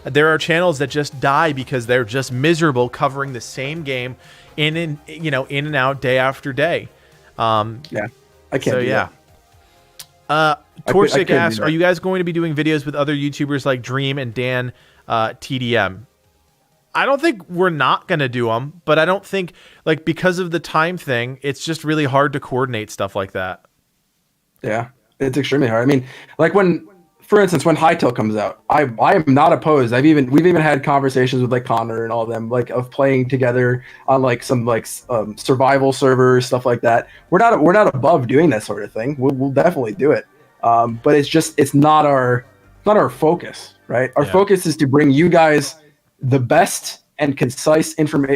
there are channels that just die because they're just miserable covering the same game in and out day after day. I can't. So do that. I Torsic couldn't asks, do that. are you guys going to be doing videos with other YouTubers like Dream and Dan TDM? I don't think we're not going to do them, but I don't think, because of the time thing, it's just really hard to coordinate stuff like that. Yeah, it's extremely hard. I mean, for instance, when Hytale comes out, I am not opposed. We've even had conversations with Connor and all of them, of playing together on some survival servers, stuff like that. We're not above doing that sort of thing. We'll definitely do it. But it's not our focus, right? Our focus is to bring you guys the best and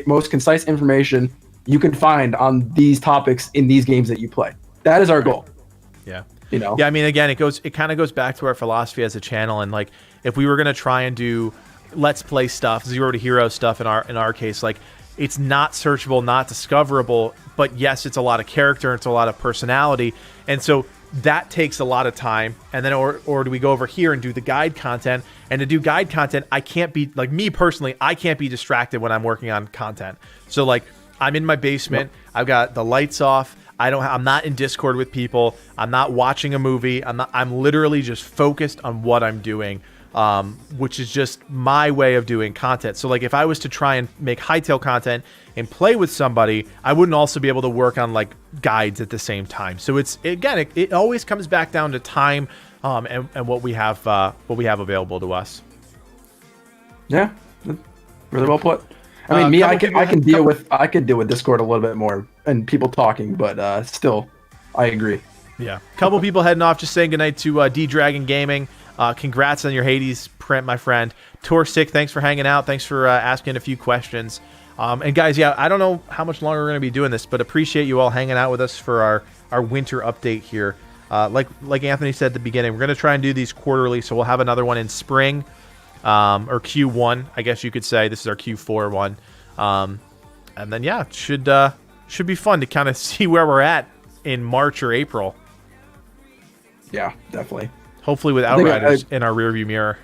most concise information you can find on these topics in these games that you play. That is our goal. Yeah. Yeah, I mean, again, it kind of goes back to our philosophy as a channel. And if we were going to try and do let's play stuff, 0 to hero stuff in our case, it's not searchable, not discoverable, but yes, it's a lot of character, it's a lot of personality. And so that takes a lot of time. And then, or do we go over here and do the guide content? And to do guide content, I can't be, like, me personally, I can't be distracted when I'm working on content. So like, I'm in my basement, I've got the lights off, I'm not in Discord with people, I'm not watching a movie, I'm literally just focused on what I'm doing, which is just my way of doing content. So like, if I was to try and make Hightail content and play with somebody, I wouldn't also be able to work on like guides at the same time. So it's, again, it always comes back down to time, and what we have available to us. Yeah, really well put. I mean, I could deal with Discord a little bit more and people talking, but still, I agree. Yeah, a couple people heading off, just saying goodnight to D-Dragon Gaming. Congrats on your Hades print, my friend. Torsick, thanks for hanging out. Thanks for asking a few questions. And guys, yeah, I don't know how much longer we're going to be doing this, but appreciate you all hanging out with us for our winter update here. Like Anthony said at the beginning, we're going to try and do these quarterly, so we'll have another one in spring. Or Q1, I guess you could say. This is our Q4 one. And then, yeah, it should be fun to kind of see where we're at in March or April. Yeah, definitely. Hopefully with Outriders in our rearview mirror.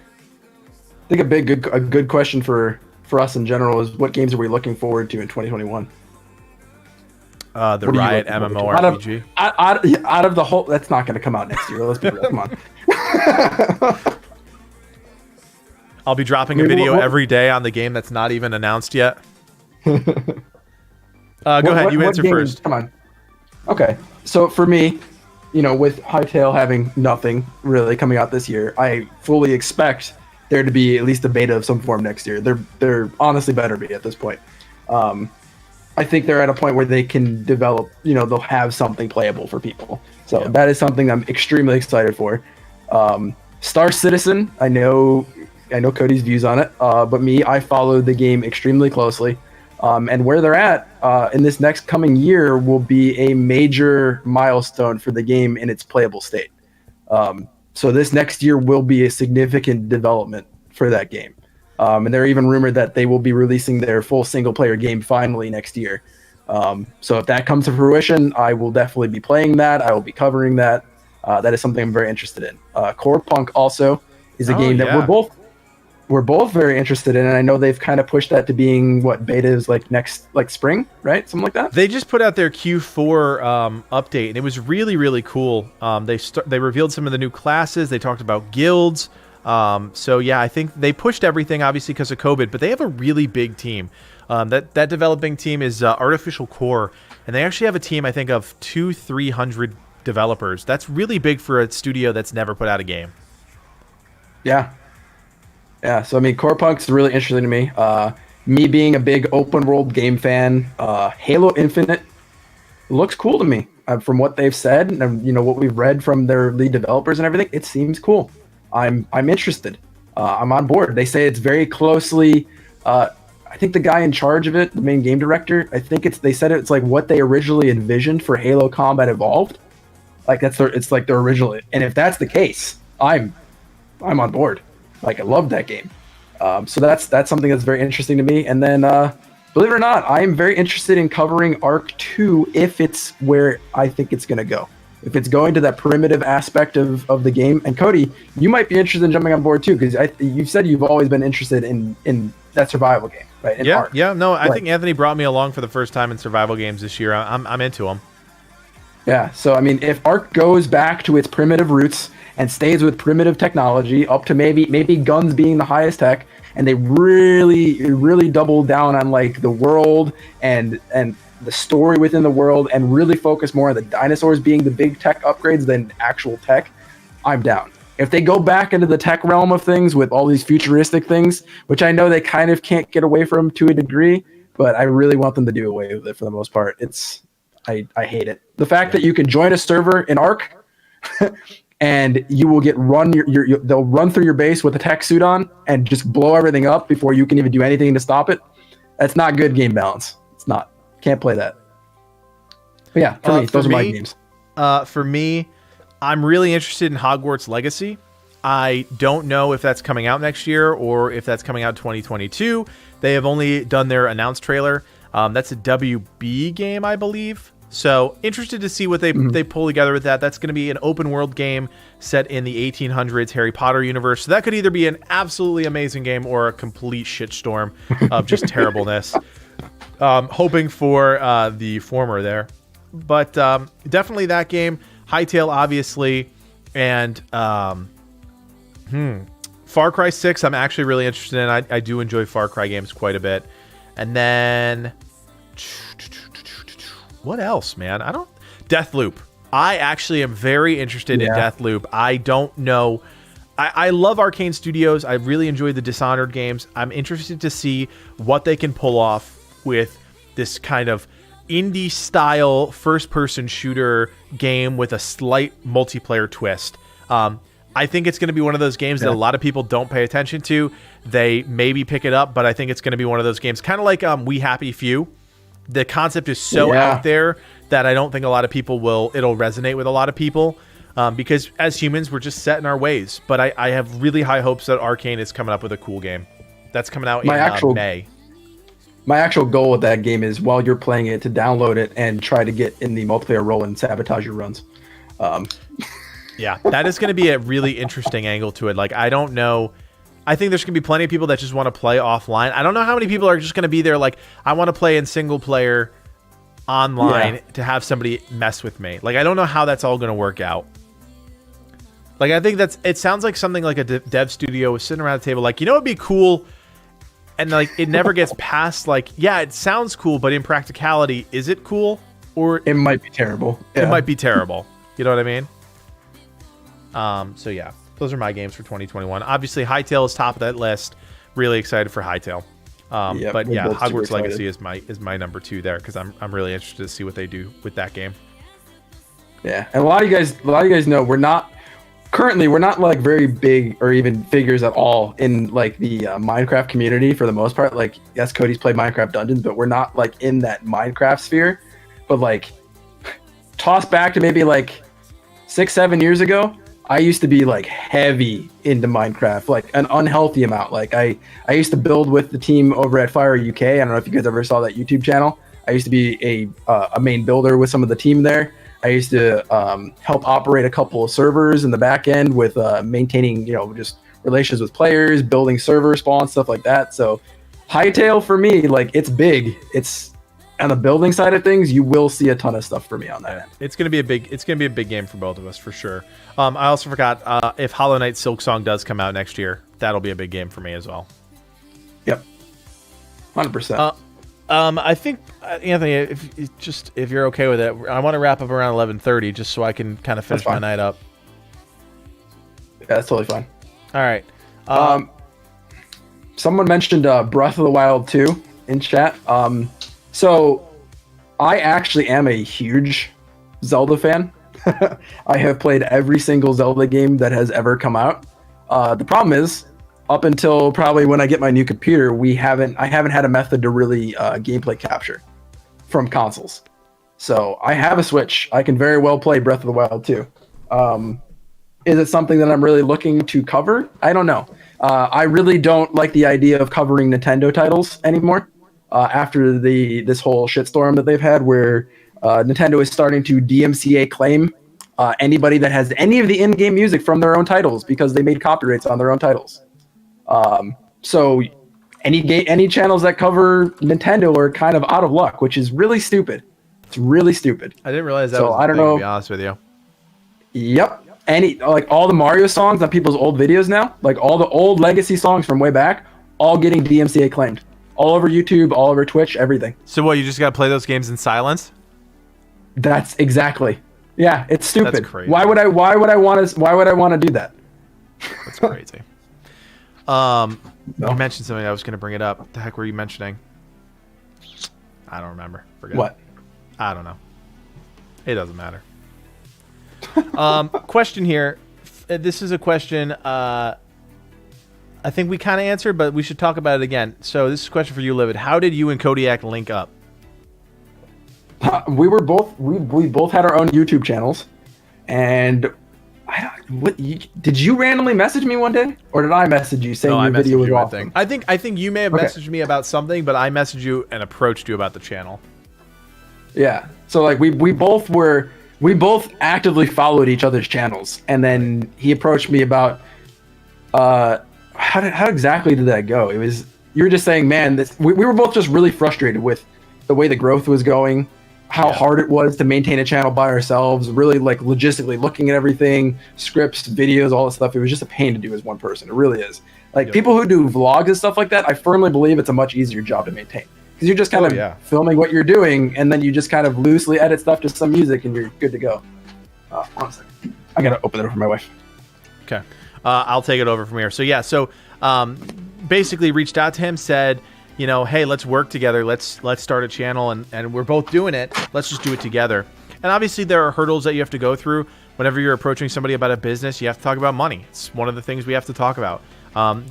I think a good question for us in general is, what games are we looking forward to in 2021? The Riot MMORPG. Out of the whole, that's not going to come out next year. Let's be real. Come on. I'll be dropping a video every day on the game that's not even announced yet. Go ahead, you answer first. Come on. Okay, so for me, with Hightail having nothing really coming out this year, I fully expect there to be at least a beta of some form next year. There honestly better be at this point. I think they're at a point where they can develop, they'll have something playable for people. So that is something I'm extremely excited for. Star Citizen, I know Cody's views on it, but I follow the game extremely closely. And where they're at in this next coming year will be a major milestone for the game in its playable state. So this next year will be a significant development for that game. And they're even rumored that they will be releasing their full single-player game finally next year. So if that comes to fruition, I will definitely be playing that. I will be covering that. That is something I'm very interested in. Core Punk also is a game that we're both very interested in, and I know they've kind of pushed that to being beta is next spring, right? Something like that. They just put out their Q4 update, and it was really, really cool. They revealed some of the new classes. They talked about guilds. So yeah, I think they pushed everything obviously because of COVID, but they have a really big team. That developing team is Artificial Core, and they actually have a team I think of 200-300 developers. That's really big for a studio that's never put out a game. Yeah. Yeah, so Core Punk's really interesting to me. Me being a big open world game fan, Halo Infinite looks cool to me. From what they've said and what we've read from their lead developers and everything, it seems cool. I'm interested. I'm on board. They say it's very closely. I think the guy in charge of it, the main game director, they said it's like what they originally envisioned for Halo Combat Evolved. It's like their original. And if that's the case, I'm on board. I love that game. So that's something that's very interesting to me. And then, believe it or not, I am very interested in covering Arc 2 if it's where I think it's going to go. If it's going to that primitive aspect of the game. And Cody, you might be interested in jumping on board too, because you've said you've always been interested in that survival game, right? In Arc. Yeah. No, I think Anthony brought me along for the first time in survival games this year. I'm into them. Yeah. So if Arc goes back to its primitive roots and stays with primitive technology up to maybe guns being the highest tech, and they really double down on the world and the story within the world and really focus more on the dinosaurs being the big tech upgrades than actual tech, I'm down. If they go back into the tech realm of things with all these futuristic things, which I know they kind of can't get away from to a degree, but I really want them to do away with it for the most part. I hate it. The fact that you can join a server in Arc and you will get they'll run through your base with a tech suit on and just blow everything up before you can even do anything to stop it. That's not good game balance. It's not. Can't play that. But yeah, for me, those are my games. For me, I'm really interested in Hogwarts Legacy. I don't know if that's coming out next year or if that's coming out 2022. They have only done their announced trailer. That's a WB game, I believe. So interested to see what they pull together with that. That's going to be an open world game set in the 1800s Harry Potter universe. So that could either be an absolutely amazing game or a complete shitstorm of just terribleness. Hoping for the former there. But definitely that game. Hytale, obviously. And Far Cry 6, I'm actually really interested in. I do enjoy Far Cry games quite a bit. And then... what else, man? Deathloop. I actually am very interested in Deathloop. I don't know. I love Arcane Studios. I really enjoy the Dishonored games. I'm interested to see what they can pull off with this kind of indie style first-person shooter game with a slight multiplayer twist. I think it's going to be one of those games that a lot of people don't pay attention to. They maybe pick it up, but I think it's going to be one of those games, kind of like We Happy Few. The concept is so out there that I don't think a lot of people it'll resonate with a lot of people because as humans, we're just set in our ways. But I have really high hopes that Arcane is coming up with a cool game that's coming out in May. My actual goal with that game is while you're playing it to download it and try to get in the multiplayer role and sabotage your runs. Yeah, that is going to be a really interesting angle to it. Like, I don't know. I think there's going to be plenty of people that just want to play offline. I don't know how many people are just going to be there like, I want to play in single player online to have somebody mess with me. Like, I don't know how that's all going to work out. Like, I think it sounds like something like a dev studio was sitting around the table like, it'd be cool. And like, it never gets past like, yeah, it sounds cool, but in practicality, is it cool? Or it might be terrible. It might be terrible. You know what I mean? So yeah. Those are my games for 2021. Obviously, Hytale is top of that list. Really excited for Hytale. But yeah, Hogwarts Legacy is my number 2 there because I'm really interested to see what they do with that game. Yeah, and a lot of you guys know we're not like very big or even figures at all in like the Minecraft community for the most part. Like, yes, Cody's played Minecraft Dungeons, but we're not like in that Minecraft sphere. But like, toss back to maybe like 6-7 years ago. I used to be like heavy into Minecraft, like an unhealthy amount. Like I used to build with the team over at Fire UK. I don't know if you guys ever saw that YouTube channel. I used to be a main builder with some of the team there. I used to help operate a couple of servers in the back end with maintaining, just relations with players, building server spawn, stuff like that. So Hytale for me, like it's big. It's on the building side of things, you will see a ton of stuff for me on that end. It's gonna be a big game for both of us for sure. I also forgot if Hollow Knight Silksong does come out next year, that'll be a big game for me as well. Yep, 100%. I think Anthony, if you're okay with it, I want to wrap up around 11:30 just so I can kind of finish my night up. Yeah, that's totally fine. All right. Someone mentioned Breath of the Wild 2 in chat. So I actually am a huge Zelda fan. I have played every single Zelda game that has ever come out. The problem is, up until probably when I get my new computer, I haven't had a method to really gameplay capture from consoles. So I have a Switch. I can very well play Breath of the Wild 2. Is it something that I'm really looking to cover? I don't know. I really don't like the idea of covering Nintendo titles anymore. After this whole shitstorm that they've had where Nintendo is starting to DMCA claim anybody that has any of the in-game music from their own titles because they made copyrights on their own titles. So any channels that cover Nintendo are kind of out of luck, which is really stupid. It's really stupid. I didn't realize that was a thing, to be honest with you. Yep. Like all the Mario songs on people's old videos now, like all the old legacy songs from way back, all getting DMCA claimed. All over YouTube, all over Twitch, everything. So what, you just got to play those games in silence? That's exactly. Yeah, it's stupid. That's crazy. Why would I want to do that? That's crazy. No. You mentioned something, I was going to bring it up. What the heck were you mentioning? I don't remember. Forget what? It. I don't know. It doesn't matter. Question here. This is a question I think we kind of answered, but we should talk about it again. So this is a question for you, Livid. How did you and Codiak link up? We both had our own YouTube channels, and did you randomly message me one day, or did I message you saying your video was awesome? I think you may have messaged me about something, but I messaged you and approached you about the channel. Yeah. So like we both actively followed each other's channels, and then he approached me about how exactly did that go? It was, you were just saying, man, we were both just really frustrated with the way the growth was going, how hard it was to maintain a channel by ourselves, really like logistically looking at everything, scripts, videos, all this stuff. It was just a pain to do as one person. It really is. Like people who do vlogs and stuff like that, I firmly believe it's a much easier job to maintain, because you're just kind of filming what you're doing, and then you just kind of loosely edit stuff to some music, and you're good to go. One second. I gotta open it up for my wife. Okay. I'll take it over from here. So yeah, basically reached out to him, said, you know, hey, let's work together. Let's start a channel, and we're both doing it. Let's just do it together. And obviously there are hurdles that you have to go through. Whenever you're approaching somebody about a business, you have to talk about money. It's one of the things we have to talk about.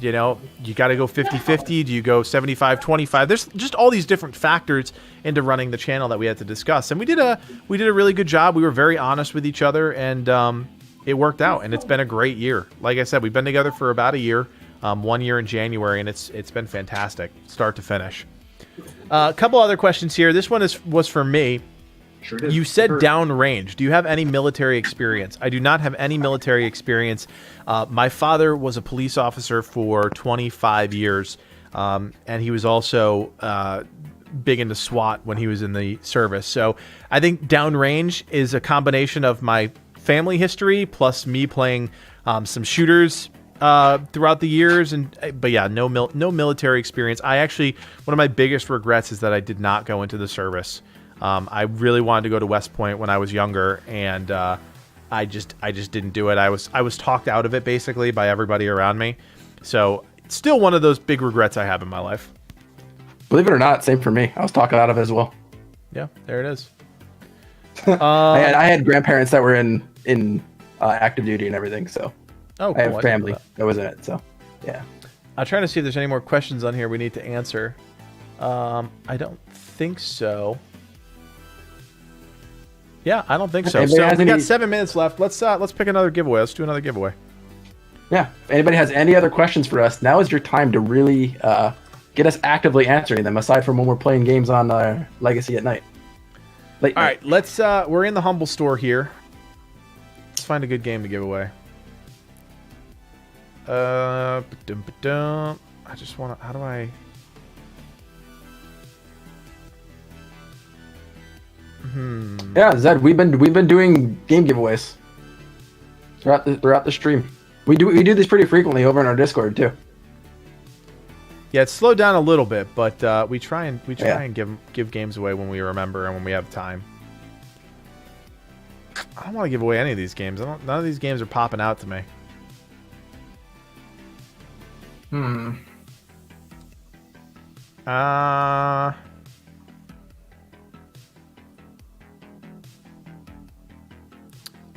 You know, you got to go 50-50. Do you go 75-25? There's just all these different factors into running the channel that we had to discuss. And we did a really good job. We were very honest with each other, and it worked out. And it's been a great year. Like I said, we've been together for about a year, 1 year in January, and it's been fantastic, start to finish. A couple other questions here. This one was for me. Sure did. You said downrange. Do you have any military experience? I do not have any military experience. My father was a police officer for 25 years, and he was also big into SWAT when he was in the service. So I think downrange is a combination of my family history plus me playing some shooters throughout the years, but yeah, no military experience. I actually, one of my biggest regrets is that I did not go into the service. I really wanted to go to West Point when I was younger, and I just didn't do it. I was talked out of it basically by everybody around me. So it's still one of those big regrets I have in my life. Believe it or not, same for me. I was talked out of it as well. Yeah, there it is. I had grandparents that were in active duty and everything, so cool. I have family that was in it. So yeah, I'm trying to see if there's any more questions on here we need to answer. I don't think so. Yeah, I don't think so. So we got 7 minutes left. Let's pick another giveaway. Let's do another giveaway. Yeah. If anybody has any other questions for us, now is your time to really get us actively answering them, aside from when we're playing games on Legacy at night. All right, let's we're in the Humble store here. Let's find a good game to give away. I just want to, how do I... Yeah, Zed, we've been doing game giveaways throughout the stream. We do these pretty frequently over in our Discord too. Yeah, it's slowed down a little bit, but we try and give games away when we remember and when we have time. I don't want to give away any of these games. None of these games are popping out to me.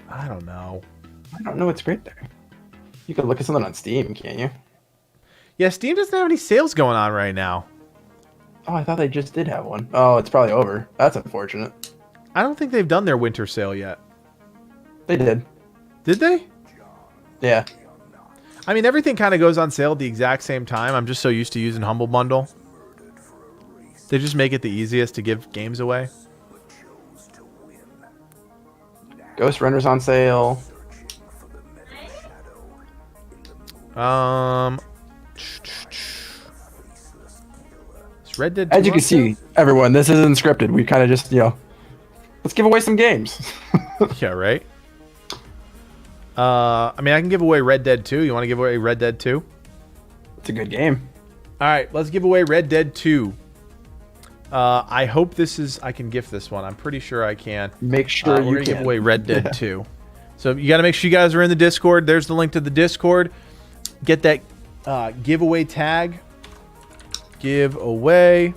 I don't know. I don't know what's great there. You could look at something on Steam, can't you? Yeah, Steam doesn't have any sales going on right now. Oh, I thought they just did have one. Oh, it's probably over. That's unfortunate. I don't think they've done their winter sale yet. They did. Did they? Yeah. I mean, everything kind of goes on sale at the exact same time. I'm just so used to using Humble Bundle. They just make it the easiest to give games away. Ghost Runner's on sale. It's Red Dead 2 As you can see, everyone, this isn't scripted. We kind of just, let's give away some games. Yeah, right? I mean, I can give away Red Dead 2. You want to give away Red Dead 2? It's a good game. All right, let's give away Red Dead 2. I hope I can gift this one. I'm pretty sure I can. Make sure we're going to give away Red Dead 2. So you got to make sure you guys are in the Discord. There's the link to the Discord. Get that giveaway tag. Give away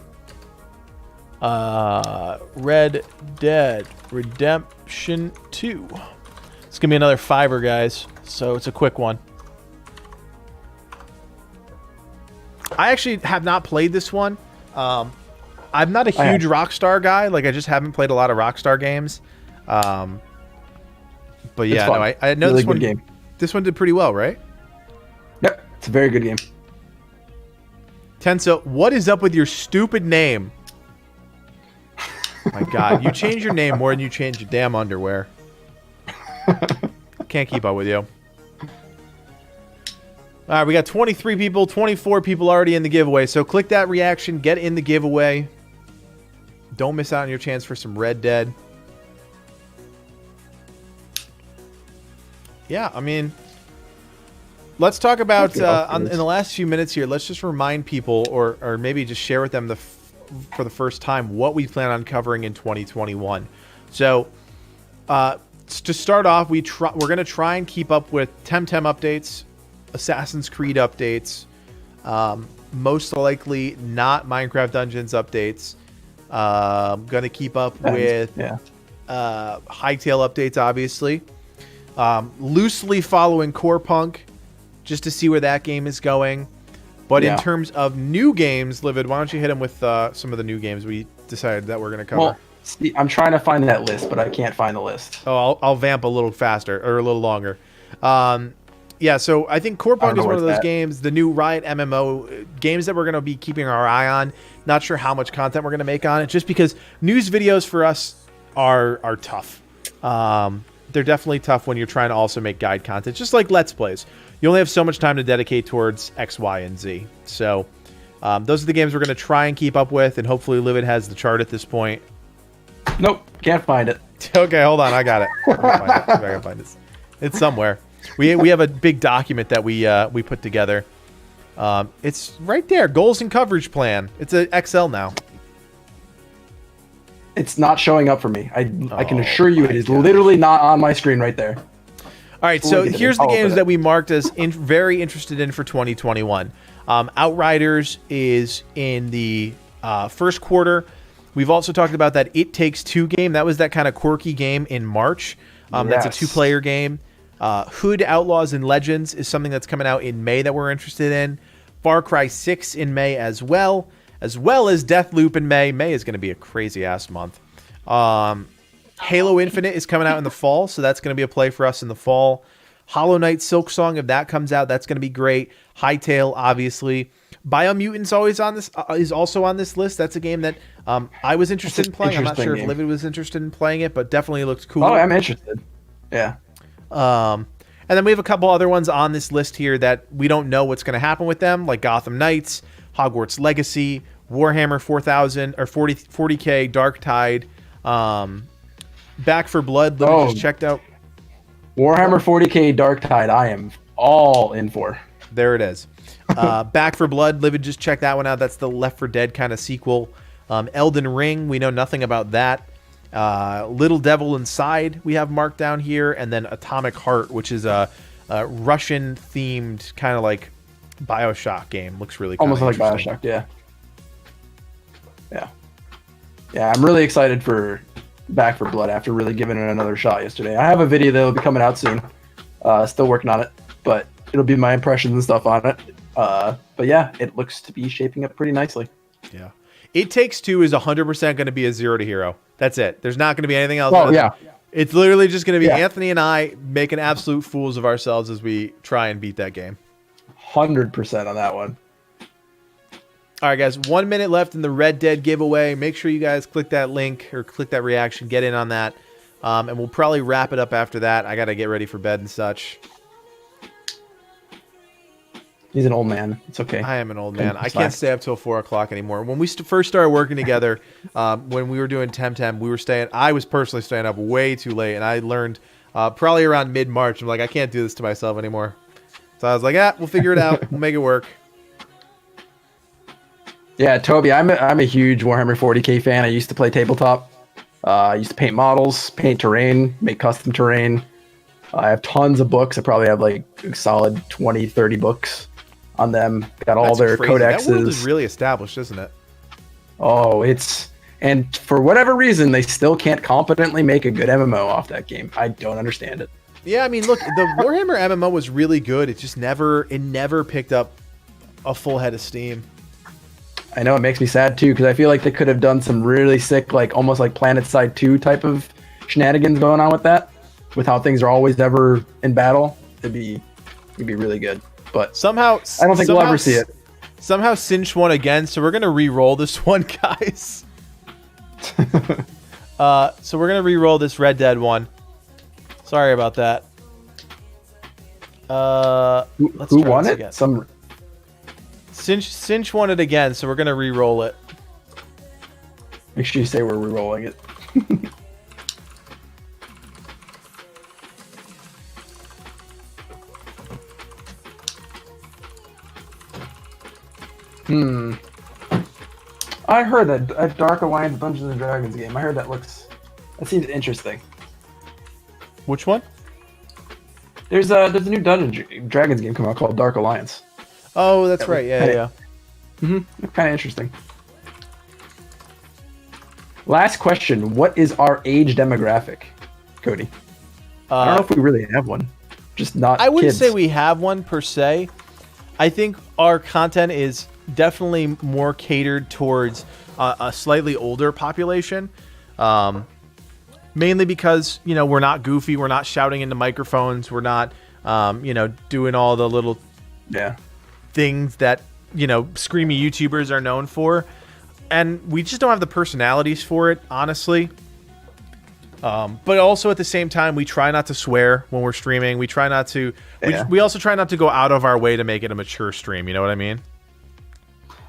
Red Dead Redemption 2. It's going to be another $5, guys. So it's a quick one. I actually have not played this one. I'm not a huge Rockstar guy. Like, I just haven't played a lot of Rockstar games. But yeah, no, I know really this one. Game. This one did pretty well, right? Yep, it's a very good game. Tenso, what is up with your stupid name? My God, you change your name more than you change your damn underwear. Can't keep up with you. All right, we got 23 people, 24 people already in the giveaway. So click that reaction, get in the giveaway. Don't miss out on your chance for some Red Dead. Yeah, I mean, let's talk about in the last few minutes here. Let's just remind people, or maybe just share with them for the first time what we plan on covering in 2021. So, to start off, we're going to try and keep up with Temtem updates, Assassin's Creed updates, most likely not Minecraft Dungeons updates. Going to keep up with Hightail updates, obviously. Loosely following Core Punk, just to see where that game is going. But in terms of new games, Livid, why don't you hit him with some of the new games we decided that we're going to cover? Well, see, I'm trying to find that list, but I can't find the list. Oh, I'll vamp a little faster, or a little longer. Yeah, so I think Core Punk is one of those games, the new Riot MMO, games that we're going to be keeping our eye on. Not sure how much content we're going to make on it, just because news videos for us are tough. They're definitely tough when you're trying to also make guide content, just like Let's Plays. You only have so much time to dedicate towards X, Y, and Z. So those are the games we're going to try and keep up with, and hopefully Livid has the chart at this point. Nope, can't find it. Okay, hold on, I got it. I can find it. It's somewhere. We have a big document that we put together. It's right there, goals and coverage plan. It's an Excel now. It's not showing up for me. I can assure you it is literally not on my screen right there. All right, so here's the games that we marked as very interested in for 2021. Outriders is in the first quarter. We've also talked about that It Takes Two game. That was that kind of quirky game in March. That's a two-player game. Hood Outlaws and Legends is something that's coming out in May that we're interested in. Far Cry 6 in May as well as Deathloop in May. May is going to be a crazy-ass month. Halo Infinite is coming out in the fall, so that's going to be a play for us in the fall. Hollow Knight Silksong, if that comes out, that's going to be great. Hightail, obviously. Biomutant's is also on this list. That's a game that I was interested in playing. I'm not sure if Livid was interested in playing it, but definitely looked cool. Oh, I'm interested. Yeah. And then we have a couple other ones on this list here that we don't know what's going to happen with them, like Gotham Knights, Hogwarts Legacy, Warhammer 4000 or 40K Dark Tide, Back for Blood. Just checked out Warhammer 40K Dark Tide. I am all in for. There it is. Back for Blood. Livid just checked that one out. That's the Left 4 Dead kind of sequel. Elden Ring. We know nothing about that. Little Devil Inside we have marked down here, and then Atomic Heart, which is a Russian themed kind of like BioShock game. Looks really almost like BioShock. Yeah. I'm really excited for Back for Blood after really giving it another shot yesterday. I have a video that'll be coming out soon. Still working on it, but it'll be my impressions and stuff on it. But yeah, it looks to be shaping up pretty nicely. Yeah. It Takes Two is 100% going to be a 0 to hero. That's it. There's not going to be anything else. Oh, yeah. It's literally just going to be Anthony and I making absolute fools of ourselves as we try and beat that game. 100% on that one. All right, guys. 1 minute left in the Red Dead giveaway. Make sure you guys click that link or click that reaction. Get in on that. And we'll probably wrap it up after that. I got to get ready for bed and such. He's an old man. It's okay. I am an old man. I can't stay up till 4 o'clock anymore. When we first started working together, when we were doing Temtem, I was personally staying up way too late, and I learned probably around mid-March. I'm like, I can't do this to myself anymore. So I was like, we'll figure it out. We'll make it work. Yeah, Toby, I'm a huge Warhammer 40K fan. I used to play tabletop. I used to paint models, paint terrain, make custom terrain. I have tons of books. I probably have like a solid 20, 30 books on them. Got all their codexes. That world is really established, isn't it? Oh, and for whatever reason, they still can't competently make a good MMO off that game. I don't understand it. Yeah, I mean, look, the Warhammer MMO was really good. It just never picked up a full head of steam. I know, it makes me sad too, because I feel like they could have done some really sick, like almost like PlanetSide 2 type of shenanigans going on with that, with how things are always ever in battle. It'd be really good. But somehow I don't think we'll ever see it. Somehow Cinch won again, so we're gonna re-roll this one, guys. So we're gonna re-roll this Red Dead one. Sorry about that. Let's Who try won this it? again. Cinch won it again, so we're gonna re-roll it. Make sure you say we're re-rolling it. I heard that a Dark Alliance Dungeons and Dragons game. I heard that seems interesting. Which one? There's a new Dungeons and Dragons game coming out called Dark Alliance. Oh, that's right. Yeah. Kind of interesting. Last question: what is our age demographic, Cody? I don't know if we really have one. Just not. I wouldn't kids. say we have one per se. I think our content is definitely more catered towards a slightly older population. Mainly because, we're not goofy. We're not shouting into microphones. We're not, doing all the little things that, screamy YouTubers are known for. And we just don't have the personalities for it, honestly. But also at the same time, we try not to swear when we're streaming. We try not to. We also try not to go out of our way to make it a mature stream. You know what I mean?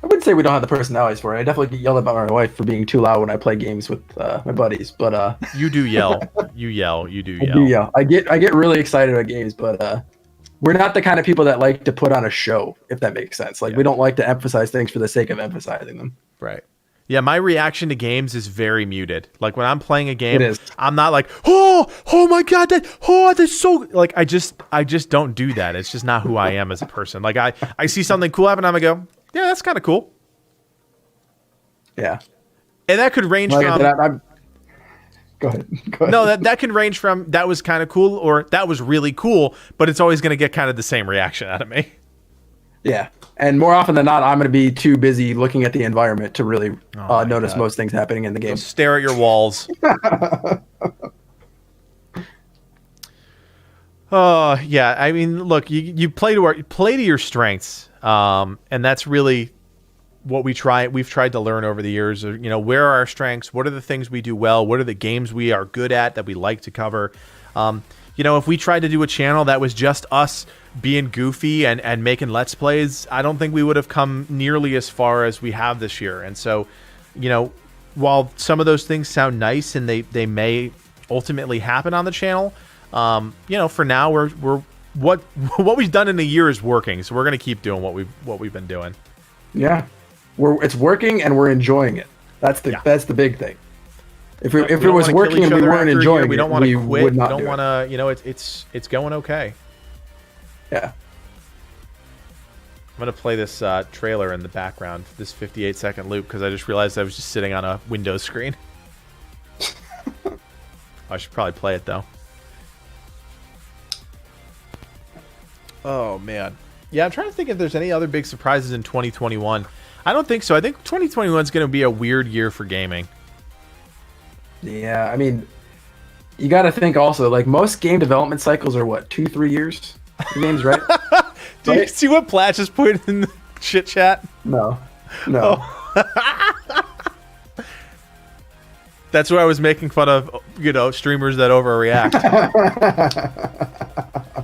I wouldn't say we don't have the personalities for it. I definitely get yelled at by my wife for being too loud when I play games with my buddies. But you do yell. You yell. You do yell. I do yell. I get really excited about games, but we're not the kind of people that like to put on a show, if that makes sense. Like we don't like to emphasize things for the sake of emphasizing them. Right. Yeah, my reaction to games is very muted. Like when I'm playing a game, It is. I'm not like, oh my god, that's so like I just don't do that. It's just not who I am as a person. Like I see something cool happen, I'm gonna go, yeah, that's kind of cool. Yeah. And that could range Like, from Go ahead. No, that can range from that was kind of cool or that was really cool, but it's always gonna get kind of the same reaction out of me. Yeah. And more often than not, I'm going to be too busy looking at the environment to really notice most things happening in the game. So stare at your walls. Oh, yeah. I mean, look, you play to your strengths. And that's really what we've tried to learn over the years. Where are our strengths? What are the things we do well? What are the games we are good at that we like to cover? If we tried to do a channel that was just us being goofy and making Let's Plays, I don't think we would have come nearly as far as we have this year. And so, while some of those things sound nice and they may ultimately happen on the channel, for now we're what we've done in a year is working. So we're going to keep doing what we've been doing. Yeah. It's working and we're enjoying it. That's the big thing. If it was working and we weren't enjoying it, we don't want to quit. Would We not don't do want to, it's going okay. Yeah. I'm going to play this trailer in the background, this 58-second loop, because I just realized I was just sitting on a Windows screen. I should probably play it, though. Oh, man. Yeah, I'm trying to think if there's any other big surprises in 2021. I don't think so. I think 2021 is going to be a weird year for gaming. Yeah, I mean, you got to think also, like, most game development cycles are, what, 2-3 years? The games, right? Do you see what Platt just put in the chit chat? No. Oh. That's where I was making fun of, streamers that overreact.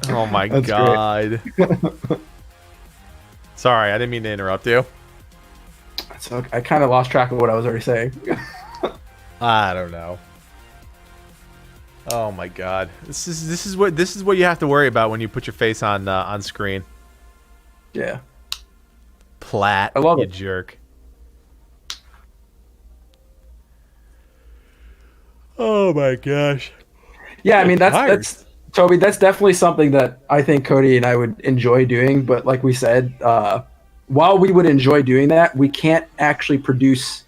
Oh my That's god. Sorry, I didn't mean to interrupt you. So I kind of lost track of what I was already saying. I don't know. Oh my god. This is what you have to worry about when you put your face on screen. Yeah. Platt, I love you it. jerk. Oh my gosh. Yeah, I mean tired. that's Toby, that's definitely something that I think Cody and I would enjoy doing, but like we said, while we would enjoy doing that, we can't actually produce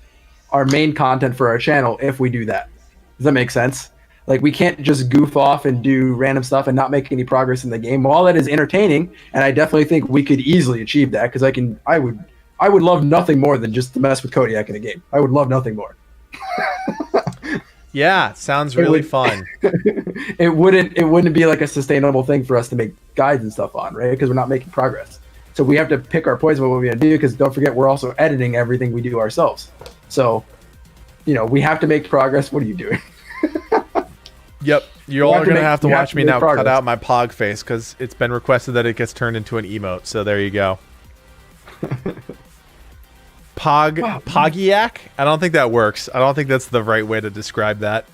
our main content for our channel if we do that. Does that make sense? Like, we can't just goof off and do random stuff and not make any progress in the game. While that is entertaining, and I definitely think we could easily achieve that, because I would love nothing more than just to mess with Codiak in a game. I would love nothing more. Yeah, sounds really fun. It wouldn't be like a sustainable thing for us to make guides and stuff on, right? Because we're not making progress. So we have to pick our poison about what we're gonna do, because don't forget, we're also editing everything we do ourselves. So, we have to make progress. What are you doing? Yep, you're all have to gonna make- have to you have watch to me make now progress. cut out my pog face because it's been requested that it gets turned into an emote. So there you go. Pogiac? I don't think that works. I don't think that's the right way to describe that.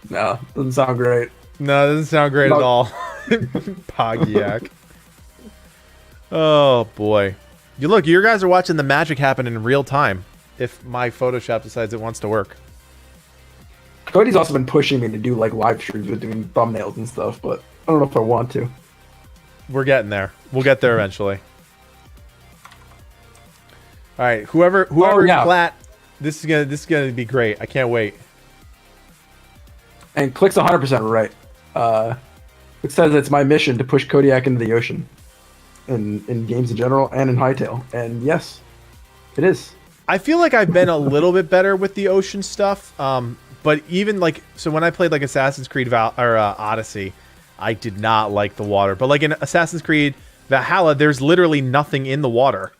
No, doesn't sound great. No, it doesn't sound great at all. Pogiac. Oh boy. You guys are watching the magic happen in real time. If my Photoshop decides it wants to work. Cody's also been pushing me to do like live streams with doing thumbnails and stuff, but I don't know if I want to. We're getting there. We'll get there eventually. All right, whoever yeah. Plat, this is gonna be great. I can't wait. And Click's 100% right. It says it's my mission to push Codiak into the ocean, in games in general and in Hightail. And yes, it is. I feel like I've been a little bit better with the ocean stuff. But even so when I played like Assassin's Creed Odyssey, I did not like the water. But like in Assassin's Creed Valhalla, there's literally nothing in the water.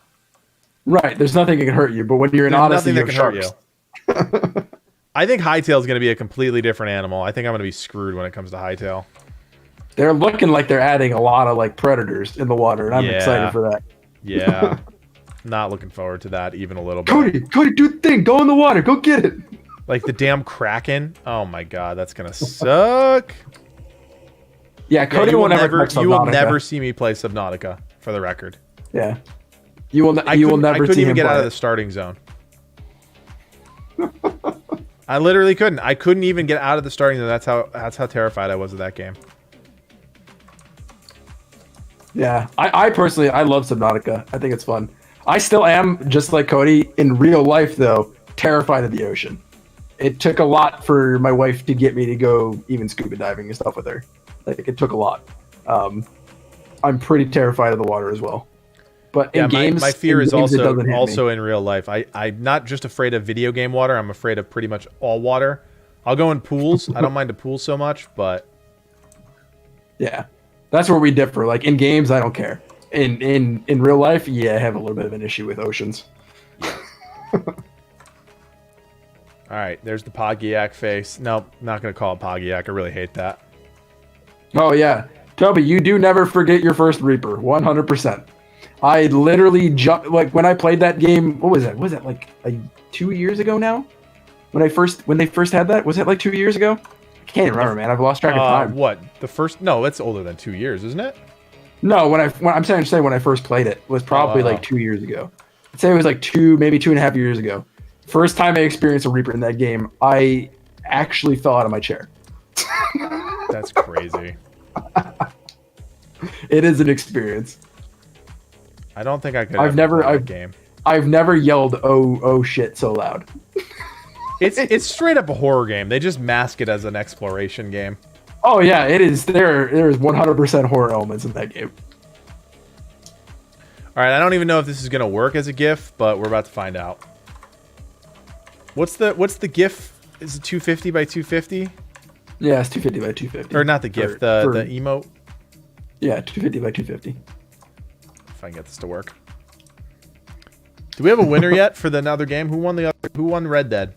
Right, there's nothing that can hurt you, but when you're in There's Odyssey, nothing that you have can hurt sharks. you. I think Hightail is going to be a completely different animal. I think I'm going to be screwed when it comes to Hightail. They're looking like they're adding a lot of like predators in the water, and I'm excited for that. Yeah. Not looking forward to that even a little bit. Cody, do the thing. Go in the water. Go get it. Like the damn Kraken. Oh my god, that's going to suck. Yeah, Cody will never. You will never see me play Subnautica, for the record. Yeah, you will. I couldn't even get out of the starting zone. I literally couldn't. I couldn't even get out of the starting zone. That's how terrified I was of that game. Yeah, I personally love Subnautica. I think it's fun. I still am, just like Cody, in real life though, terrified of the ocean. It took a lot for my wife to get me to go even scuba diving and stuff with her. Like, it took a lot. I'm pretty terrified of the water as well. But in games, my fear is games, also in real life. I'm not just afraid of video game water. I'm afraid of pretty much all water. I'll go in pools. I don't mind a pool so much, but yeah, that's where we differ. Like in games, I don't care. In real life, yeah, I have a little bit of an issue with oceans. All right, there's the Pogiac face. Nope, not gonna call it Pogiac. I really hate that. Oh yeah, Toby, you do never forget your first Reaper. 100%. I literally jumped, like when I played that game. What was that? Was that like 2 years ago now? When they first had that, was it like 2 years ago? I can't remember, man. I've lost track of time. What the first? No, it's older than 2 years, isn't it? No, when I'm saying when I first played it was probably like 2 years ago. I'd say it was like maybe 2.5 years ago. First time I experienced a Reaper in that game, I actually fell out of my chair. That's crazy. It is an experience. I don't think I could. I've never yelled oh shit so loud. It's straight up a horror game. They just mask it as an exploration game. Oh yeah, it is. There is 100% horror elements in that game. All right, I don't even know if this is gonna work as a GIF, but we're about to find out. What's the GIF? Is it 250 by 250? Yeah, it's 250 by 250. Or not the GIF, the emote. Yeah, 250 by 250. If I can get this to work. Do we have a winner yet for the another game? Who won Red Dead?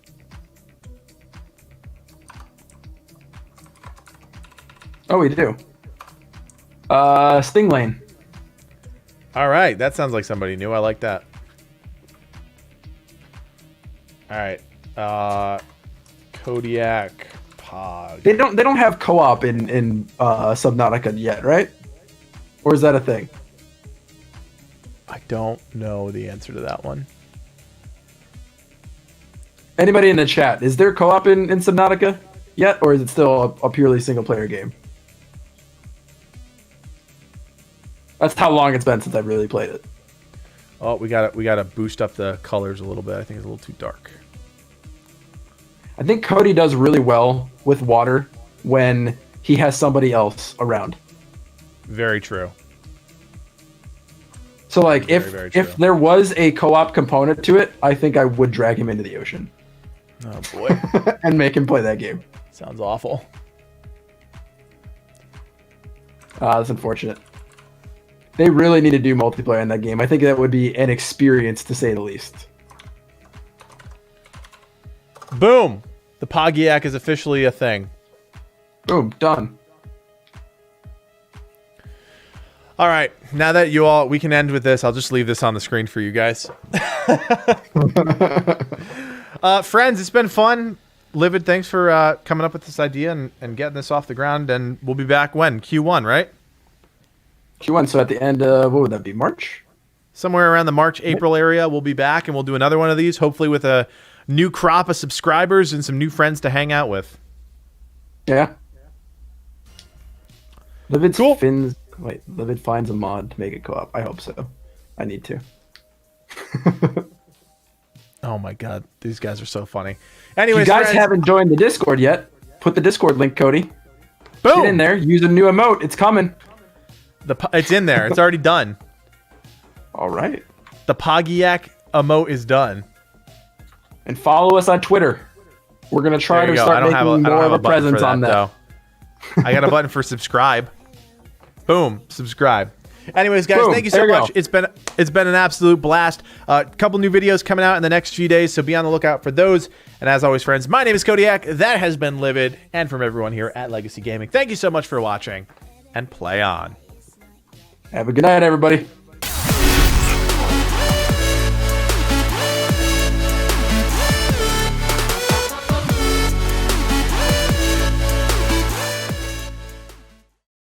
Oh, we do. Stinglane. All right, that sounds like somebody new. I like that. All right, Codiak Pog. They don't have co-op in Subnautica yet, right? Or is that a thing? I don't know the answer to that one. Anybody in the chat, is there co-op in Subnautica yet, or is it still a purely single-player game? That's how long it's been since I've really played it. Oh, we gotta boost up the colors a little bit. I think it's a little too dark. I think Cody does really well with water when he has somebody else around. Very true. So like Very true. if there was a co-op component to it, I think I would drag him into the ocean. Oh boy. And make him play that game. Sounds awful. That's unfortunate. They really need to do multiplayer in that game. I think that would be an experience to say the least. Boom. The Codiak is officially a thing. Boom, done. All right. Now that we can end with this, I'll just leave this on the screen for you guys. Friends, it's been fun. Livid, thanks for coming up with this idea and getting this off the ground. And we'll be back when? Q1, right? Q1, so at the end of, what would that be, March? Somewhere around the March, April area, we'll be back and we'll do another one of these, hopefully with a new crop of subscribers and some new friends to hang out with. Yeah. Livid Cool. Livid finds a mod to make it co-op. I hope so. I need to. Oh my god, these guys are so funny. If Anyways, you guys friends, haven't joined the Discord yet, put the Discord link, Cody. boom. Get in there. Use a new emote. It's coming. It's in there. It's already done. All right. The Codiak emote is done. And follow us on Twitter. We're gonna try There to you go. start I don't making have more of a button for presence on that. though. I got a button for subscribe. Boom, subscribe. Anyways, guys, Boom, thank you so there you much. go. It's been an absolute blast. A couple new videos coming out in the next few days, so be on the lookout for those. And as always, friends, my name is Codiak. That has been Livid, and from everyone here at Legacy Gaming, thank you so much for watching, and play on. Have a good night, everybody.